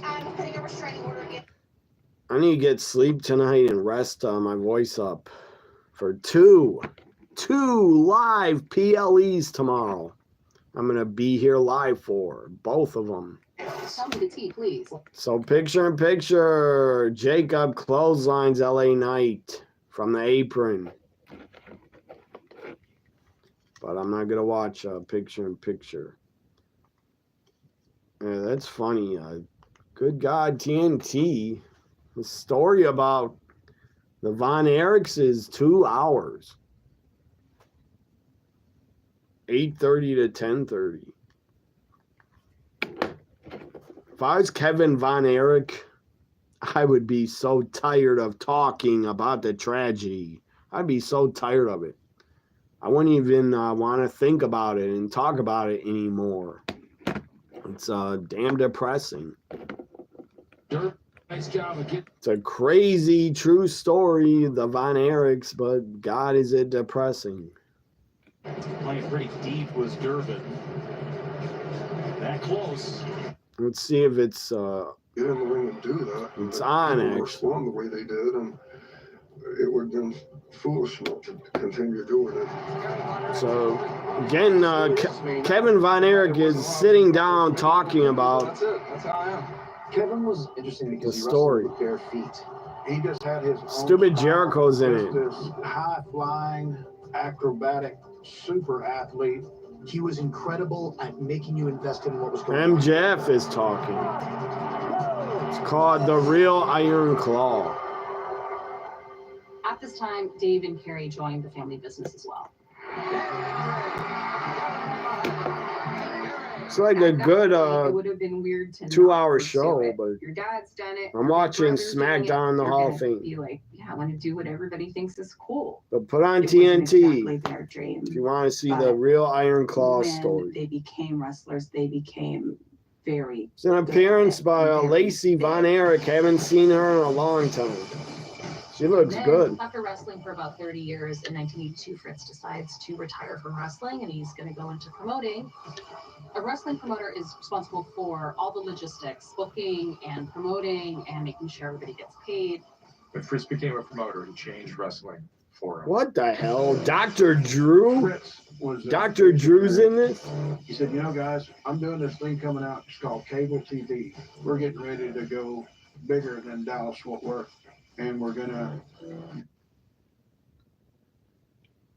I'm putting a restraining order again. I need to get sleep tonight and rest my voice up for two live PLEs tomorrow. I'm going to be here live for both of them. Tell me the tea, please. So picture in picture, Jacob clotheslines LA Knight from the apron. But I'm not going to watch picture in picture. Yeah, that's funny. Good God, TNT. The story about the Von Erichs is 2 hours. 8:30 to 10:30. If I was Kevin Von Erich, I would be so tired of talking about the tragedy. I'd be so tired of it. I wouldn't even want to think about it and talk about it anymore. It's damn depressing. Nice job of getting. It's a crazy true story, the Von Erichs, but God, is it depressing. Playing pretty deep was Durbin. That close. Let's see if it's Get in the ring and do that. It's on, actually. Respond the way they did, and it would have been foolish not to continue doing it. So again, Kevin Von Erich is sitting down talking about That's it. That's how I am. Kevin was interesting because the he story. wrestled with bare feet. He just had his own Stupid style. Jericho's in it. This high-flying, acrobatic, super athlete. He was incredible at making you invest in what was going on. MJF is talking. It's called The Real Iron Claw. At this time, Dave and Carrie joined the family business as well. It's like a good it would have been weird to 2-hour not show, pursue it. but Your dad's done it. I'm watching your brother's doing SmackDown in the it. Hall You're of gonna Fame. Be like, yeah, I want to do what everybody thinks is cool. But put on It wasn't TNT exactly their dream. if you want to see the But real Iron Claw when story. they became wrestlers, they became very. It's an appearance by Lacey Von Erich. Haven't seen her in a long time. She looks Then, good. After wrestling for about 30 years, in 1982, Fritz decides to retire from wrestling and he's going to go into promoting. A wrestling promoter is responsible for all the logistics, booking and promoting and making sure everybody gets paid. When Fritz became a promoter, he changed wrestling for him. What the hell? Dr. Drew? Fritz was Dr. Drew's in this? He said, you know, guys, I'm doing this thing coming out. It's called cable TV. We're getting ready to go bigger than Dallas Fort Worth. And we're going to...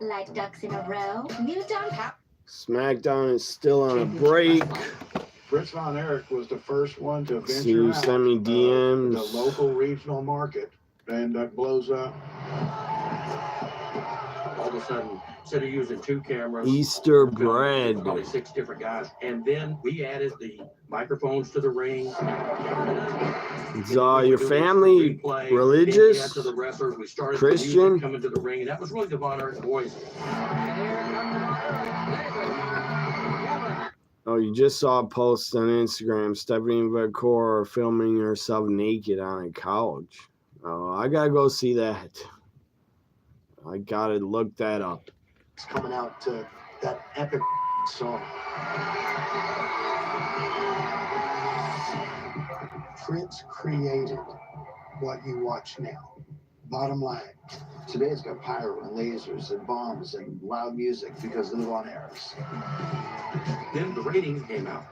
Like ducks in a row. New Don SmackDown is still on a break. Fritz Von Erich was the first one to See, venture you out send me the DMs. local regional market, and that blows up. All of a sudden, instead of using 2 cameras, Easter bread. probably 6 different guys, and then we added the microphones to the ring. Is your family religious? Christian? Coming to the ring, and that was really the Von Erich boys. Oh, you just saw a post on Instagram. Stephanie McCord filming herself naked on a couch. Oh, I gotta go see that. I gotta look that up. It's coming out to that epic song. Fritz created what you watch now. Bottom line. Today it's got pyro and lasers and bombs and loud music because of the Von Erichs. Then the ratings came out.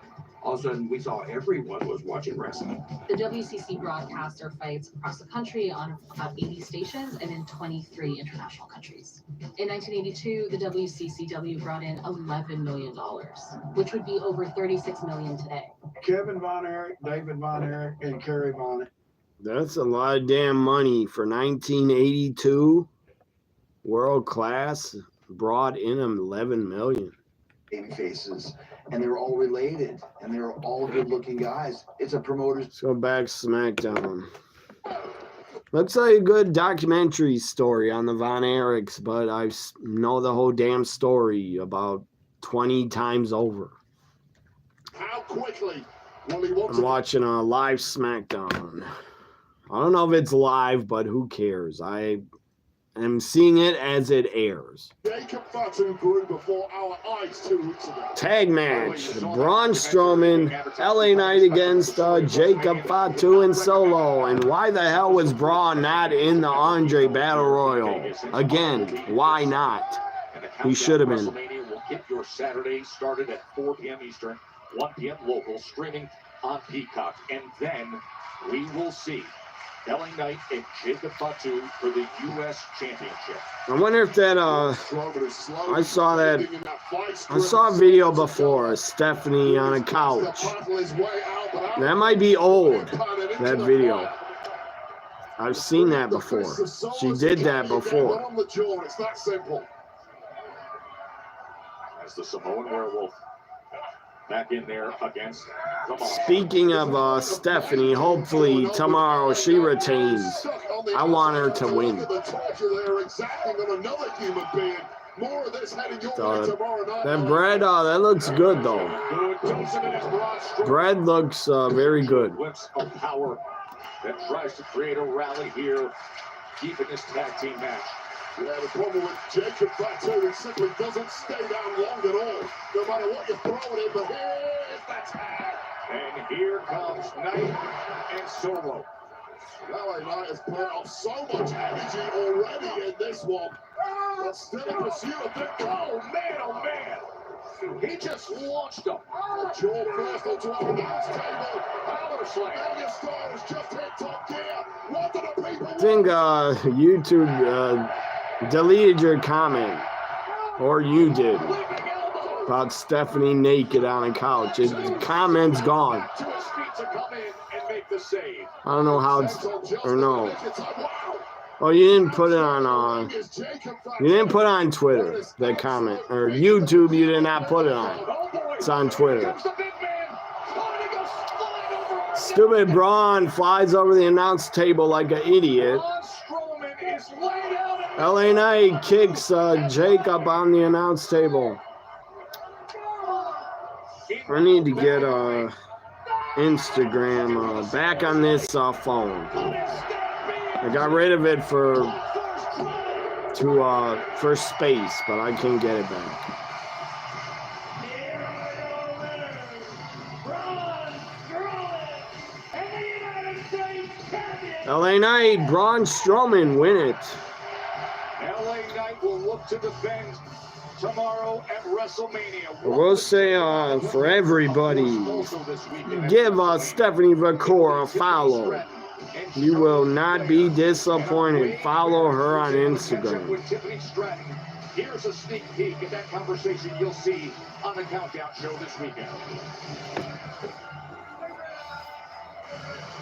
All of a sudden, we saw everyone was watching wrestling. The WCC broadcasts their fights across the country on about 80 stations and in 23 international countries. In 1982, the WCCW brought in $11 million, which would be over $36 million today. Kevin Von Erich, David Von Erich, and Kerry Von Erich. That's a lot of damn money for 1982. World class brought in $11 million. Baby faces, and they were all related, and they were all good-looking guys. It's a promoter's. Let's go back to SmackDown. Looks like a good documentary story on the Von Erichs, but I know the whole damn story about 20 times over. How quickly will he want I'm watching a live SmackDown. I don't know if it's live, but who cares? I am seeing it as it airs. Jacob Fatu grew before our eyes 2 weeks ago. Tag match. Braun Strowman, LA Knight against Jacob Fatu and Solo. And why the hell was Braun not in the Andre Battle Royal? Again, why not? He should have been. for Saturday started at 4 p.m. Eastern, 1 p.m. local, streaming on Peacock. And then we will see LA Knight and Jacob Fatu for the U.S. Championship. I wonder if that, I saw a video before, Stephanie on a couch. That might be old, that video. I've seen that before. She did that before. It's that simple. As the Samoan Werewolf back in there against Tomorrow. Speaking of Stephanie, hopefully tomorrow she retains. I want her to win. That bread, that looks good though. Bread looks very good. Of power that tries to create a rally here, keeping this tag team match. Yeah, the problem with Jacob Fatu, he simply doesn't stay down long at all, no matter what you throw at him. But here's the tag. And here comes Knight and Solo. LA Knight has put off so much energy already in this one. But still in pursuit of victory. Oh, man. He just launched him. Jaw first onto our announce table. Power slam. And your stars just hit top gear. What do the people I think YouTube deleted your comment, or you did, about Stephanie naked on a couch. The comment's gone. I don't know how it's, or no. Oh, you didn't put it on, you didn't put it on Twitter, that comment. Or YouTube, you did not put it on. It's on Twitter. Stupid Braun flies over the announce table like an idiot. LA Knight kicks Jacob on the announce table. I need to get Instagram back on this phone. I got rid of it for space, but I can't get it back. LA Knight, Braun Strowman win it. LA Knight will look to defend tomorrow at WrestleMania. We'll say for everybody, give Stephanie Vacour a follow. You will not be disappointed. Follow her on Instagram. Here's a sneak peek at that conversation you'll see on the Countdown Show this weekend.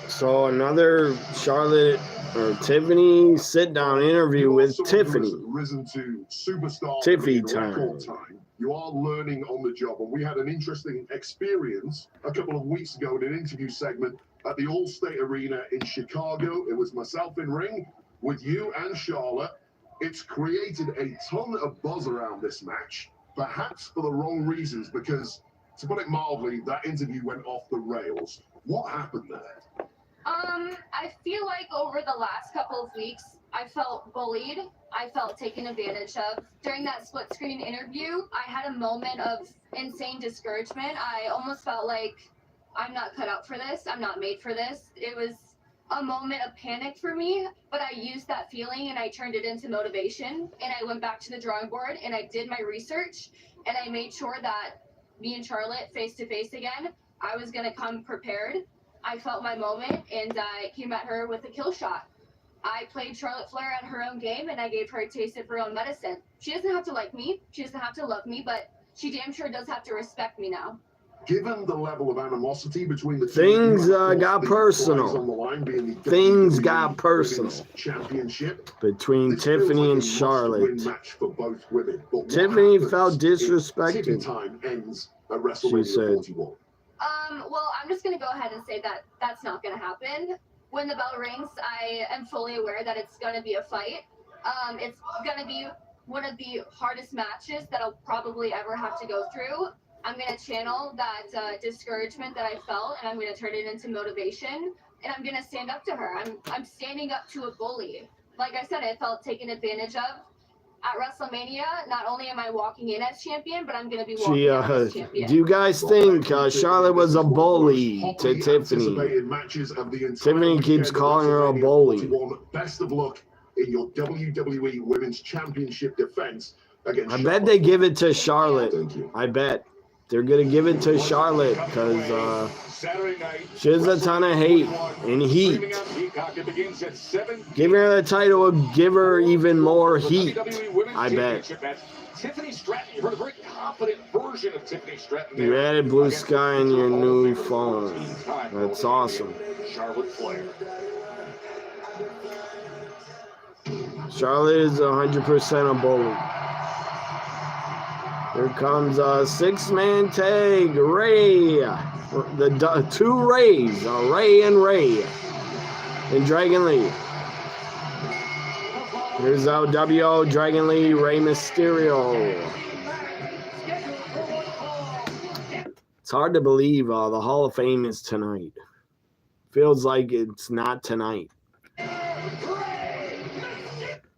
So another Charlotte or Tiffany sit-down interview with Tiffany. Risen to superstar Tiffy time. You are learning on the job, and we had an interesting experience a couple of weeks ago in an interview segment at the Allstate Arena in Chicago. It was myself in ring with you and Charlotte. It's created a ton of buzz around this match, perhaps for the wrong reasons, because, to put it mildly, that interview went off the rails. What happened there? I feel like over the last couple of weeks, I felt bullied. I felt taken advantage of. During that split screen interview, I had a moment of insane discouragement. I almost felt like I'm not cut out for this. I'm not made for this. It was a moment of panic for me, but I used that feeling and I turned it into motivation. And I went back to the drawing board and I did my research and I made sure that me and Charlotte face to face again, I was going to come prepared. I felt my moment and I came at her with a kill shot. I played Charlotte Flair at her own game and I gave her a taste of her own medicine. She doesn't have to like me. She doesn't have to love me, but she damn sure does have to respect me now. Given the level of animosity between the things got personal. Things got personal between Tiffany and Charlotte. Tiffany felt disrespected. She said. Well, I'm just going to go ahead and say that that's not going to happen. When the bell rings, I am fully aware that it's going to be a fight. It's going to be one of the hardest matches that I'll probably ever have to go through. I'm going to channel that discouragement that I felt, and I'm going to turn it into motivation, and I'm going to stand up to her. I'm standing up to a bully. Like I said, I felt taken advantage of. At WrestleMania, not only am I walking in as champion, but I'm going to be walking out as champion. Do you guys think Charlotte was a bully to Tiffany? Tiffany keeps calling her a bully. Best of luck in your WWE Women's Championship defense against I bet they give it to Charlotte. I bet they're gonna give it to Charlotte because she has a ton of hate and heat. Giving her the title would give her even more heat. I bet. Tiffany Stratton, you heard a very confident version of Tiffany Stratton. You added Blue Sky in your new phone. That's awesome. Charlotte Flair. Charlotte is 100% a bully. Here comes a six-man tag. Ray. The two Rays. Ray and Dragon Lee. Here's LWO, Dragon Lee, Rey Mysterio. It's hard to believe the Hall of Fame is tonight. Feels like it's not tonight.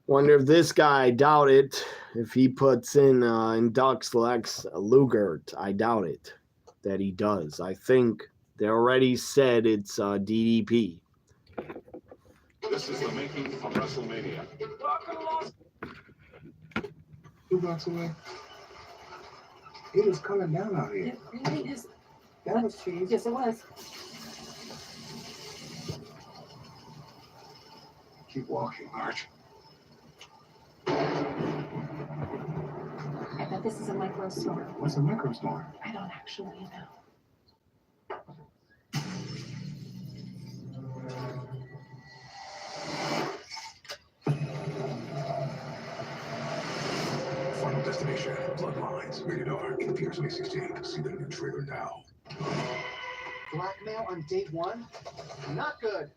Wonder if this guy, I doubt it, if he puts in inducts Lex Luger. I doubt it that he does. I think they already said it's DDP. This is the making of WrestleMania. 2 blocks away. It was coming down out here. It really is. That was cheese. Yes, it was. Keep walking, Marge. I bet this is a micro store. What's a micro store? I don't actually know. Final Destination, Bloodlines, rated R, in theaters May 16th. See the new trailer now. Blackmail on day one? Not good.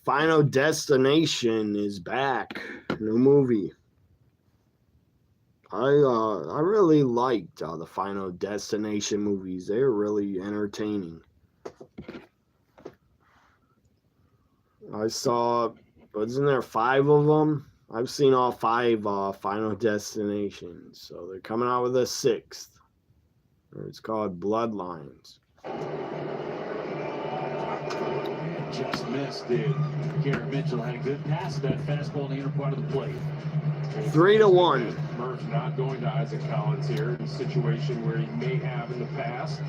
Final Destination is back. New movie. I really liked the Final Destination movies. They're really entertaining. I saw, wasn't there 5 of them? I've seen all 5 Final Destinations. So they're coming out with a 6th. It's called Bloodlines. Just missed, dude. Garrett Mitchell had a good pass to that fastball in the inner part of the plate. 3-1. Murph not going to Isaac Collins here in a situation where he may have in the past.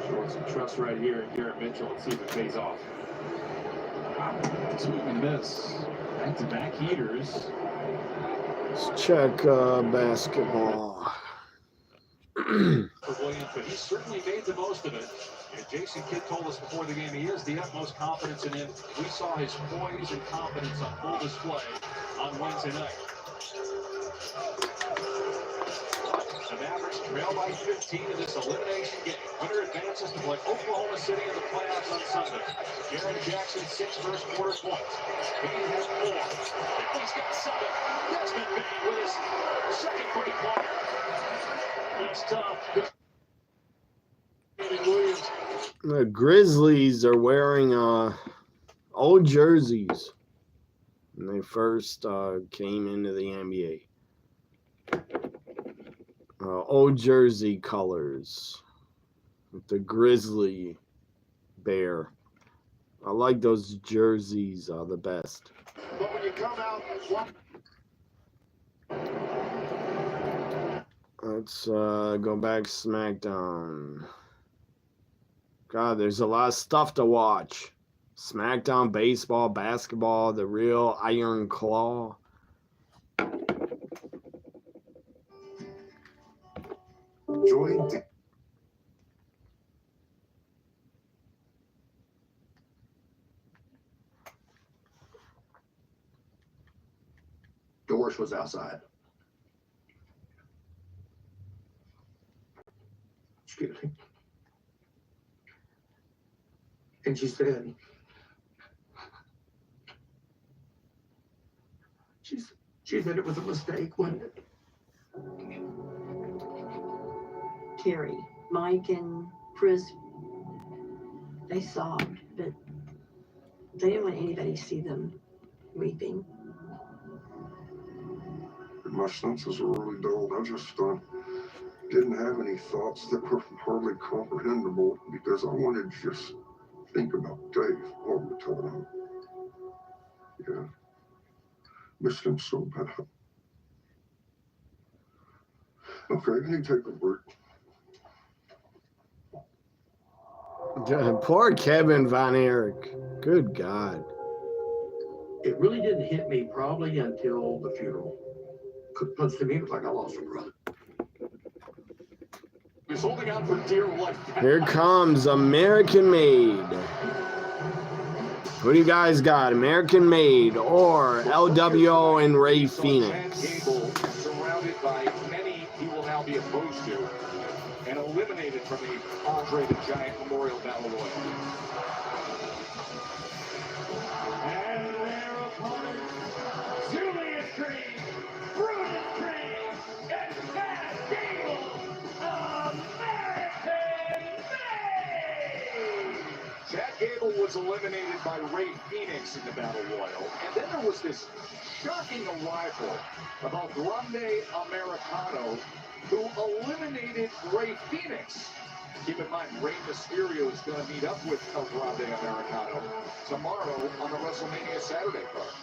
Showing some trust right here in Garrett Mitchell and see if it pays off. Swing and miss. Back-to-back heaters. Let's check basketball. For Williams, but he certainly made the most of it. And Jason Kidd told us before the game he has the utmost confidence in him. We saw his poise and confidence on full display on Wednesday night. The Mavericks trail by 15 in this elimination game. Winner advances to play Oklahoma City in the playoffs on Sunday. Jaren Jackson, 6 first quarter points. He has 4. Now he's got 7. Desmond Bain with his second three-pointer. That's tough. The Grizzlies are wearing old jerseys when they first came into the NBA. Old jersey colors with the grizzly bear. I like those jerseys the best. But when you come out, Let's go back to Smackdown. God, there's a lot of stuff to watch. Smackdown, baseball, basketball, the real Iron Claw. Join Doris was outside. Excuse me. And she said, she said it was a mistake, wasn't it? Terry, Mike, and Chris, they sobbed, but they didn't want anybody to see them weeping. My senses were really dulled. I just didn't have any thoughts that were hardly comprehensible because I wanted to just think about Dave all the time. Yeah. Missed him so bad. Okay, you take a break. Poor Kevin Von Erich. Good God. It really didn't hit me probably until the funeral. Because to me, it was like I lost a brother. He's holding on for dear life. Here comes American Made. Who do you guys got? American Made or LWO and Ray Phoenix? Gable, surrounded by many he will now be opposed to, and eliminated from the Andre the Giant Memorial Battle Royal. And their opponents, Julius Green, Brutus Green, and Chad Gable, American Made! Chad Gable was eliminated by Ray Phoenix in the Battle Royal, and then there was this shocking arrival of El Grande Americano, who eliminated Ray Phoenix. Keep in mind, Rey Mysterio is going to meet up with El Grande Americano tomorrow on the WrestleMania Saturday card.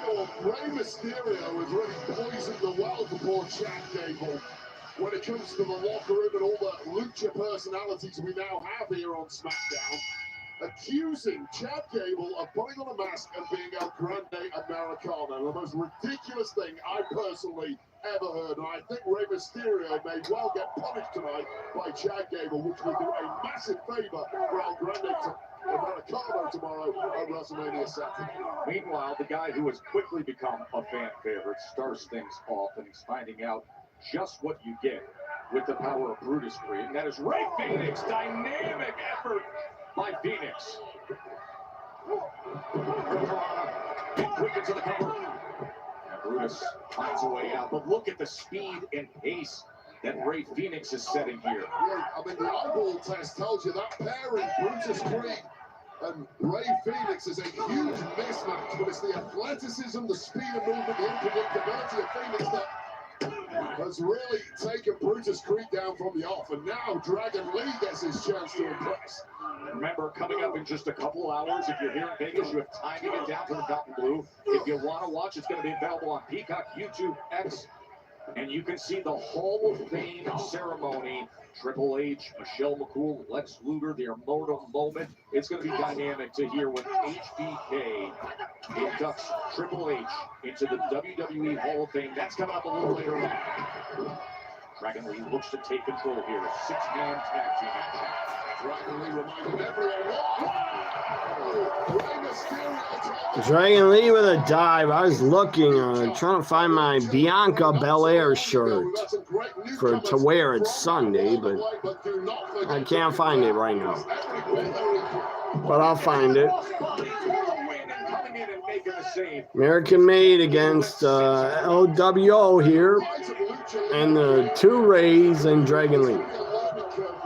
Well, Rey Mysterio has really poisoned the well for poor Chad Gable when it comes to the locker room and all the lucha personalities we now have here on SmackDown, accusing Chad Gable of putting on a mask and being El Grande Americano. The most ridiculous thing I personally ever heard, and I think Rey Mysterio may well get punished tonight by Chad Gable, which will do a massive favor for El Grande Americano tomorrow at WrestleMania Saturday. Meanwhile, the guy who has quickly become a fan favorite starts things off, and he's finding out just what you get with the power of Brutus Creed, and that is Ray Phoenix. Dynamic effort by Phoenix. Quick into the cover. And Brutus finds a way out, but look at the speed and pace that Ray Phoenix is setting here. Yeah, I mean, the eyeball test tells you that pairing, Brutus Creed and Ray Phoenix, is a huge mismatch, but it's the athleticism, the speed of movement, the unpredictability of Phoenix that has really taken Brutus Creed down from the off, and now Dragon Lee gets his chance to impress. Remember, coming up in just a couple hours, if you're here in Vegas, you have time to get down to the Fountain Blue. If you want to watch, it's going to be available on Peacock, YouTube, X, and you can see the Hall of Fame ceremony. Triple H, Michelle McCool, Lex Luger, their immortal moment. It's going to be dynamic to hear when HBK inducts Triple H into the WWE Hall of Fame. That's coming up a little later on. Dragon Lee looks to take control here. 6-man tag team action. Dragon Lee reminding everyone. Dragon Lee with a dive. I was looking, trying to find my Bianca Belair shirt to wear it Sunday, but I can't find it right now. But I'll find it. American Made against LWO here, and the two Rays and Dragon Lee.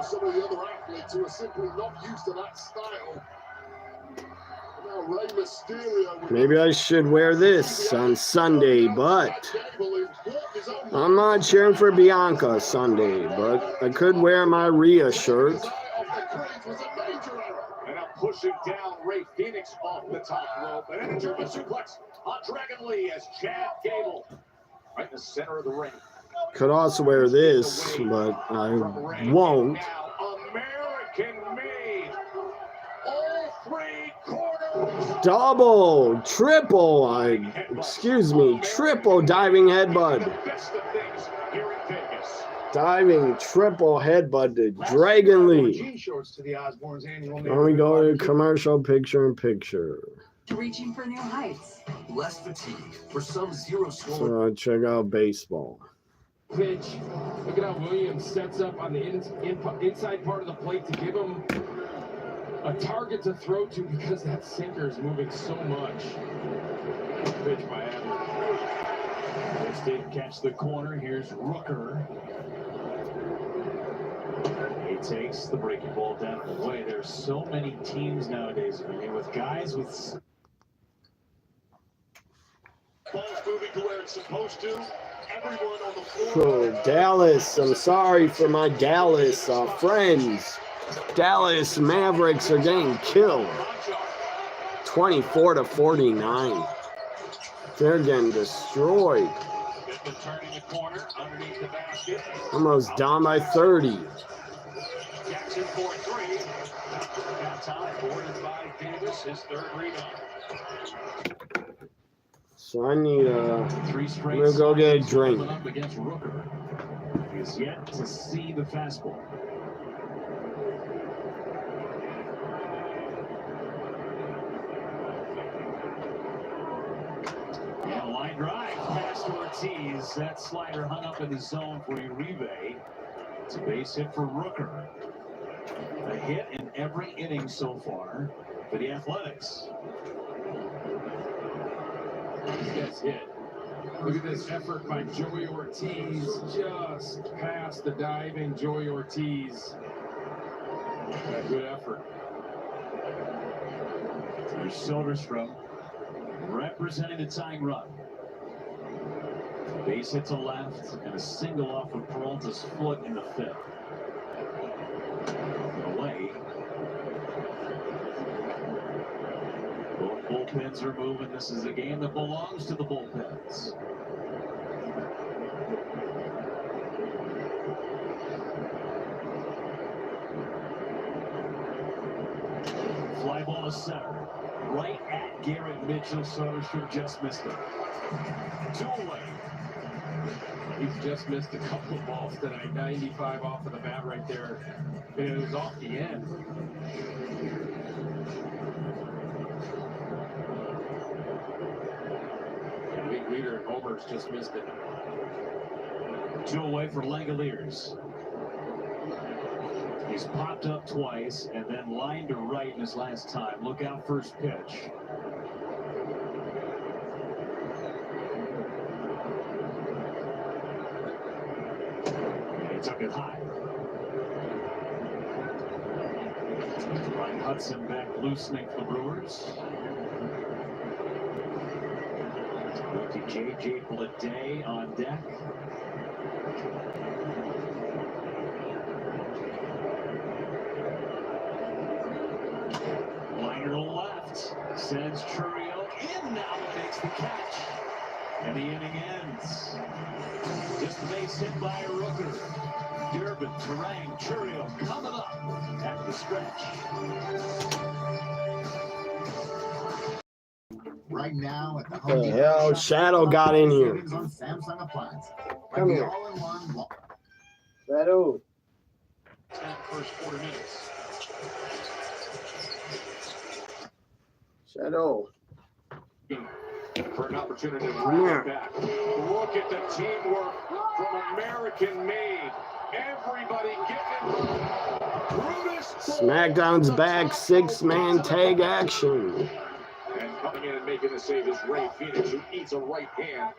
Some of the other athletes who are simply not used to that style. Now Rey Mysterio. Maybe I should wear this on Sunday, but I'm not cheering for Bianca Sunday, but I could wear my Rhea shirt. And I'm pushing down Ray Phoenix off the top rope. And then a German suplex on Dragon Lee as Chad Gable right in the center of the ring. Could also wear this, but I won't. American Made. All three corners. Double, triple, triple diving headbutt. Diving triple headbutt to Dragon Lee. Then we go to commercial picture-in-picture. Reaching for new heights. Less fatigue for some zero score. So check out baseball. Pitch. Look at how Williams sets up on the inside part of the plate to give him a target to throw to because that sinker is moving so much. Pitch by Adler. Did catch the corner. Here's Rooker. He takes the breaking ball down and away. There's so many teams nowadays, I mean, with guys with Ball's moving to where it's supposed to. Everyone on the floor. So Dallas, I'm sorry for my Dallas friends. Dallas Mavericks are getting killed. 24-49. They're getting destroyed. Smith turning the corner underneath the basket. Almost down by 30. Jackson for three. That time boarded by Davis, his third rebound. So I need I'm gonna go get a drink. Up against Rooker. He is yet to see the fastball. And a line drive past Ortiz. That slider hung up in the zone for Uribe. It's a base hit for Rooker. A hit in every inning so far for the Athletics. He gets hit. Look at this effort by Joey Ortiz. Just past the diving Joey Ortiz. A good effort. There's Soderstrom representing the tying run. Base hit to left and a single off of Peralta's foot in the fifth. Away. Both bullpens are moving. This is a game that belongs to the bullpens. Fly ball to center. Right at Garrett Mitchell. Soderstrom just missed it. 2 away. He's just missed a couple of balls tonight. 95 off of the bat right there. And it was off the end. And league leader at homers just missed it. 2 away for Langoliers. He's popped up twice and then lined to right in his last time. Look out, first pitch. And he took it high. Ryan Hudson back loosening for the Brewers. Rookie J.J. Bleday on deck. Liner to left, sends Churio in now and makes the catch. And the inning ends. Just a base hit by Rooker. Durbin, Terang, Churio coming up at the stretch. Right now at the What the hell? Shadow got in here. On Samsung Appliance. Come here. All-in-one. Shadow. 10 first quarter minutes. Shadow. For an opportunity to bring it back. Look at the teamwork from American Made. Everybody getting Brutus. Smackdown's back. 6-man tag action. And coming in and making the save is Ray Phoenix, who eats a right hand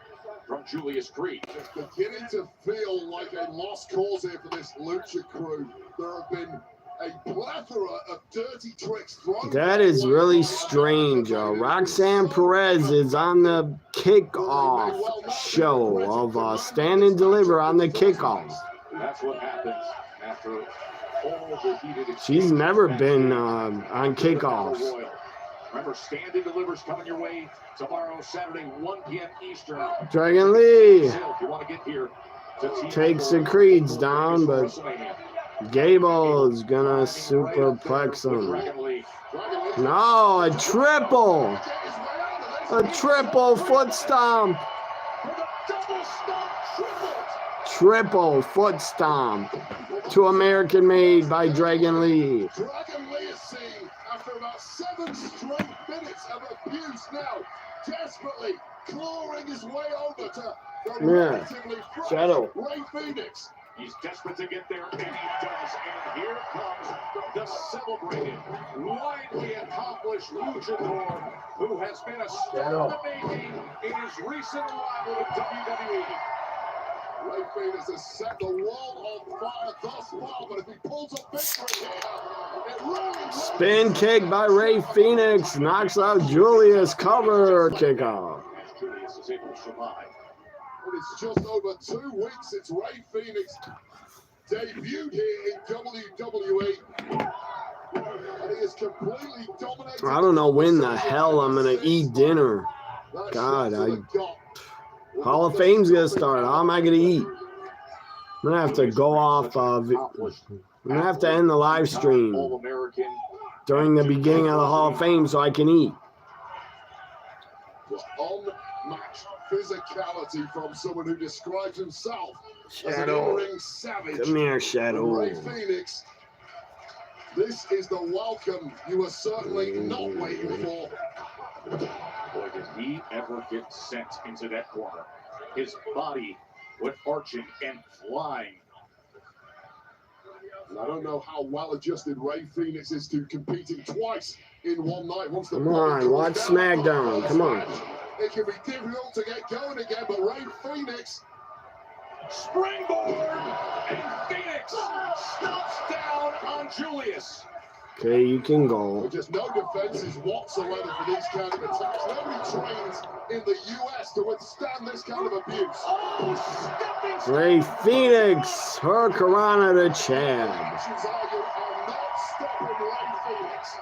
from Julius Creed. It's beginning to feel like a lost cause here for this Lucha crew. There have been a plethora of dirty tricks thrown. That is really strange. Roxanne Perez is on the kickoff show of Stand and Deliver on the kickoff. That's what happens after all the heated. She's never been on kickoffs. Remember, Stand and Deliver's coming your way tomorrow, Saturday, 1 p.m. Eastern. Dragon Lee If you want to get here takes the Creeds down, but Gable is gonna superplex him. No, a triple foot stomp. Triple foot stomp to American Made by Dragon Lee. Dragon Lee is seeing, after about 7 straight minutes of abuse now, desperately clawing his way over to the relatively fresh Shadow. Ray Phoenix. He's desperate to get there, and he does. And here comes the celebrated, widely accomplished luchador who has been a star in the making in his recent arrival to WWE. Ray Phoenix has set the world on fire thus far, but if he pulls a victory here, it really Spin kick by Ray Phoenix knocks out Julius. Cover kickoff. Julius is able to survive. But it's just over 2 weeks since Ray Phoenix debuted here in WWE. And he is completely dominated. I don't know when the hell I'm gonna eat dinner. God, Hall of Fame's gonna start. How am I gonna eat? I'm gonna have to go off. I'm gonna have to end the live stream during the beginning of the Hall of Fame so I can eat. Just unmatched physicality from someone who describes himself as an Shadow. in-ring savage. Come here, Shadow. Ray Phoenix, this is the welcome you were certainly not waiting for. Boy, did he ever get sent into that corner. His body went arching and flying. And I don't know how well-adjusted Ray Phoenix is to competing twice in one night. Once the Come on, watch Smackdown. Come on. It can be difficult to get going again, but Ray Phoenix, Springboard, and Phoenix stomps down on Julius. Okay, you can go. just no defenses whatsoever for these kind of attacks. Nobody trains in the U.S. to withstand this kind of abuse. Ray Phoenix, Hurricanrana to Chad. Actions are not stopping Ray Phoenix.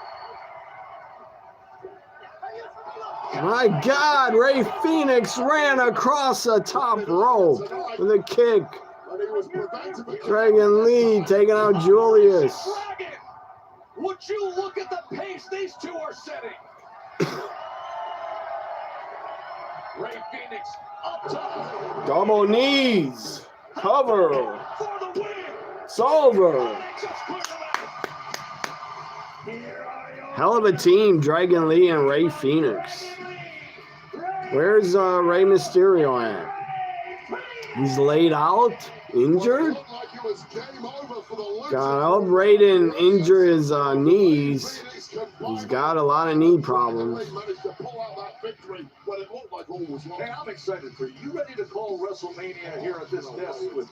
My God, Ray Phoenix ran across the top rope with a kick. Dragon Lee taking out Julius. Would you look at the pace these two are setting? Ray Phoenix up top. Double knees. Cover. It's over. Hell of a team, Dragon Lee and Ray Phoenix. Where's Rey Mysterio at? He's laid out, injured. God, I hope Ray didn't injure his knees. He's got a lot of knee problems. Hey, I'm excited for you. You ready to call WrestleMania here at this desk with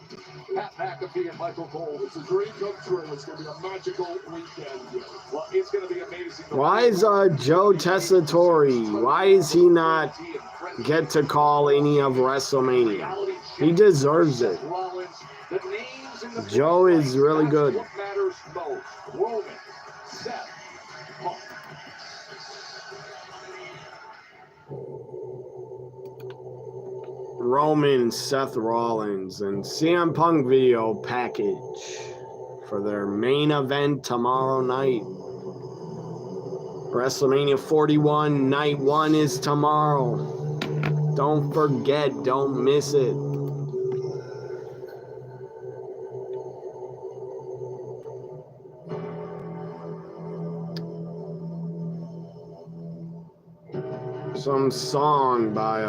Pat McAfee and Michael Cole? It's a dream come true. It's going to be a magical weekend. Well, it's going to be amazing. Why is Joe Tessitore? Why is he not get to call any of WrestleMania? He deserves it. Joe is really good. What matters most? Roman, Seth, Punk. Roman, Seth Rollins, and CM Punk video package for their main event tomorrow night. WrestleMania 41, night 1 is tomorrow. Don't forget, don't miss it. Some song by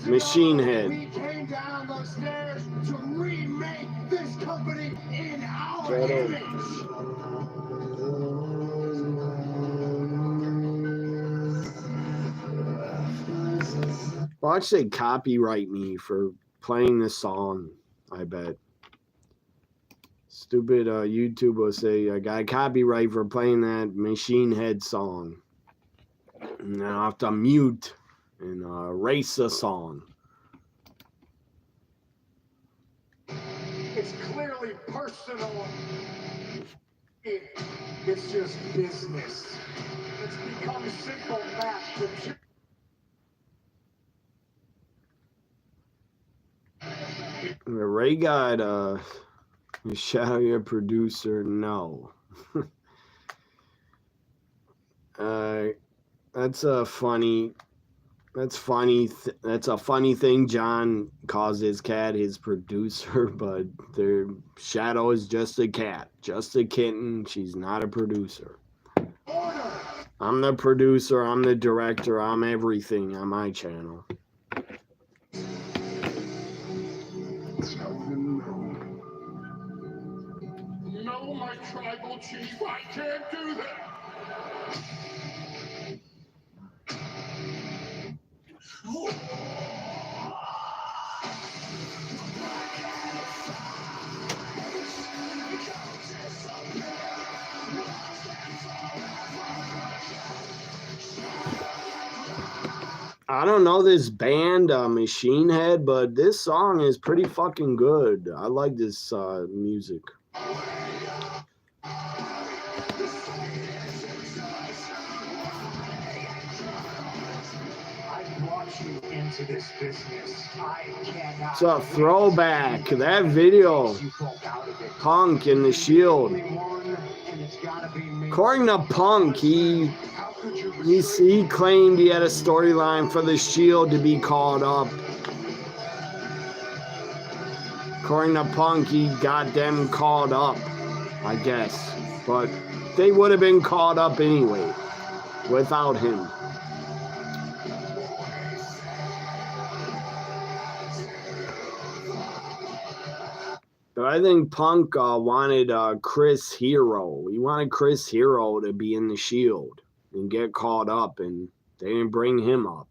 Machine Head. We came down those stairs to remake this company in our image. Watch they copyright me for playing this song, I bet. Stupid YouTube will say I got copyright for playing that Machine Head song. And then I'll have to mute and erase the song. It's clearly personal. It's just business. It's become simple math. Ray got you shadow your producer. No. That's a funny thing. John calls his cat his producer, but their Shadow is just a cat, just a kitten. She's not a producer. I'm the producer, I'm the director, I'm everything on my channel. No, my tribal chief, I can't do that. I don't know this band, Machine Head, but this song is pretty fucking good. I like this music. I brought you in into this business. I cannot. It's a throwback. That video. Punk in the Shield. According to Punk, he claimed he had a storyline for the Shield to be called up. According to Punk, he got them called up, I guess. But they would have been called up anyway without him. But I think Punk wanted Chris Hero. He wanted Chris Hero to be in the Shield and get called up, and they didn't bring him up.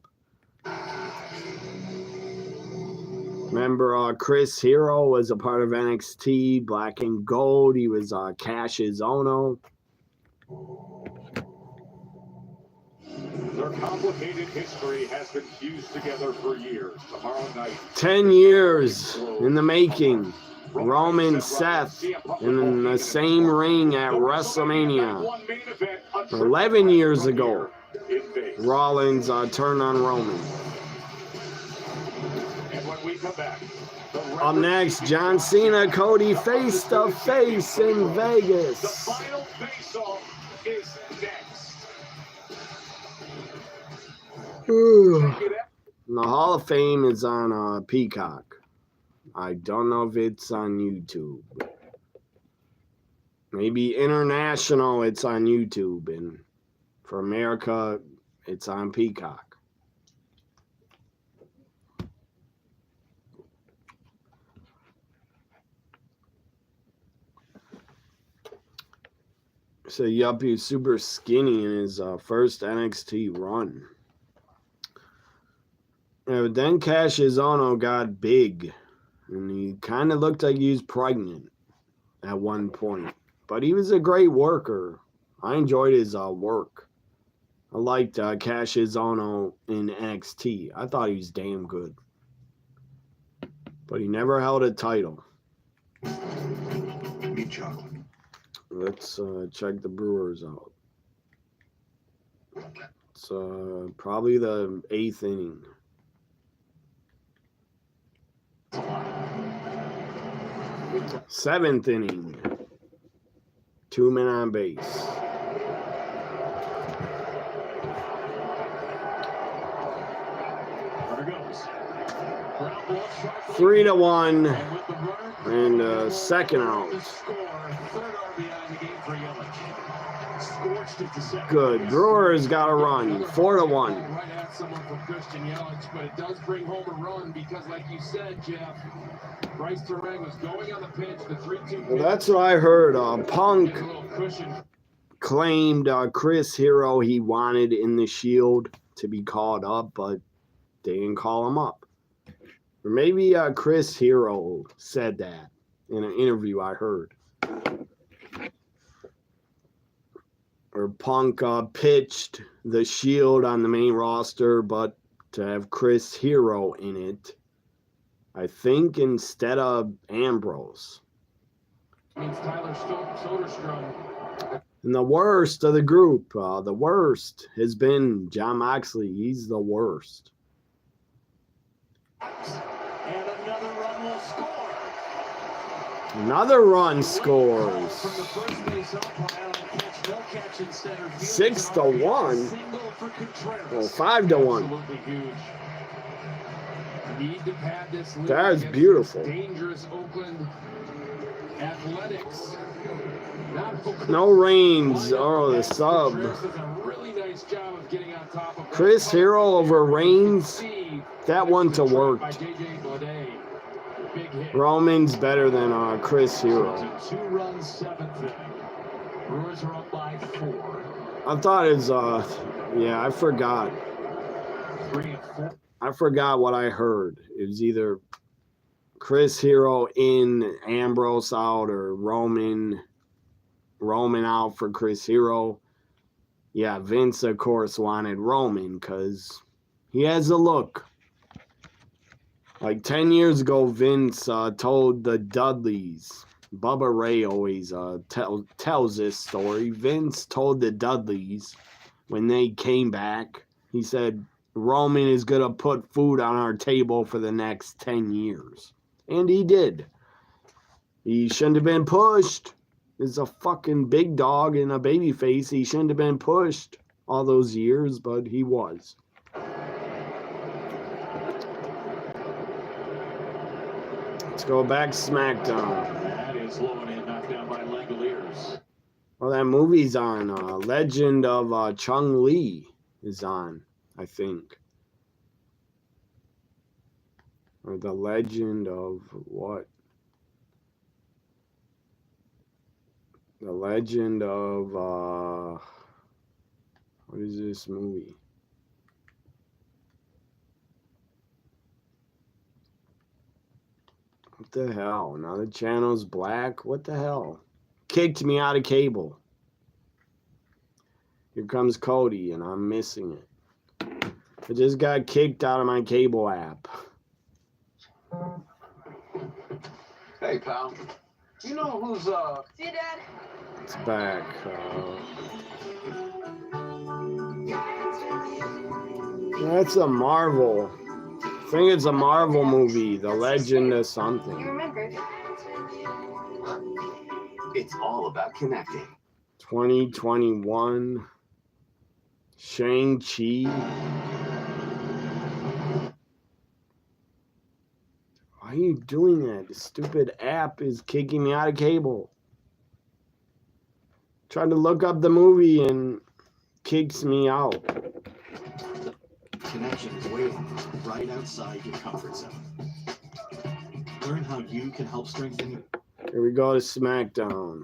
Remember, Chris Hero was a part of NXT, Black and Gold. He was Cash's Ono. Their complicated history has been fused together for years. Tomorrow night, 10 years in the making. Roman Seth in the same ring at WrestleMania. 11 years ago, Rollins turned on Roman. Up next, John Cena, Cody face to face in Vegas. the final face-off is next. The Hall of Fame is on Peacock. I don't know if it's on YouTube. Maybe international, it's on YouTube. And for America, it's on Peacock. So, yup, he's super skinny in his first NXT run. But then Cash's Ono got big. And he kind of looked like he was pregnant at one point. But he was a great worker. I enjoyed his work. I liked Cash's Ono in NXT. I thought he was damn good. But he never held a title. Meat chocolate. Let's check the Brewers out. It's probably the 8th inning. Seventh inning. 2 men on base. 3-1. And second out. Good. Brewers got a run. 4-1. Right at someone from Christian Yelich, but it does bring home a run because, like you said, Jeff, Bryce Terang was going on the pitch. The 3-2. Well, that's what I heard. Punk claimed Chris Hero he wanted in the Shield to be called up, but they didn't call him up. Or maybe Chris Hero said that in an interview I heard. Or Punk pitched the Shield on the main roster, but to have Chris Hero in it, I think instead of Ambrose. Means Tyler Soderstrom. And the worst of the group, the worst has been Jon Moxley. He's the worst. And another run will score. Another run scores. From the first base umpire on the pitch, no catch in center field. 6-1. Single for Contreras. Well, 5-1. Absolutely huge. Need to pad this lead That is against beautiful. Dangerous Oakland Athletics. Not Oakland. No Reigns. Oh, the sub. Contreras does a really nice job of getting on top of Chris Hero over Reigns. That one to work. by JJ Baudet. Big hit. Roman's better than Chris Hero. 2 runs, 7th inning. Brewers are up by 4. I thought it was, yeah, I forgot. 3 and 4. I forgot what I heard. It was either Chris Hero in, Ambrose out, or Roman out for Chris Hero. Yeah, Vince, of course, wanted Roman because he has a look. Like 10 years ago, Vince told the Dudleys. Bubba Ray always tells this story. Vince told the Dudleys when they came back, he said, Roman is going to put food on our table for the next 10 years. And he did. He shouldn't have been pushed. He's a fucking big dog and a baby face. He shouldn't have been pushed all those years, but he was. Let's go back Smackdown. That is low and knocked down by Langoliers. Well, that movie's on. Legend of Chung Li is on, I think. Or the Legend of what? The Legend of, what is this movie? What the hell? Now the channel's black? What the hell? Kicked me out of cable. Here comes Cody, and I'm missing it. I just got kicked out of my cable app. Hey, pal. You know who's, See you, Dad. It's back. That's a Marvel. I think it's a Marvel movie. The Legend of something. You remember. It's all about connecting. 2021. Shang-Chi. Why are you doing that? The stupid app is kicking me out of cable. Tried to look up the movie and kicks me out. Connection is waiting right outside your comfort zone. Learn how you can help strengthen your... Here we go to SmackDown.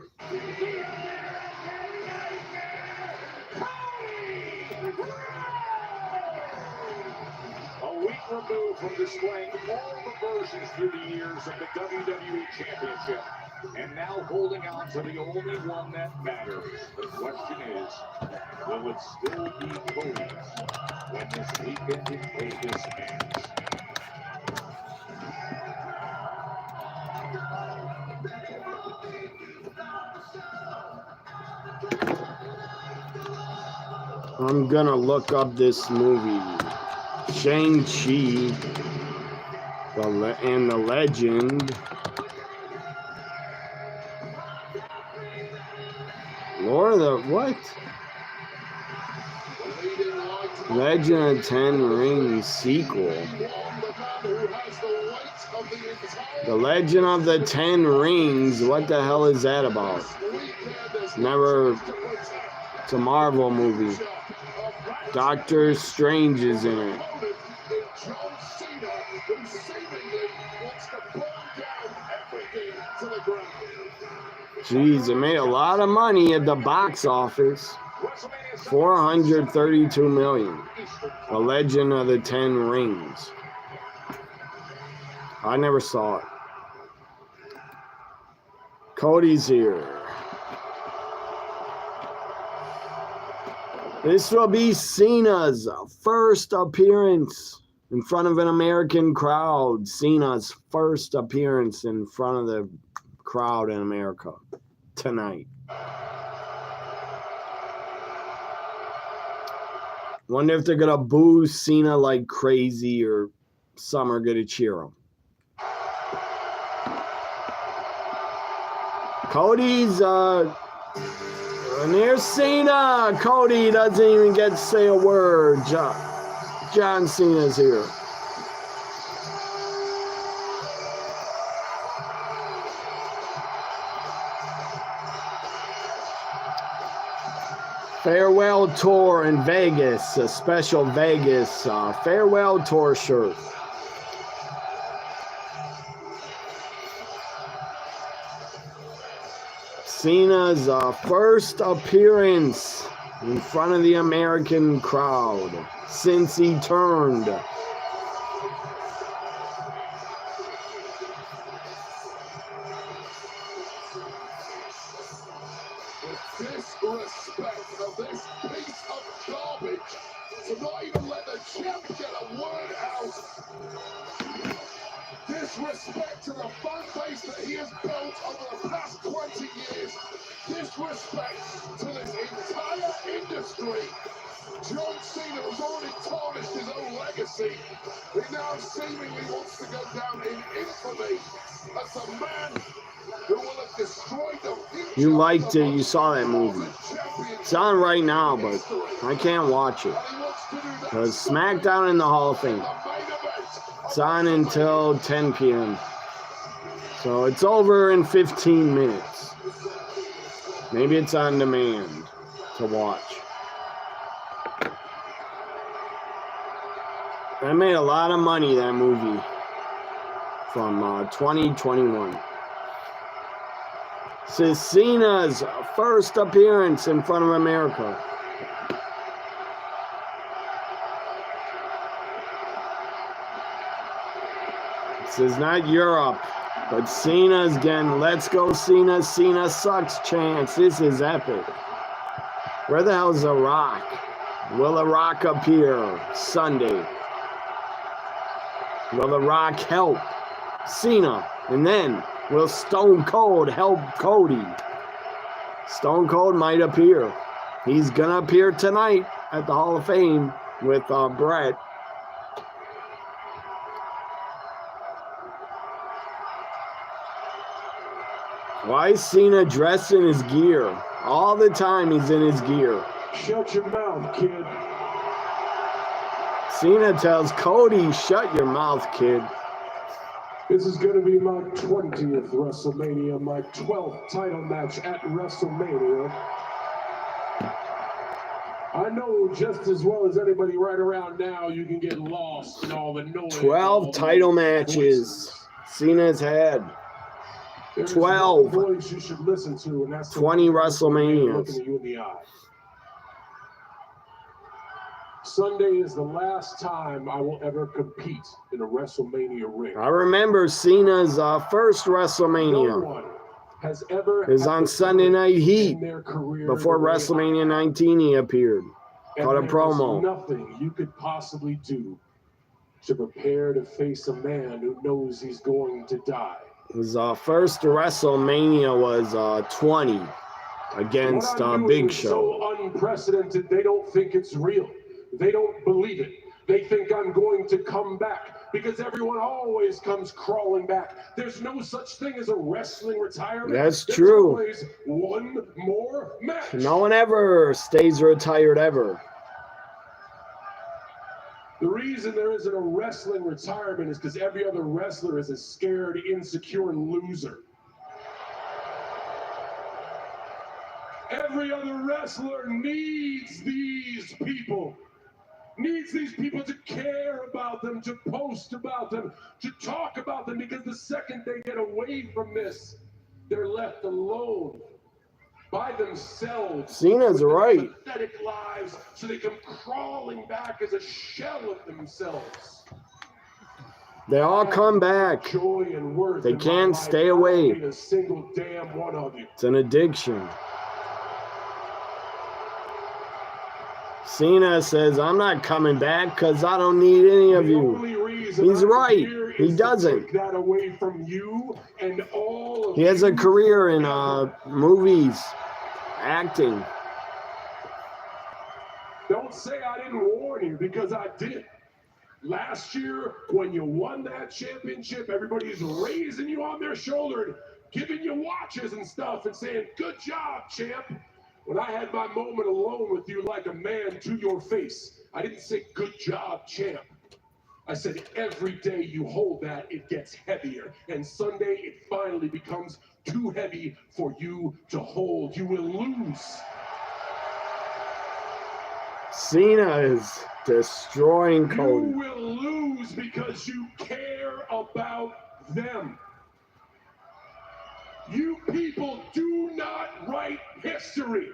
A week removed from displaying all the versions through the years of the WWE Championship, and now holding on to the only one that matters. The question is, will it still be Cody's when this weekend in Vegas ends? I'm gonna look up this movie. Shang-Chi and the Legend. Lord of the what? Legend of 10 Rings sequel. The Legend of the 10 Rings. What the hell is that about? Never. It's a Marvel movie. Doctor Strange is in it. Jeez, it made a lot of money at the box office. $432 million. The Legend of the 10 Rings. I never saw it. Cody's here. This will be Cena's first appearance in front of an American crowd. Cena's first appearance in front of the crowd in America tonight. Wonder if they're going to boo Cena like crazy or some are going to cheer him. Cody's, and here's Cena. Cody doesn't even get to say a word. John Cena's here. Farewell tour in Vegas, a special Vegas farewell tour shirt. Cena's first appearance in front of the American crowd since he turned. The disrespect of this piece of garbage to not even let the champ get a word out. Disrespect to the fan base that he has built over the past 20 years. Disrespect to this entire industry. John Cena has already tarnished his own legacy. He now seemingly wants to go down in infamy as the man who will have destroyed the future. You liked it. You saw that movie. It's on right now, but I can't watch it because Smackdown in the Hall of Fame. It's on until 10 p.m. So it's over in 15 minutes. Maybe it's on demand to watch. I made a lot of money, that movie, from 2021. This is Cena's first appearance in front of America. This is not Europe, but Cena's getting "Let's Go Cena, Cena Sucks" chants. This is epic. Where the hell's The Rock? Will The Rock appear Sunday? Will The Rock help Cena? And then will Stone Cold help Cody? Stone Cold might appear. He's going to appear tonight at the Hall of Fame with Brett. Why is Cena dressed in his gear? All the time he's in his gear. Shut your mouth, kid. Cena tells Cody, shut your mouth, kid. This is going to be my 20th WrestleMania, my 12th title match at WrestleMania. I know just as well as anybody right around now, you can get lost in all the noise. 12 title matches Cena's had. 12. Voice you should listen to, and that's 20 WrestleManias. Looking at you in the eye. Sunday is the last time I will ever compete in a WrestleMania ring. I remember Cena's first WrestleMania. No one has ever it was on Sunday Night Heat before WrestleMania 19 he appeared. Cut a promo. Nothing you could possibly do to prepare to face a man who knows he's going to die. His first WrestleMania was 20 against Big Show. So unprecedented, they don't think it's real. They don't believe it. They think I'm going to come back because everyone always comes crawling back. There's no such thing as a wrestling retirement. That's There's true. Always one more match. No one ever stays retired ever. The reason there isn't a wrestling retirement is because every other wrestler is a scared, insecure loser. Every other wrestler needs these people. Needs these people to care about them, to post about them, to talk about them, because the second they get away from this, they're left alone by themselves. Cena's right. Pathetic lives, so they come crawling back as a shell of themselves. They all come back. Joy and worth. They can't stay away. A single damn one of you. It's an addiction. Cena says, I'm not coming back because I don't need any of you. He's right. He doesn't. Take that away from you and all of he has a career in movies, acting. Don't say I didn't warn you, because I did. Last year, when you won that championship, everybody's raising you on their shoulder and giving you watches and stuff and saying, good job, champ. When I had my moment alone with you like a man to your face, I didn't say, good job, champ. I said, every day you hold that, it gets heavier. And Sunday, it finally becomes too heavy for you to hold. You will lose. Cena is destroying Cody. You will lose because you care about them. You people do not write history.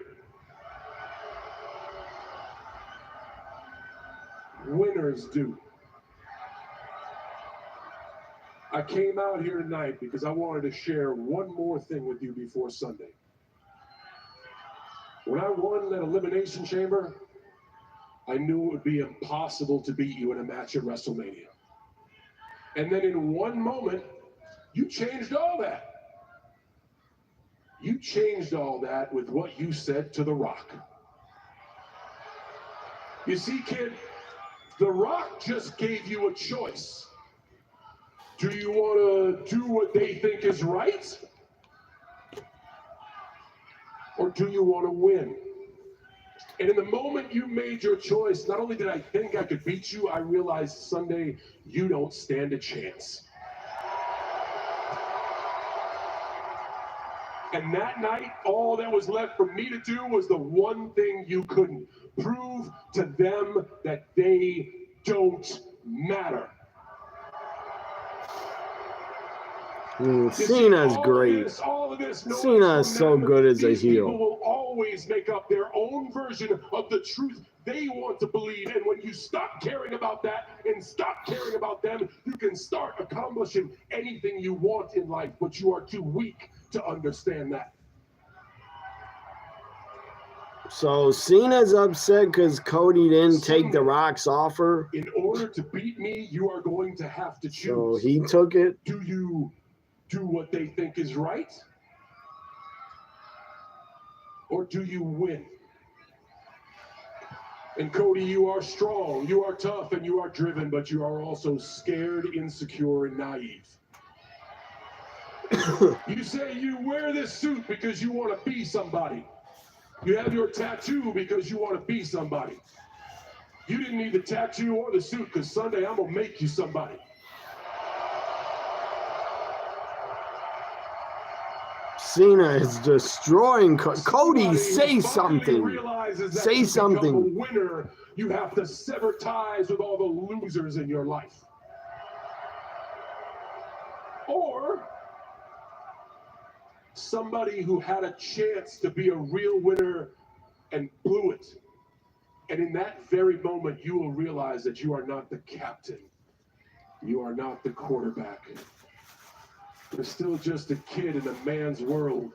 Winners do. I came out here tonight because I wanted to share one more thing with you before Sunday. When I won that Elimination Chamber, I knew it would be impossible to beat you in a match at WrestleMania. And then in one moment, you changed all that. You changed all that with what you said to The Rock. You see, kid, The Rock just gave you a choice. Do you want to do what they think is right? Or do you want to win? And in the moment you made your choice, not only did I think I could beat you, I realized Sunday you don't stand a chance. And that night, all that was left for me to do was the one thing you couldn't. Prove to them that they don't matter. Cena's great. Cena is so good as a These people heel. will always make up their own version of the truth they want to believe. And when you stop caring about that and stop caring about them, you can start accomplishing anything you want in life, but you are too weak to understand that. So Cena's upset because Cody didn't take The Rock's offer. In order to beat me, you are going to have to choose. So he took it. Do you do what they think is right? Or do you win? And Cody, you are strong, you are tough, and you are driven, but you are also scared, insecure, and naive. You say you wear this suit because you want to be somebody. You have your tattoo because you want to be somebody. You didn't need the tattoo or the suit because Sunday I'm going to make you somebody. Cena is destroying Cody. Say something. Say something. A winner, you have to sever ties with all the losers in your life. Or somebody who had a chance to be a real winner and blew it. And in that very moment, you will realize that you are not the captain. You are not the quarterback. You're still just a kid in a man's world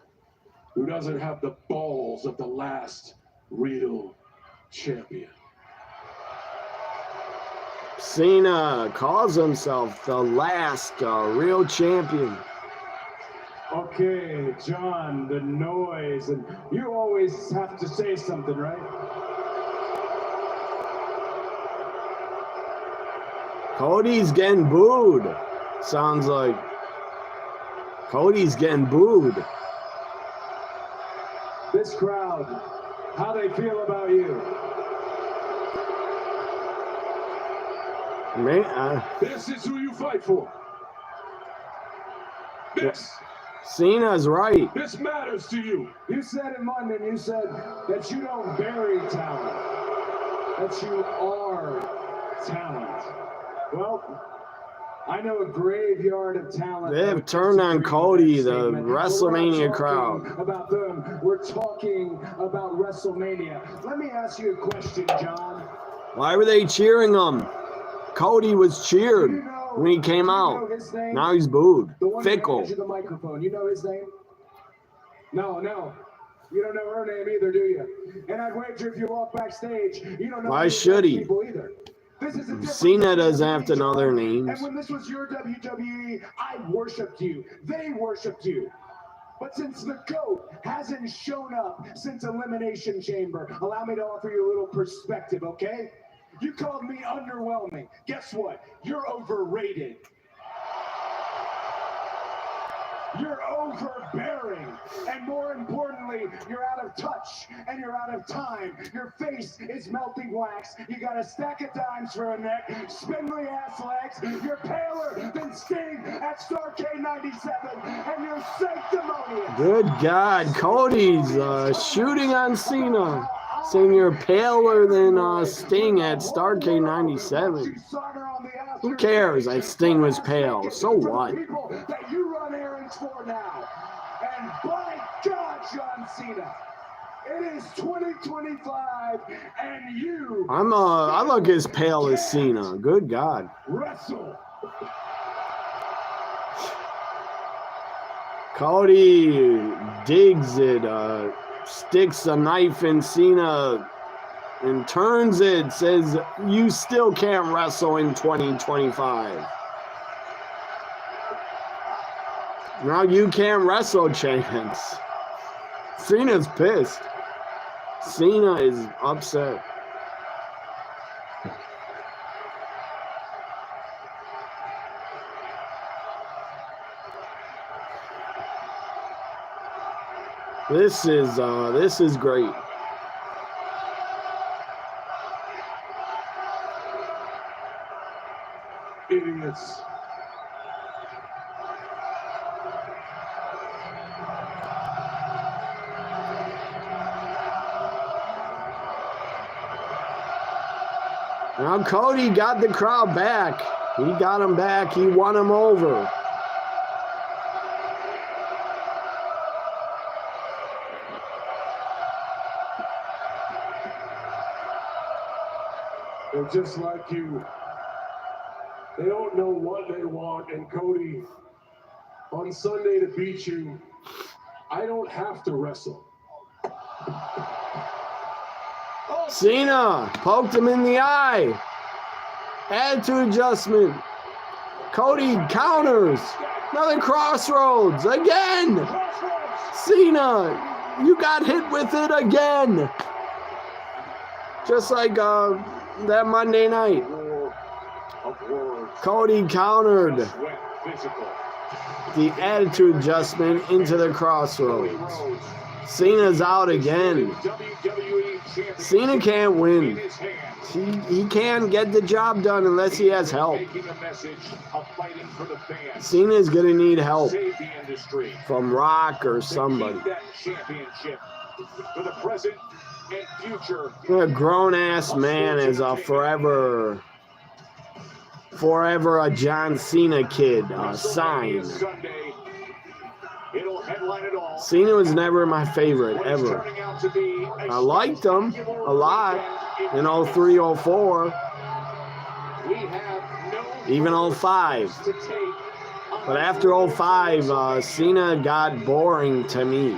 who doesn't have the balls of the last real champion. Cena calls himself the last real champion. Okay, John, the noise, and you always have to say something, right? Cody's getting booed. Sounds like Cody's getting booed. This crowd, how they feel about you? Man, this is who you fight for. This. Cena's right. This matters to you. You said in London, you said that you don't bury talent, that you are talent. Well, I know a graveyard of talent. They have turned on Cody, the WrestleMania crowd. About them, we're talking about WrestleMania. Let me ask you a question, John. Why were they cheering him? Cody was cheered when he came out. Now he's booed. The one Fickle. who the microphone. You know his name? No. You don't know her name either, do you? And I'd wager if you walk backstage, you don't know. Why should he? People either. Cena doesn't have to know their names. And when this was your WWE, I worshipped you. They worshipped you. But since the GOAT hasn't shown up since Elimination Chamber, allow me to offer you a little perspective, okay? You called me underwhelming. Guess what? You're overrated. You're overbearing. And more importantly, you're out of touch and you're out of time. Your face is melting wax. You got a stack of dimes for a neck, spindly ass legs. You're paler than Sting at Starrcade 97, and you're sanctimonious. Good God, Cody's shooting on Cena, saying you're paler than Sting at Starrcade 97. Who cares that Sting was pale? So what? That you run errands for now. And by God, John Cena, it is 2025, and you. I look as pale as Cena. Good God. Wrestle. Cody digs it, sticks a knife in Cena and turns it, says, you still can't wrestle in 2025. Now you can't wrestle, chance. Cena's pissed. Cena is upset. This is great. Idiots. Now Cody got the crowd back. He got him back. He won him over. They're just like you. They don't know what they want. And Cody, on Sunday to beat you, I don't have to wrestle. Cena poked him in the eye. Attitude adjustment. Cody counters. Another crossroads again. Cena, you got hit with it again. Just like that Monday night. Cody countered the attitude adjustment into the crossroads. Cena's out again. Cena can't win. He can't get the job done unless he has help. Cena's going to need help from Rock or somebody. A grown-ass man is a forever a John Cena kid sign. Cena was never my favorite, ever. I liked him a lot in 03, 04, even 05. But after 05, Cena got boring to me.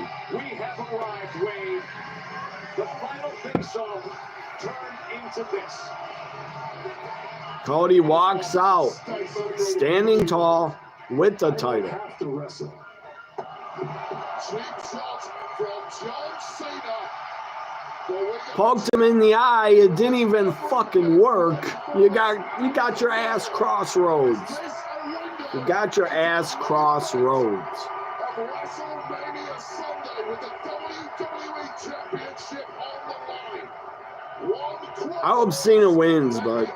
Cody walks out, standing tall with the title. Poked him in the eye. It didn't even fucking work. You got your ass crossroads. You got your ass crossroads. I hope Cena wins, but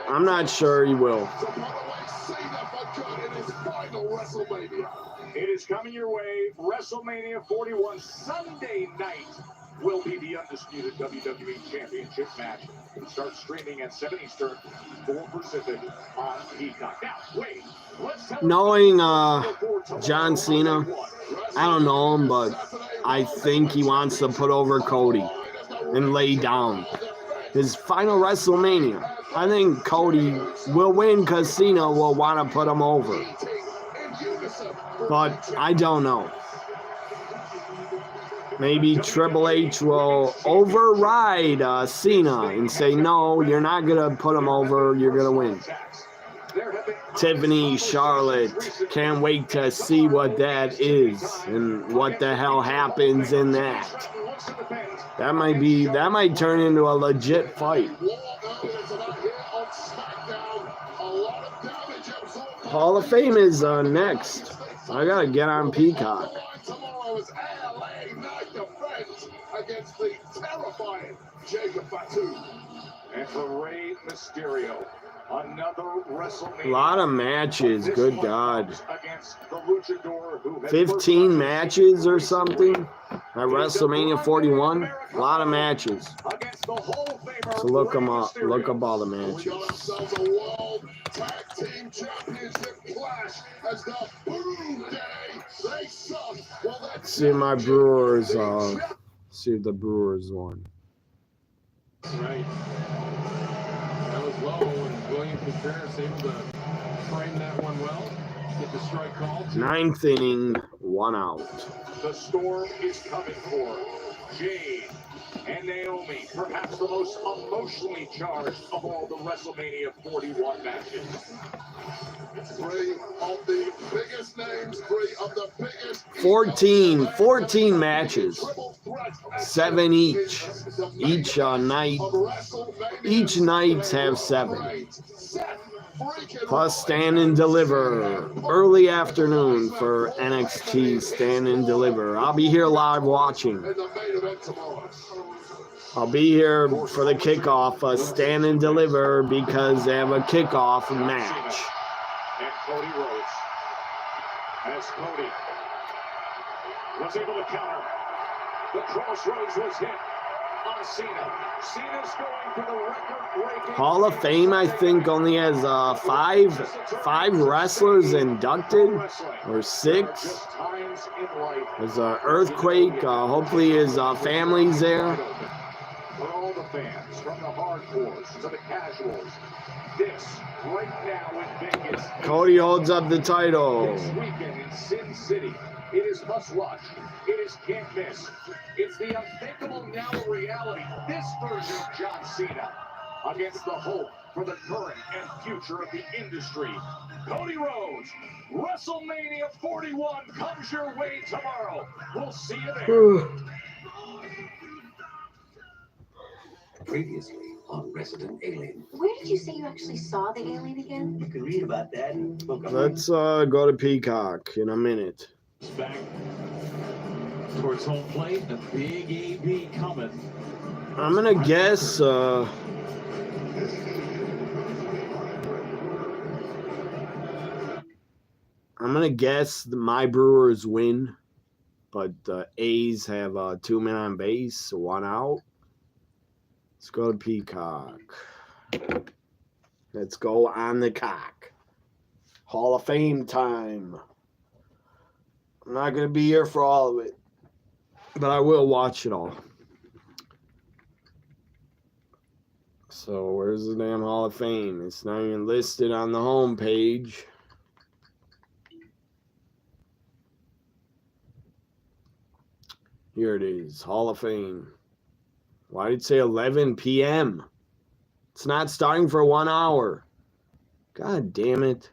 I'm not sure he will. It is coming your way. WrestleMania 41 Sunday night will be the undisputed WWE Championship match. It starts streaming at 7 Eastern, 4 Pacific on Peacock. Now, wait. Knowing John Cena, I don't know him, but I think he wants to put over Cody and lay down. His final WrestleMania, I think Cody will win because Cena will want to put him over. But I don't know. Maybe Triple H will override Cena and say, no, you're not going to put him over, you're going to win. Tiffany, Charlotte, can't wait to see what that is and what the hell happens in that. That might turn into a legit fight. Hall of Fame is next. I gotta get on Peacock. Against the terrifying Jacob Fatu. And for Rey Mysterio, another WrestleMania. A lot of matches, good God. Against the luchador who 15 matches or something at WrestleMania 41. A lot of matches. So look them up. Look up all the matches. See my Brewers. See if the Brewers won. Right. That was low, and William Contreras able to frame that one well. Get the strike call. 9th inning, 1 out. The storm is coming for Jade and Naomi, perhaps the most emotionally charged of all the WrestleMania 41 matches. 3 of the biggest names, 3 of the biggest. 14 matches. 7 each. Each night. Each nights have 7. Plus Stand and Deliver. Early afternoon for NXT Stand and Deliver. I'll be here live watching. I'll be here for the kickoff, Stand and Deliver, because they have a kickoff match. And Cody Rhodes. As Cody was able to counter. The crossroads was hit on Cena. Cena's going for the record-breaking Hall of Fame, I think, only has five wrestlers inducted, or 6. There's an earthquake. Hopefully his family's there. For all the fans, from the hardcores to the casuals, this right now in Vegas. Cody holds up the title. This weekend in Sin City, it is must watch. It is can't miss. It's the unthinkable now a reality. This version of John Cena against the hope for the current and future of the industry. Cody Rhodes, WrestleMania 41 comes your way tomorrow. We'll see you there. Previously on Resident Alien. Where did you say you actually saw the alien again? You can read about that in the book. Let's go to Peacock in a minute. Back towards home plate, the big AB coming. I'm gonna guess I'm gonna guess my Brewers win, but the A's have 2 men on base, 1 out. Let's go to Peacock. Let's go on the cock. Hall of Fame time. I'm not going to be here for all of it, but I will watch it all. So where's the damn Hall of Fame? It's not even listed on the home page. Here it is, Hall of Fame. Why did it say 11 p.m.? It's not starting for 1 hour. God damn it.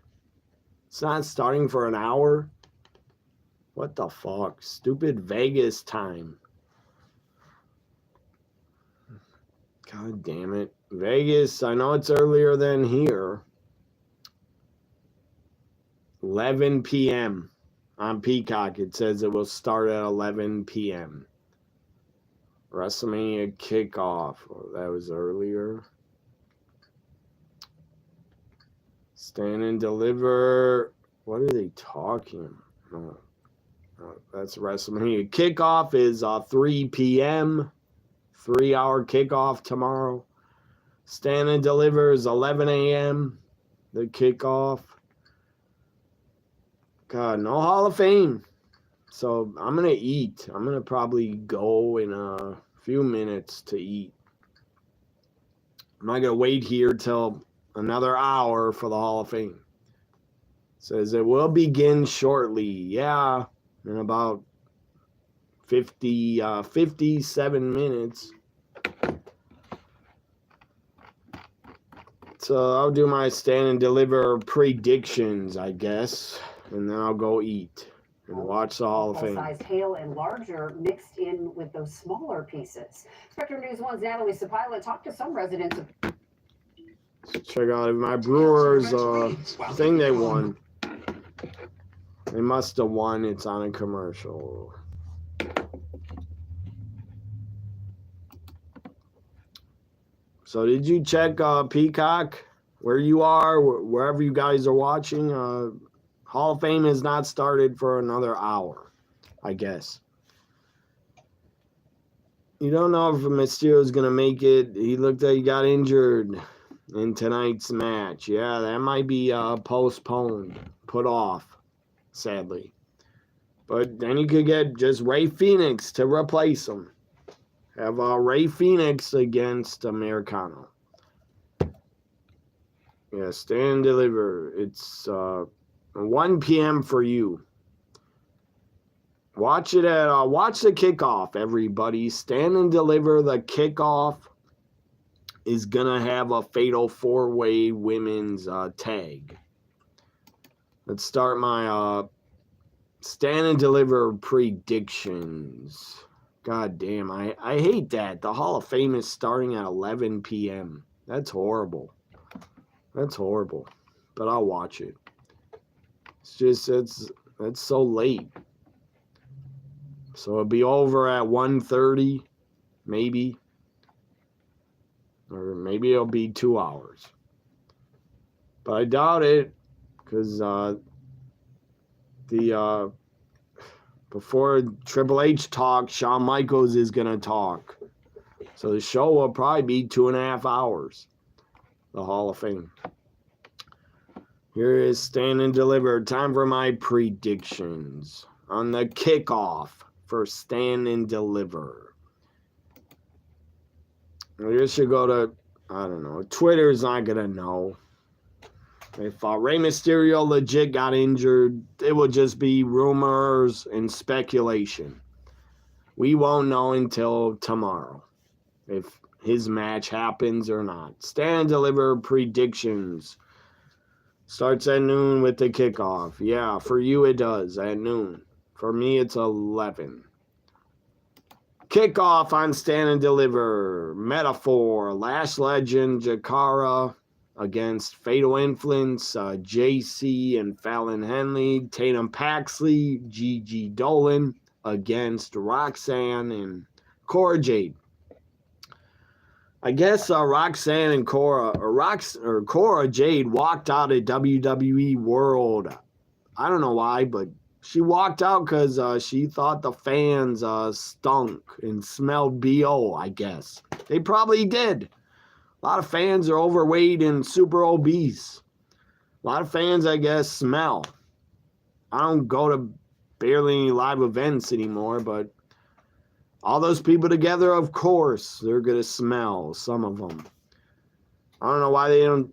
It's not starting for an hour. What the fuck? Stupid Vegas time. God damn it. Vegas, I know it's earlier than here. 11 p.m. on Peacock. It says it will start at 11 p.m. WrestleMania kickoff. Oh, that was earlier. Stand and Deliver. What are they talking? Oh, that's WrestleMania. Kickoff is 3 p.m. 3-hour kickoff tomorrow. Stand and Deliver is 11 a.m. The kickoff. God, no Hall of Fame. So I'm going to eat. I'm going to probably go in a few minutes to eat. I'm not going to wait here till another hour for the Hall of Fame. Says it will begin shortly. Yeah, in about 57 minutes. So I'll do my Stand and Deliver predictions, I guess. And then I'll go eat and watch the Hall of Fame. Full-size hail and larger mixed in with those smaller pieces. Spectrum News 1's Natalie Sapila talked to some residents of... Check out if my Brewers thing they won. They must have won. It's on a commercial. So did you check Peacock where you are, wherever you guys are watching? Hall of Fame has not started for another hour, I guess. You don't know if Mysterio's going to make it. He looked like he got injured in tonight's match. Yeah, that might be postponed, put off, sadly. But then you could get just Ray Phoenix to replace him. Have Ray Phoenix against Americano. Yeah, Stand and Deliver. It's 1 p.m. for you. Watch it at watch the kickoff, everybody. Stand and Deliver. The kickoff is gonna have a fatal 4-way women's tag. Let's start my Stand and Deliver predictions. God damn, I hate that. The Hall of Fame is starting at 11 p.m. That's horrible. That's horrible. but I'll watch it. It's just it's so late. So it'll be over at 1:30, maybe. Or maybe it'll be 2 hours. But I doubt it, because before Triple H talks, Shawn Michaels is going to talk. So the show will probably be 2.5 hours. The Hall of Fame. Here is Stand and Deliver. Time for my predictions on the kickoff for Stand and Deliver. You should go to, I don't know, Twitter's not going to know. If Rey Mysterio legit got injured, it will just be rumors and speculation. We won't know until tomorrow if his match happens or not. Stand and Deliver predictions. Starts at noon with the kickoff. Yeah, for you it does, at noon. For me, it's 11. Kickoff on Stand and Deliver. Metaphor. Lash Legend Jakara against Fatal Influence, JC and Fallon Henley. Tatum Paxley, Gigi Dolan against Roxanne and Cora Jade. I guess Roxanne and Cora Jade walked out of WWE World. I don't know why, but she walked out because she thought the fans stunk and smelled BO, I guess. They probably did. A lot of fans are overweight and super obese. A lot of fans, I guess, smell. I don't go to barely any live events anymore, but all those people together, of course, they're going to smell, some of them. I don't know why they don't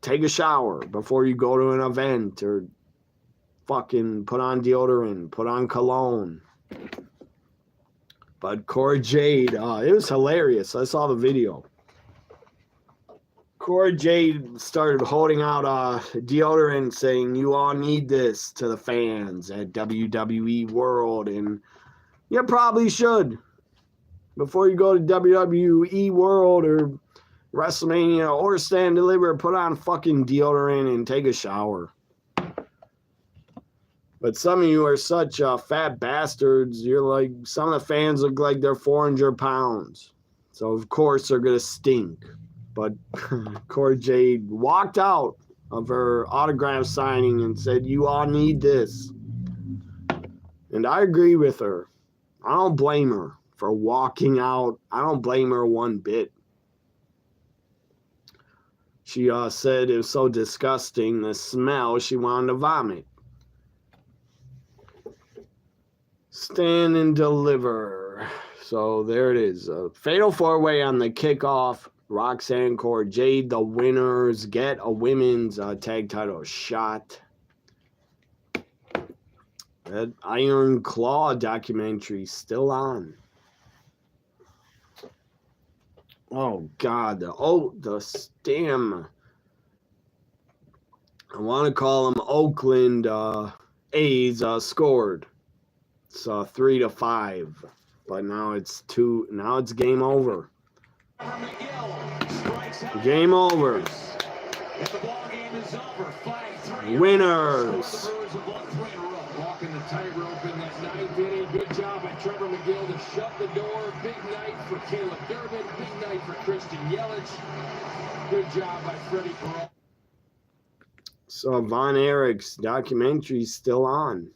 take a shower before you go to an event or fucking put on deodorant, put on cologne. But Cora Jade, it was hilarious. I saw the video. Cora Jade started holding out deodorant saying, "You all need this," to the fans at WWE World. And you probably should. Before you go to WWE World or WrestleMania or Stand and Deliver, put on fucking deodorant and take a shower. But some of you are such fat bastards. You're like, some of the fans look like they're 400 pounds. So, of course, they're going to stink. But Cora Jade walked out of her autograph signing and said, "You all need this." And I agree with her. I don't blame her for walking out. I don't blame her one bit. She said it was so disgusting, the smell, she wanted to vomit. Stand and Deliver. So there it is. A fatal four-way on the kickoff. Roxanne, Cora Jade, the winners, get a women's tag title shot. That Iron Claw documentary still on. Oh God, the Stam. I want to call them Oakland A's scored. It's 3-5, but now it's 2. Now it's game over. Game over. Winners. Walking the tightrope in that ninth inning. Good job by Trevor McGill to shut the door. Big night for Caleb Durbin. Big night for Christian Yelich. Good job by Freddie Peralta. So Von Erich's documentary is still on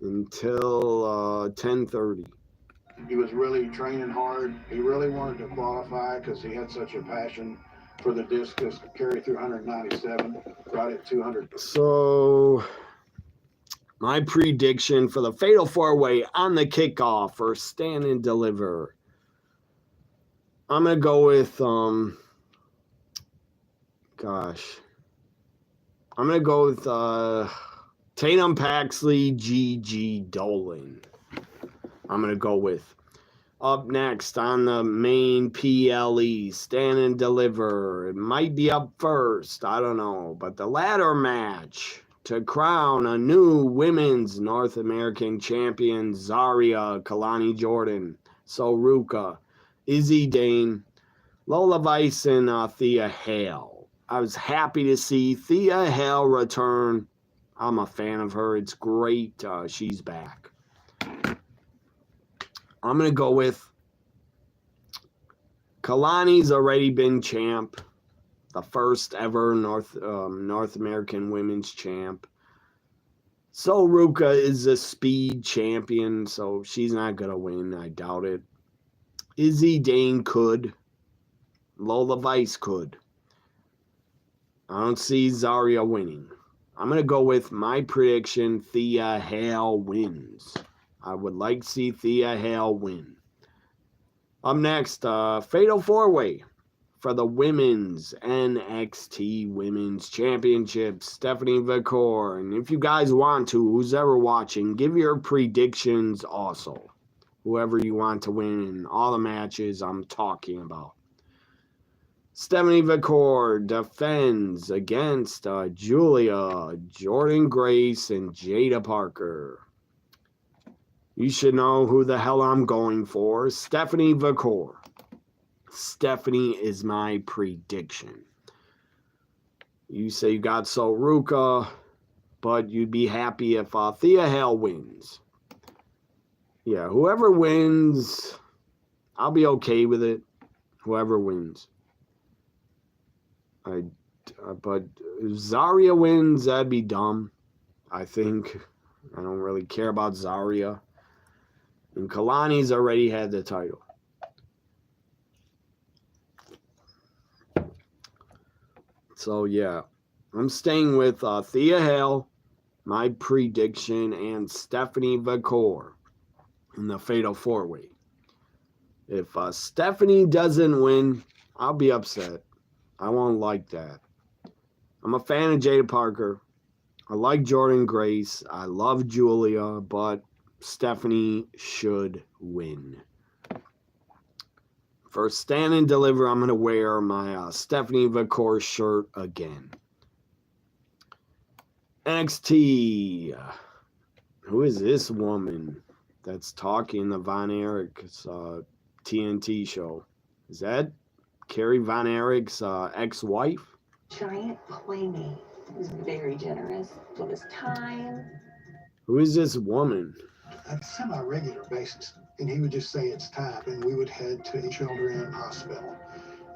until 10:30. He was really training hard. He really wanted to qualify because he had such a passion for the discus. Carry through 197, brought it 200. So my prediction for the Fatal 4-Way on the kickoff for Stand and Deliver. I'm going to go with, I'm going to go with Tatum Paxley, Gigi Dolan. I'm going to go with. Up next on the main PLE, Stand and Deliver. It might be up first, I don't know. But the ladder match to crown a new women's North American champion, Zarya, Kalani Jordan, Soruka, Izzy Dane, Lola Vice, and Thea Hale. I was happy to see Thea Hale return. I'm a fan of her. It's great. She's back. I'm going to go with Kalani's already been champ. The first ever North American women's champ. So Ruka is a speed champion, so she's not going to win. I doubt it. Izzy Dane could. Lola Vice could. I don't see Zarya winning. I'm going to go with my prediction. Thea Hale wins. I would like to see Thea Hale win. Up next, Fatal 4-Way for the Women's NXT Women's Championship. Stephanie McCoy. And if you guys want to, who's ever watching, give your predictions also. Whoever you want to win in all the matches I'm talking about. Stephanie McCoy defends against Julia, Jordan Grace, and Jada Parker. You should know who the hell I'm going for. Stephanie McCoy. Stephanie is my prediction. You say you got Ruka, but you'd be happy if Thea Hale wins. Yeah, whoever wins, I'll be okay with it. Whoever wins. But if Zarya wins, that'd be dumb. I think. I don't really care about Zarya. And Kalani's already had the title. So, yeah. I'm staying with Thea Hale, my prediction, and Stephanie McCoy in the Fatal 4-Way. If Stephanie doesn't win, I'll be upset. I won't like that. I'm a fan of Jada Parker. I like Jordan Grace. I love Julia, but Stephanie should win. For Stand and Deliver, I'm going to wear my Stephanie McCoy shirt again. NXT. Who is this woman that's talking the Von Erich's TNT show? Is that Kerry Von Erich's ex-wife? Giant playmate. He was very generous with his time. Who is this woman? On a semi-regular basis, and he would just say it's time, and we would head to a children's hospital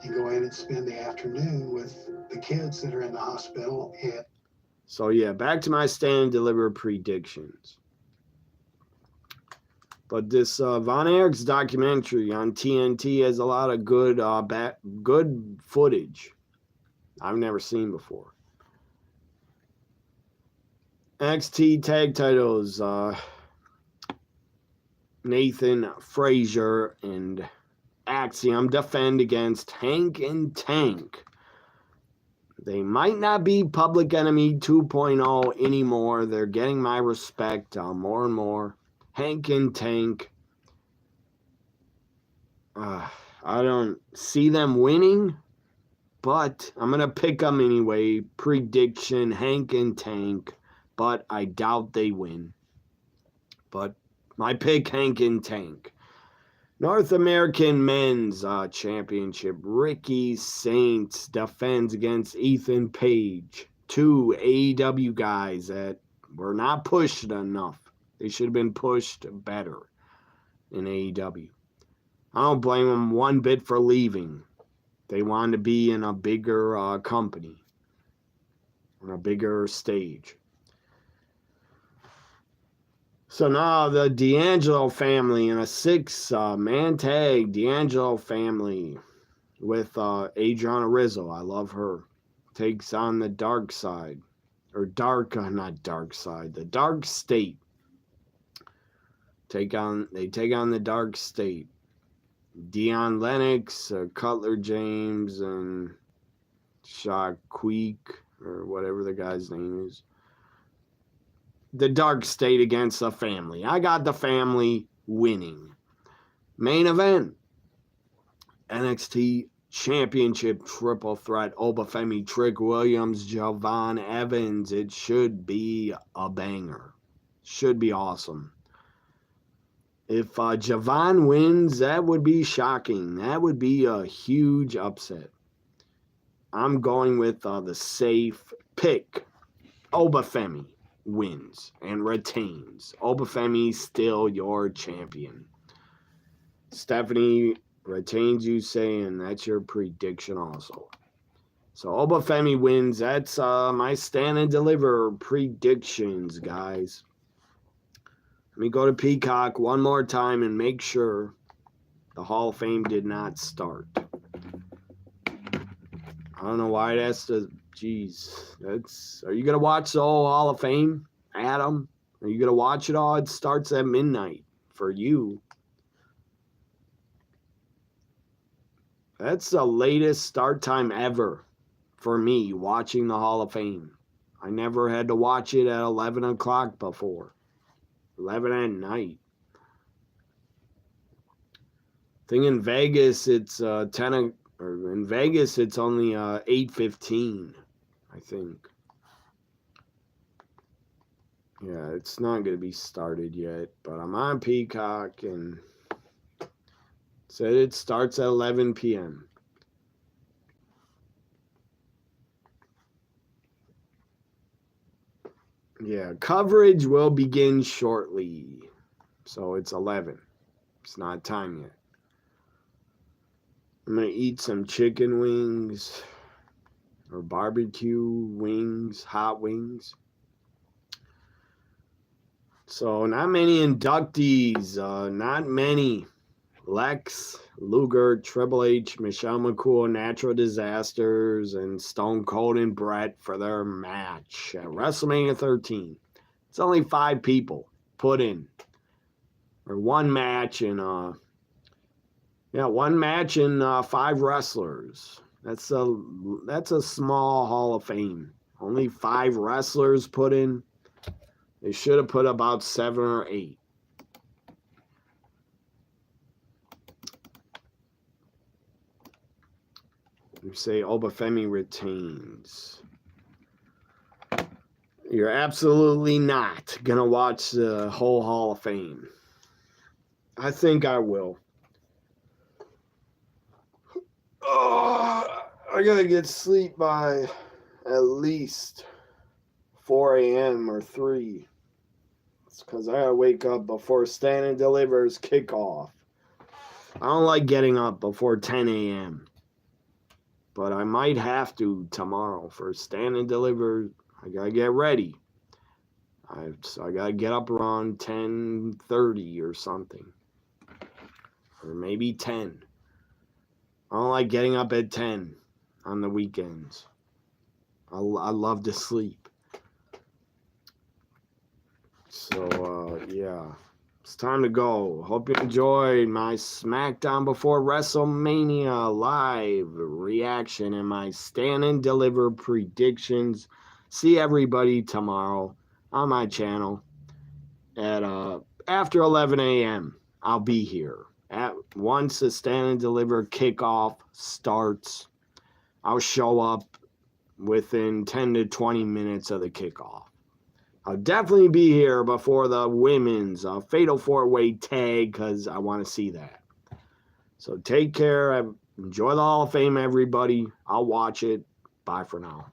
and go in and spend the afternoon with the kids that are in the hospital. And so yeah, back to my Stand and Deliver predictions. But this Von Erich's documentary on TNT has a lot of good good footage I've never seen before. NXT tag titles. Nathan Frazier and Axiom defend against Hank and Tank. They might not be Public Enemy 2.0 anymore. They're getting my respect more and more. Hank and Tank. I don't see them winning, but I'm going to pick them anyway. Prediction, Hank and Tank, but I doubt they win. But my pick, Hank and Tank. North American Men's Championship. Ricky Saints defends against Ethan Page. Two AEW guys that were not pushed enough. They should have been pushed better in AEW. I don't blame them one bit for leaving. They wanted to be in a bigger company. On a bigger stage. So now the D'Angelo family in a 6-man tag. D'Angelo family with Adriana Rizzo. I love her. Takes on the dark side. Or not dark side. The dark state. They take on the dark state. Dion Lennox, Cutler James, and Shaquille, or whatever the guy's name is. The dark state against the family. I got the family winning. Main event. NXT Championship Triple Threat. Obafemi, Trick Williams, Javon Evans. It should be a banger. Should be awesome. If Javon wins, that would be shocking. That would be a huge upset. I'm going with the safe pick. Obafemi wins and retains. Obafemi still your champion. Stephanie retains, you say, and that's your prediction also. So Obafemi wins. That's my stand and deliver predictions, guys. Let me go to Peacock one more time and make sure the Hall of Fame did not start. I don't know why that's the... Jeez. Are you going to watch the whole Hall of Fame, Adam? Are you going to watch it all? It starts at midnight for you. That's the latest start time ever for me watching the Hall of Fame. I never had to watch it at 11 o'clock before. 11 at night. I think in Vegas it's 10 or in Vegas it's only 8:15, I think. Yeah, it's not going to be started yet, but I'm on Peacock and said it starts at 11 p.m. Yeah, coverage will begin shortly. So it's 11. It's not time yet. I'm going to eat some chicken wings or barbecue wings, hot wings. So not many inductees, not many. Lex Luger, Triple H, Michelle McCool, Natural Disasters, and Stone Cold and Brett for their match at WrestleMania 13. It's only 5 people put in. Or one match and one match and 5 wrestlers. That's a small Hall of Fame. Only 5 wrestlers put in. They should have put about 7 or 8. You say Obafemi retains. You're absolutely not going to watch the whole Hall of Fame. I think I will. Oh, I got to get sleep by at least 4 a.m. or 3. It's because I got to wake up before Stand and Deliver's kickoff. I don't like getting up before 10 a.m. But I might have to tomorrow for Stand and Deliver. I got to get ready. So I got to get up around 10:30 or something. Or maybe 10. I don't like getting up at 10 on the weekends. I love to sleep. So, yeah. It's time to go. Hope you enjoyed my Smackdown before WrestleMania live reaction and my Stand and Deliver predictions. See everybody tomorrow on my channel at after 11 a.m. I'll be here. Once the Stand and Deliver kickoff starts, I'll show up within 10 to 20 minutes of the kickoff. I'll definitely be here before the women's Fatal 4-Way tag because I want to see that. So take care. Enjoy the Hall of Fame, everybody. I'll watch it. Bye for now.